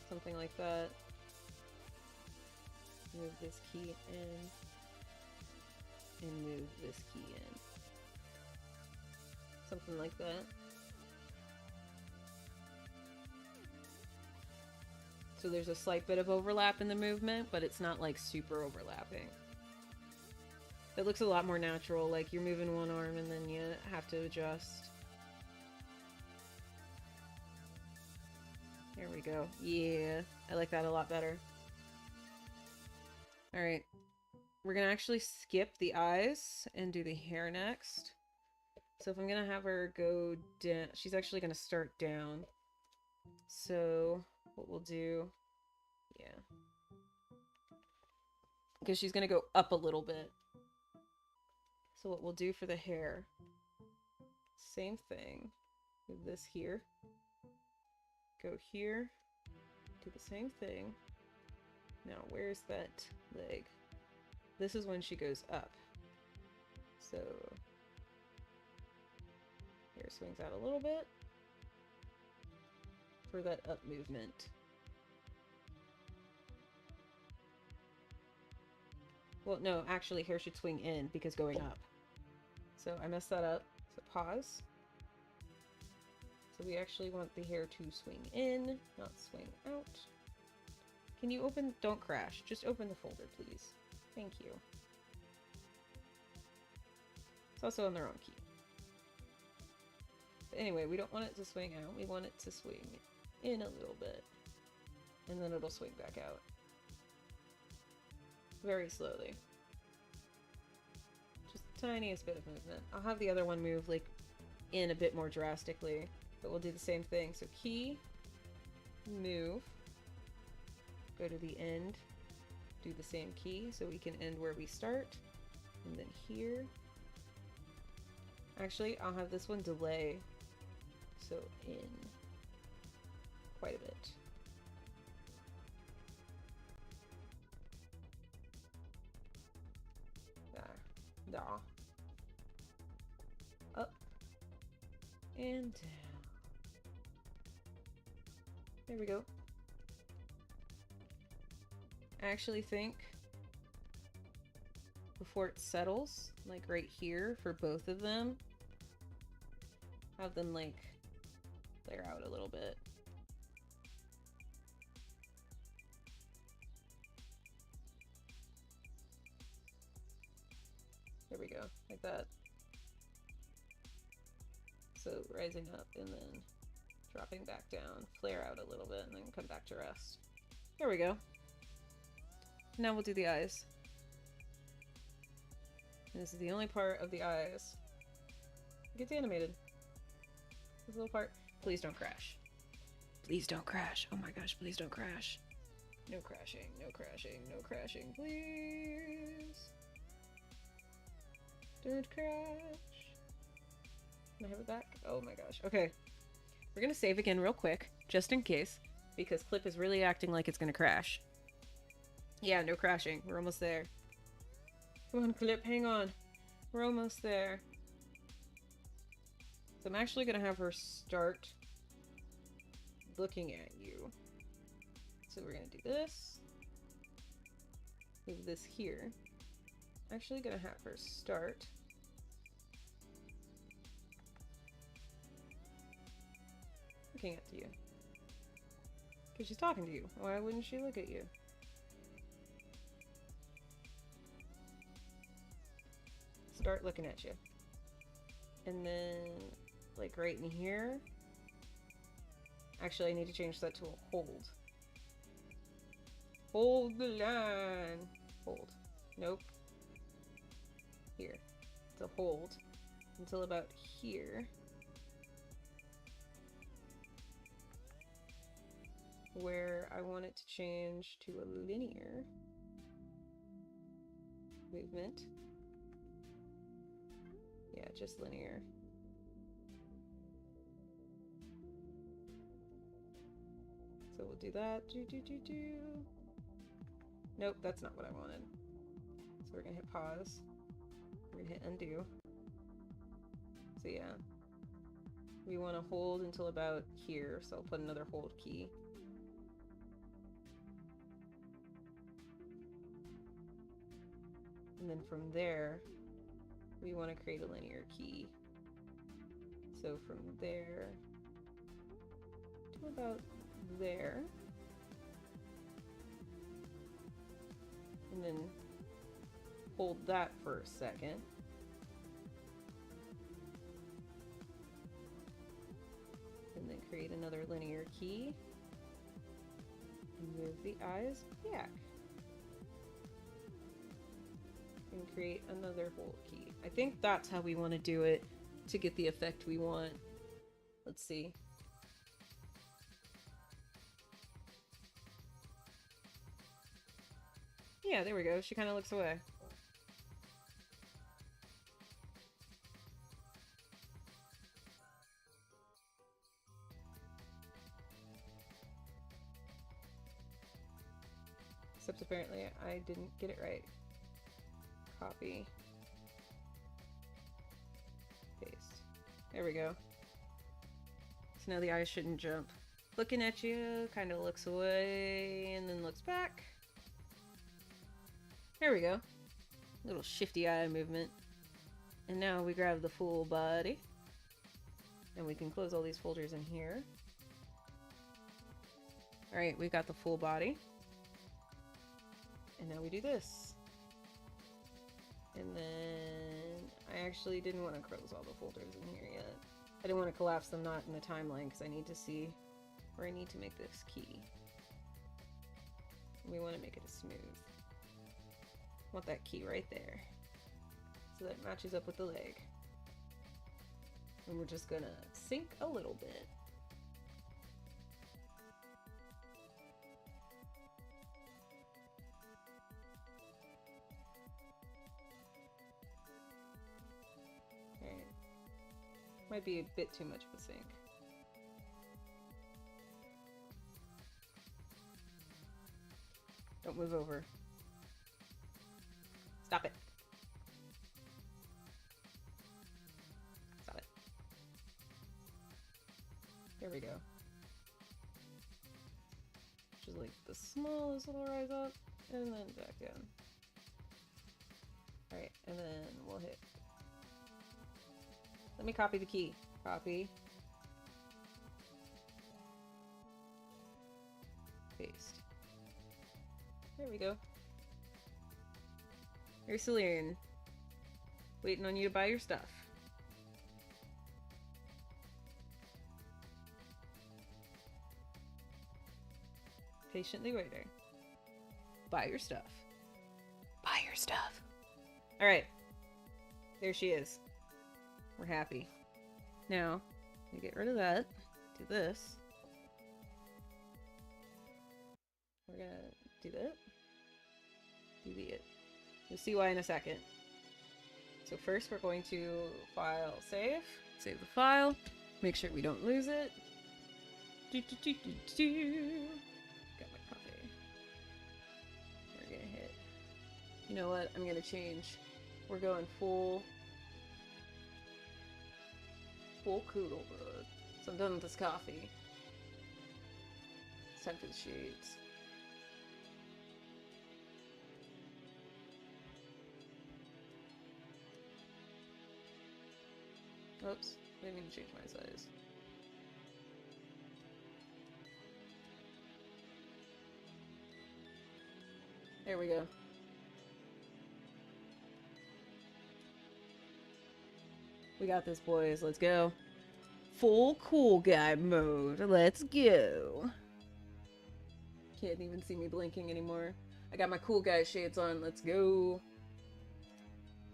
Something like that. Move this key in. And move this key in. Something like that. So there's a slight bit of overlap in the movement, but it's not like super overlapping. It looks a lot more natural, like you're moving one arm and then you have to adjust. There we go. Yeah, I like that a lot better. Alright. We're gonna actually skip the eyes and do the hair next. So if I'm gonna have her go down, she's actually gonna start down. So what we'll do, yeah, because she's gonna go up a little bit. So what we'll do for the hair, same thing. Move this here. Go here. Do the same thing. Now where's that leg? This is when she goes up. So hair swings out a little bit for that up movement. Well, no, actually hair should swing in because going up. So I messed that up. So pause. So we actually want the hair to swing in, not swing out. Can you open? Don't crash. Just open the folder, please. Thank you. It's also on the wrong key. But anyway, we don't want it to swing out. We want it to swing in a little bit. And then it'll swing back out. Very slowly. Just the tiniest bit of movement. I'll have the other one move like in a bit more drastically, but we'll do the same thing. So key, move, go to the end, do the same key so we can end where we start, and then here. Actually, I'll have this one delay, so in quite a bit. There. Up and down. There we go. I actually think before it settles, like right here for both of them, have them like flare out a little bit. There we go, like that. So rising up and then dropping back down, flare out a little bit, and then come back to rest. There we go. Now we'll do the eyes. And this is the only part of the eyes that gets animated. This little part. Please don't crash. Please don't crash. Oh my gosh, please don't crash. No crashing, no crashing, no crashing, please. Don't crash. Can I have it back? Oh my gosh. Okay. We're gonna save again real quick, just in case, because Clip is really acting like it's gonna crash. Yeah, no crashing. We're almost there. Come on, Clip, hang on. We're almost there. So I'm actually gonna have her start looking at you. So we're gonna do this. Move this here. Actually gonna have her start looking at you. Because she's talking to you. Why wouldn't she look at you? Start looking at you. And then, like right in here. Actually, I need to change that to a hold. Hold the line. Hold. Nope. Here. To hold until about here. Where I want it to change to a linear movement. Yeah, just linear. So we'll do that. Nope, that's not what I wanted. So we're gonna hit pause. We're gonna hit undo. So yeah. We want to hold until about here, so I'll put another hold key. And then from there, we want to create a linear key. So from there to about there. And then hold that for a second. And then create another linear key. And move the eyes back. And create another hold key. I think that's how we want to do it to get the effect we want. Let's see. Yeah, there we go. She kind of looks away. Except apparently I didn't get it right. Copy. Paste. There we go. So now the eyes shouldn't jump. Looking at you, kind of looks away, and then looks back. There we go. Little shifty eye movement. And now we grab the full body. And we can close all these folders in here. Alright, we've got the full body. and now we do this. And then I actually didn't want to close all the folders in here yet. I didn't want to collapse them not in the timeline because I need to see where I need to make this key. We want to make it a smooth. Want that key right there. So that matches up with the leg. And we're just gonna sink a little bit. Alright. Might be a bit too much of a sink. Don't move over. Stop it. Stop it. There we go. Just like the smallest little rise up, and then back down. Alright, and then we'll hit. Let me copy the key. Copy. Paste. There we go. Here's Celine. Waiting on you to buy your stuff. Patiently waiting. Buy your stuff. Buy your stuff. Alright. There she is. We're happy. Now, we get rid of that. Do this. We're gonna do that. Do the it. You'll see why in a second. So first we're going to file save. Save the file. Make sure we don't lose it. Got my copy. We're gonna hit. You know what? I'm gonna change. We're going full cool mode. So I'm done with this coffee. It's time for the shades. Oops, didn't mean to change my size. There we go. We got this, boys. Let's go. Full cool guy mode. Let's go. Can't even see me blinking anymore. I got my cool guy shades on. Let's go.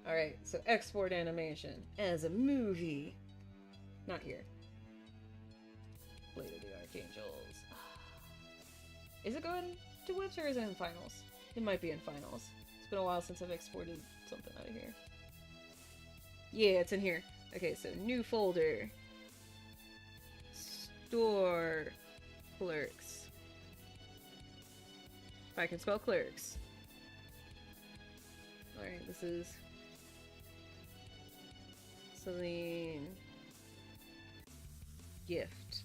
Alright, so export animation as a movie. Not here. Blade of the Archangels. Is it going to whips or is it in finals? It might be in finals. It's been a while since I've exported something out of here. Yeah, it's in here. Okay, so new folder. Store. Clerks. If I can spell clerks. Alright, this is Celine. Gift.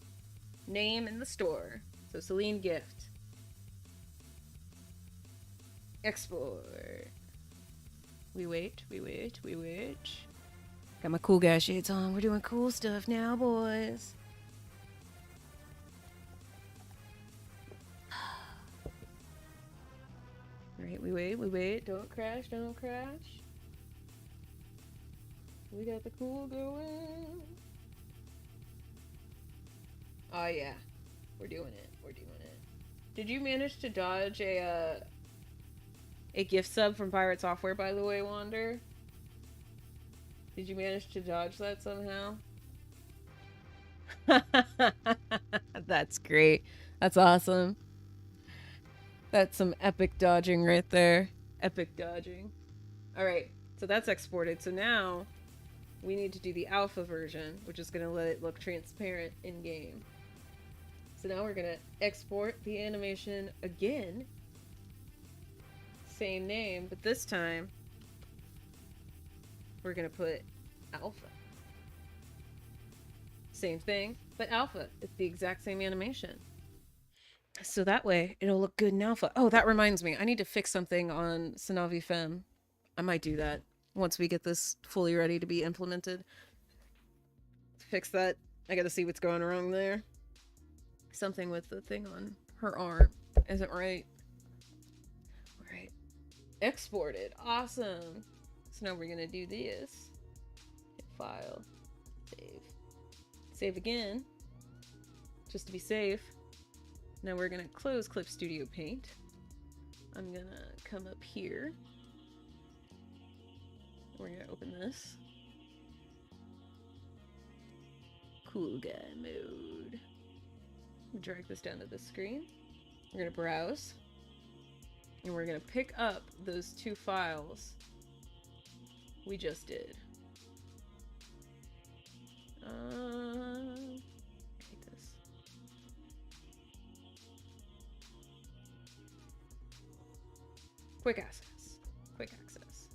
Name in the store. So Celine Gift. Export. We wait, we wait, we wait. Got my cool guy shades on. We're doing cool stuff now, boys. Alright, we wait, we wait. Don't crash, don't crash. We got the cool going. Oh yeah. We're doing it. We're doing it. Did you manage to dodge a gift sub from Pirate Software, by the way, Wander? Did you manage to dodge that somehow? That's great. That's awesome. That's some epic dodging right there. Epic dodging. Alright, so that's exported. So now we need to do the alpha version, which is going to let it look transparent in-game. So now we're going to export the animation again. Same name, but this time we're going to put alpha. Same thing, but alpha. It's the exact same animation. So that way it'll look good in alpha. Oh, that reminds me. I need to fix something on Sanavi Femme. I might do that once we get this fully ready to be implemented. Fix that. I gotta see what's going wrong there. Something with the thing on her arm isn't right. Alright. exported. Awesome. So now we're gonna do this. Hit file, save. Save again, just to be safe. Now we're gonna close Clip Studio Paint. I'm gonna come up here. We're gonna open this. Cool guy mode. Drag this down to the screen. We're gonna browse. And we're gonna pick up those two files we just did. Hate this. Quick access. Quick access.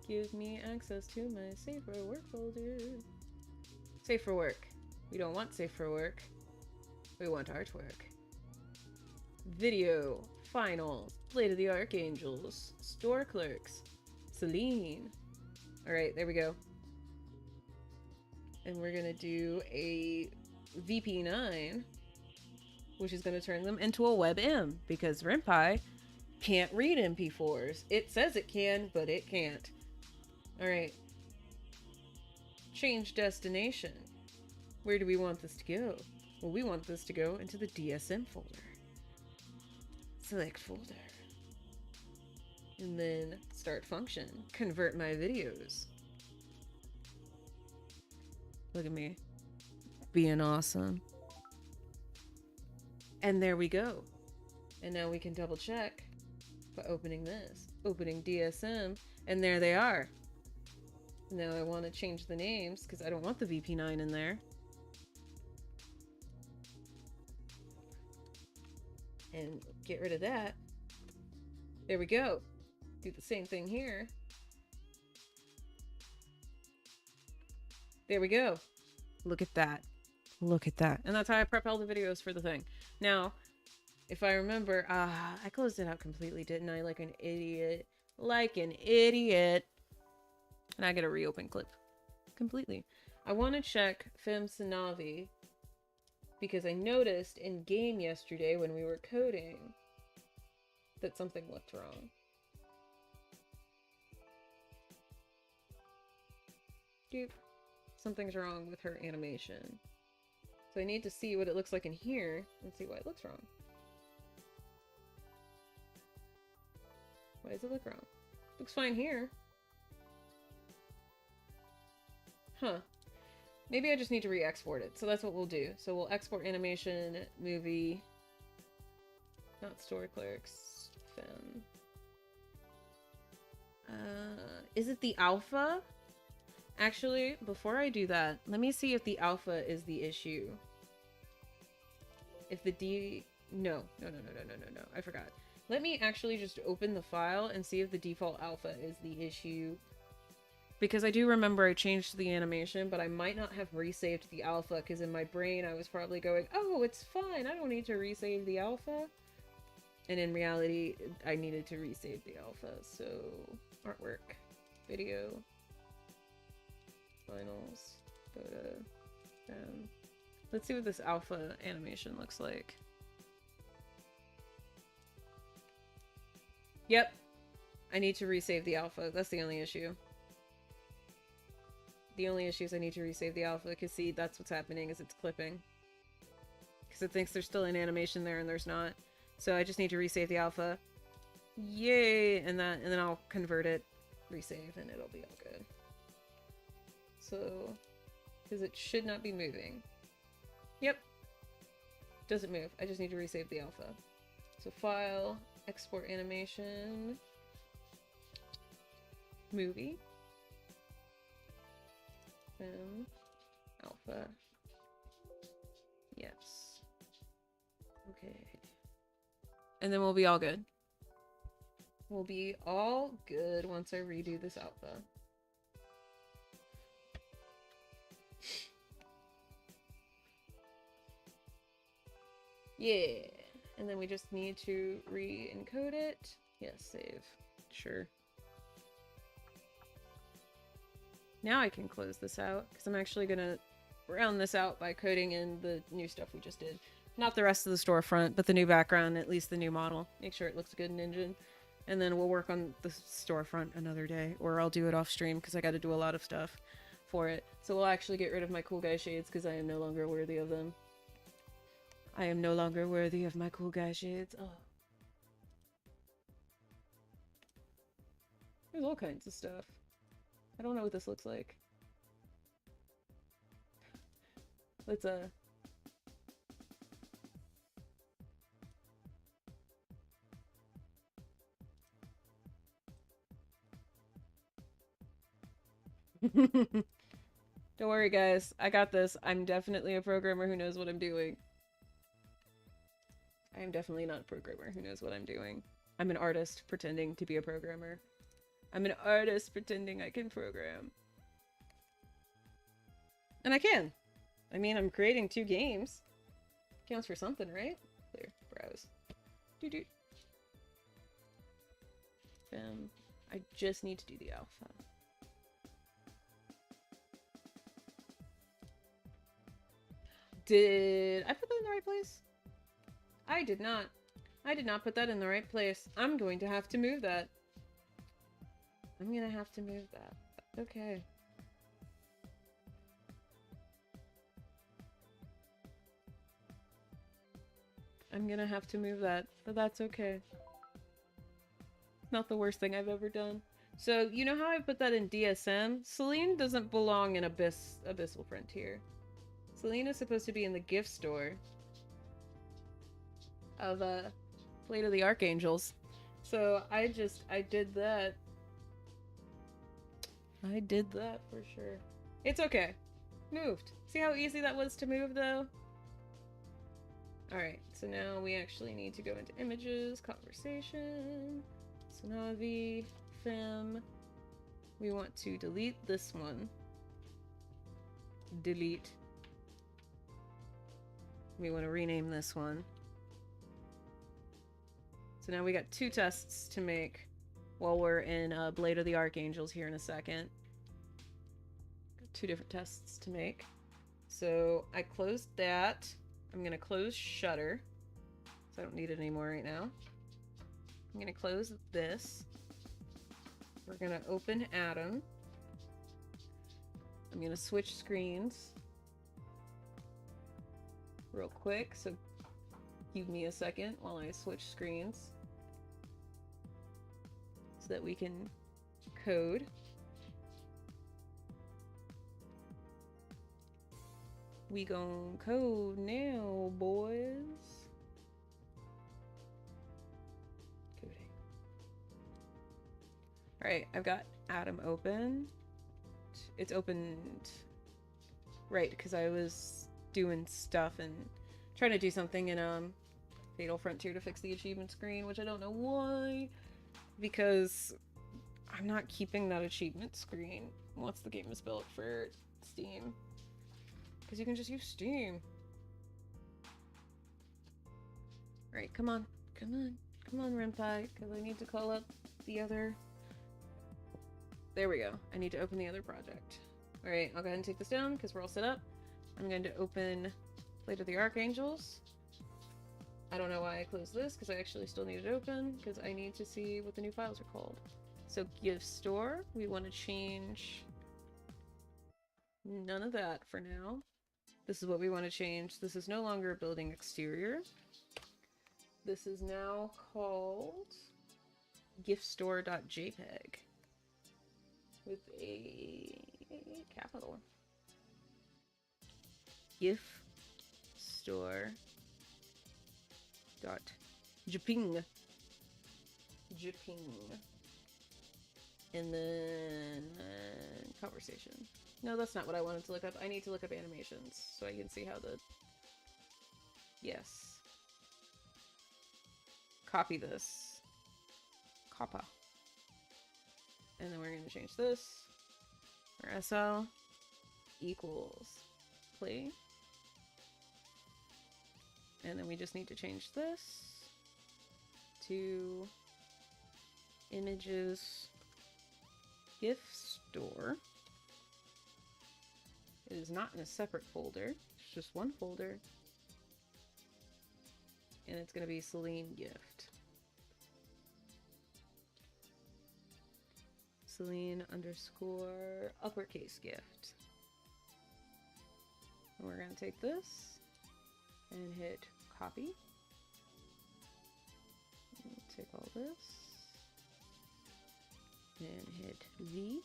Give me access to my Save for Work folder. Save for Work. We don't want Save for Work. We want artwork. Video. Finals. Blade of the Archangels. Store Clerks. Celine. Alright, there we go. And we're gonna do a VP9, which is gonna turn them into a WebM, because RimPy can't read MP4s. It says it can, but it can't. Alright. Change destination. Where do we want this to go? Well, we want this to go into the DSM folder. Select folder. And then start function. Convert my videos. Look at me. Being awesome. And there we go. And now we can double check by opening this. Opening DSM. And there they are. Now I want to change the names because I don't want the VP9 in there. And get rid of that. There we go. Do the same thing here. There we go. Look at that. Look at that. And that's how I prep all the videos for the thing. Now, if I remember, I closed it out completely, didn't I? Like an idiot. Like an idiot. And I gotta reopen Clip completely. I want to check FemSanavi because I noticed in game yesterday when we were coding that something looked wrong. Doop. Something's wrong with her animation. So I need to see what it looks like in here and see why it looks wrong. Why does it look wrong? Looks fine here. Huh. Maybe I just need to re-export it. So that's what we'll do. So we'll export animation, movie, not store clerks, fem. Is it the alpha? Actually, before I do that, let me see if the alpha is the issue. If the No. I forgot. Let me actually just open the file and see if the default alpha is the issue. Because I do remember I changed the animation, but I might not have resaved the alpha, because in my brain I was probably going, oh, it's fine, I don't need to resave the alpha. And in reality, I needed to resave the alpha. So, artwork, video, finals, BOTA, let's see what this alpha animation looks like. Yep, I need to resave the alpha, that's the only issue. The only issue is I need to resave the alpha, because see, that's what's happening, is it's clipping. Because it thinks there's still an animation there and there's not. So I just need to resave the alpha. Yay! And then I'll convert it, resave, and it'll be all good. So, because it should not be moving. Yep. Doesn't move. I just need to resave the alpha. So file, export animation, movie. Alpha. Yes. Okay. And then we'll be all good. We'll be all good once I redo this alpha. Yeah. And then we just need to re-encode it. Yes, save. Sure. Now I can close this out, because I'm actually going to round this out by coding in the new stuff we just did. Not the rest of the storefront, but the new background, at least the new model. Make sure it looks good in engine. And then we'll work on the storefront another day, or I'll do it off stream because I got to do a lot of stuff for it. So we'll actually get rid of my cool guy shades because I am no longer worthy of them. I am no longer worthy of my cool guy shades. Oh. There's all kinds of stuff. I don't know what this looks like. Let's Don't worry, guys. I got this. I'm definitely a programmer who knows what I'm doing. I am definitely not a programmer who knows what I'm doing. I'm an artist pretending to be a programmer. I'm an artist pretending I can program. And I can. I mean, I'm creating 2 games. Counts for something, right? There. Browse. Doo-doo. I just need to do the alpha. Did I put that in the right place? I did not. I did not put that in the right place. I'm going to have to move that. I'm gonna have to move that. Okay. I'm gonna have to move that, but that's okay. Not the worst thing I've ever done. So, you know how I put that in DSM? Celine doesn't belong in Abyssal Frontier. Celine is supposed to be in the gift store of Blade of the Archangels. So I did that. I did that for sure. It's okay. Moved. See how easy that was to move though? Alright, so now we actually need to go into images, conversation, Sonavi, Fem. We want to delete this one. Delete. We want to rename this one. So now we got 2 tests to make while we're in Blade of the Archangels here in a second. Got 2 different tests to make. So I closed that. I'm going to close Shutter. So I don't need it anymore right now. I'm going to close this. We're going to open Atom. I'm going to switch screens real quick, so give me a second while I switch screens so that we can code. We gon' code now, boys. Coding. Alright, I've got Atom open. It's opened right because I was doing stuff and trying to do something in Fatal Frontier to fix the achievement screen, which I don't know why, because I'm not keeping that achievement screen once the game is built for Steam, because you can just use Steam. Right, come on, Renpai, because I need to call up the other. There we go. I need to open the other project. Alright, I'll go ahead and take this down because we're all set up. I'm going to open Blade of the Archangels. I don't know why I closed this because I actually still need it open because I need to see what the new files are called. So gift store, we want to change none of that for now. This is what we want to change. This is no longer a building exterior. This is now called giftstore.jpg with a capital. Gift store dot jping, and then conversation. No, that's not what I wanted to look up. I need to look up animations so I can see how the yes. Copy this. Coppa. And then we're going to change this. Our SL equals play. And then we just need to change this to images gift store. It is not in a separate folder. It's just one folder. and it's gonna be Celine Gift. Celine underscore uppercase gift. And we're gonna take this and hit copy. Take all this and hit V,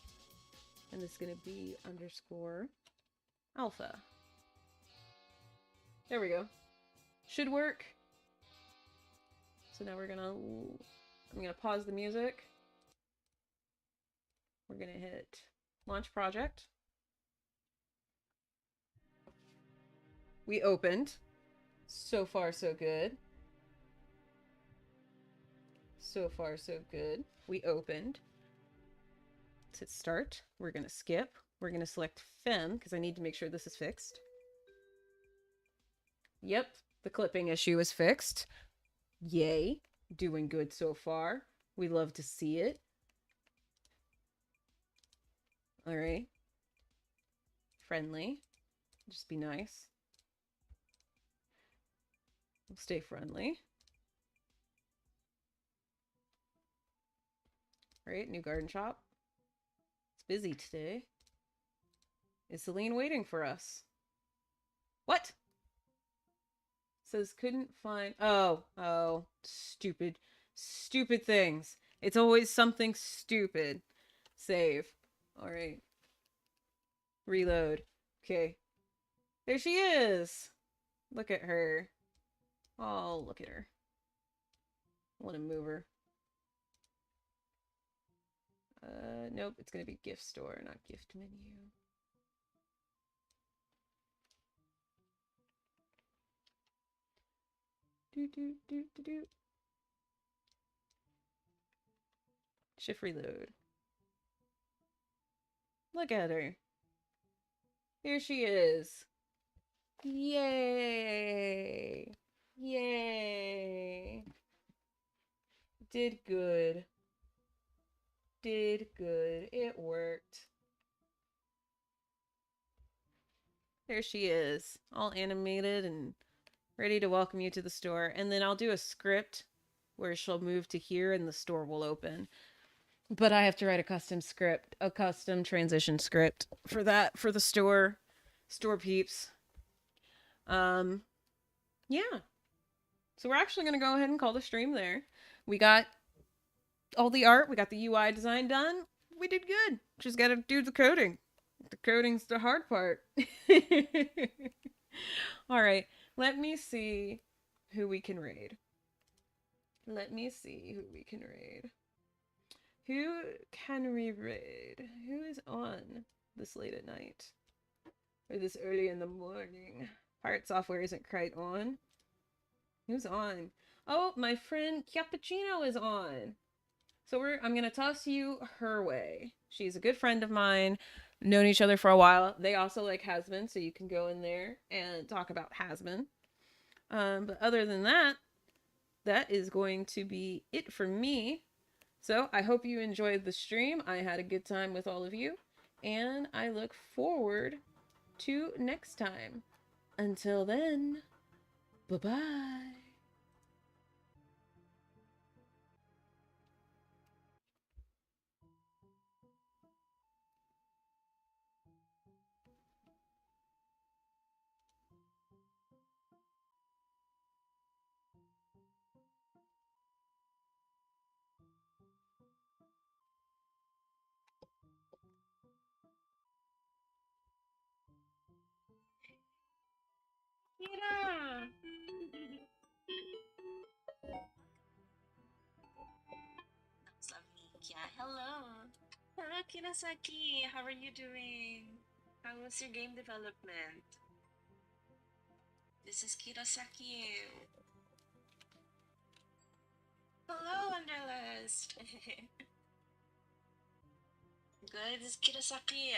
and this is going to be underscore alpha. There we go. Should work. So now I'm gonna pause the music. We're gonna hit launch project. We opened. So far, so good. So far, so good. We opened. Let's hit start. We're going to skip. We're going to select Fem because I need to make sure this is fixed. Yep, the clipping issue is fixed. Yay. Doing good so far. We love to see it. All right. Friendly. Just be nice. We'll stay friendly. All right, new garden shop. It's busy today. Is Celine waiting for us? What? Says couldn't find... Oh, stupid. Stupid things. It's always something stupid. Save. All right. Reload. Okay. There she is. Look at her. Oh, look at her. I want to move her. Nope, it's gonna be gift store, not gift menu. Do. Shift reload. Look at her. Here she is. Yay! Yay! Did good. Did good. It worked. There she is, all animated and ready to welcome you to the store. And then I'll do a script where she'll move to here and the store will open. But I have to write a custom script, a custom transition script for that, for the store peeps. Yeah. So we're actually going to go ahead and call the stream there. We got all the art. We got the UI design done. We did good. Just got to do the coding. The coding's the hard part. All right. Let me see who we can raid. Let me see who we can raid. Who can we raid? Who is on this late at night? Or this early in the morning? Pirate software isn't quite on. Who's on? Oh, my friend Cappuccino is on. So I'm going to toss you her way. She's a good friend of mine. Known each other for a while. They also like Hasbin, so you can go in there and talk about Hasbin. But other than that, that is going to be it for me. So I hope you enjoyed the stream. I had a good time with all of you. And I look forward to next time. Until then, bye-bye. Kira! That's lovely. Yeah, hello. Hello, Kinasaki. How are you doing? How was your game development? This is Kirasaki. Hello, Wanderlust. Good, this is Kirasaki.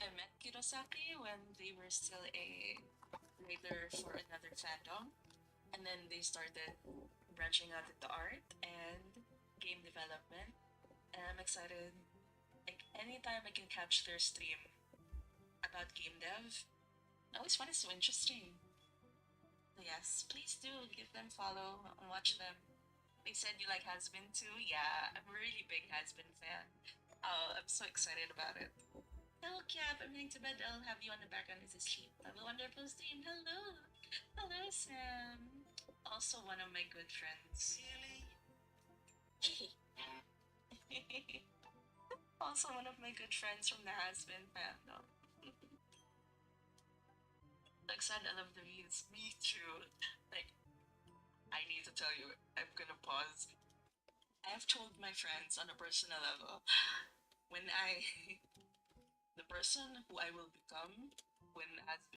I met Kirasaki when they were still a writer for another fandom, and then they started branching out into art and game development. And I'm excited. Like anytime I can catch their stream about game dev, I always find it so interesting. Yes, please do give them follow and watch them. They said you like Hasbin too. Yeah, I'm a really big Hasbin fan. Oh, I'm so excited about it. Hello, Cap. I'm heading to bed. I'll have you on the background as a sleep. Have a wonderful stream. Hello. Hello, Sam. Also one of my good friends. Really? Also one of my good friends from the Hasbin fandom. Like said, I love the views. Me too. Like, I need to tell you, I'm gonna pause. I have told my friends on a personal level when I, the person who I will become when as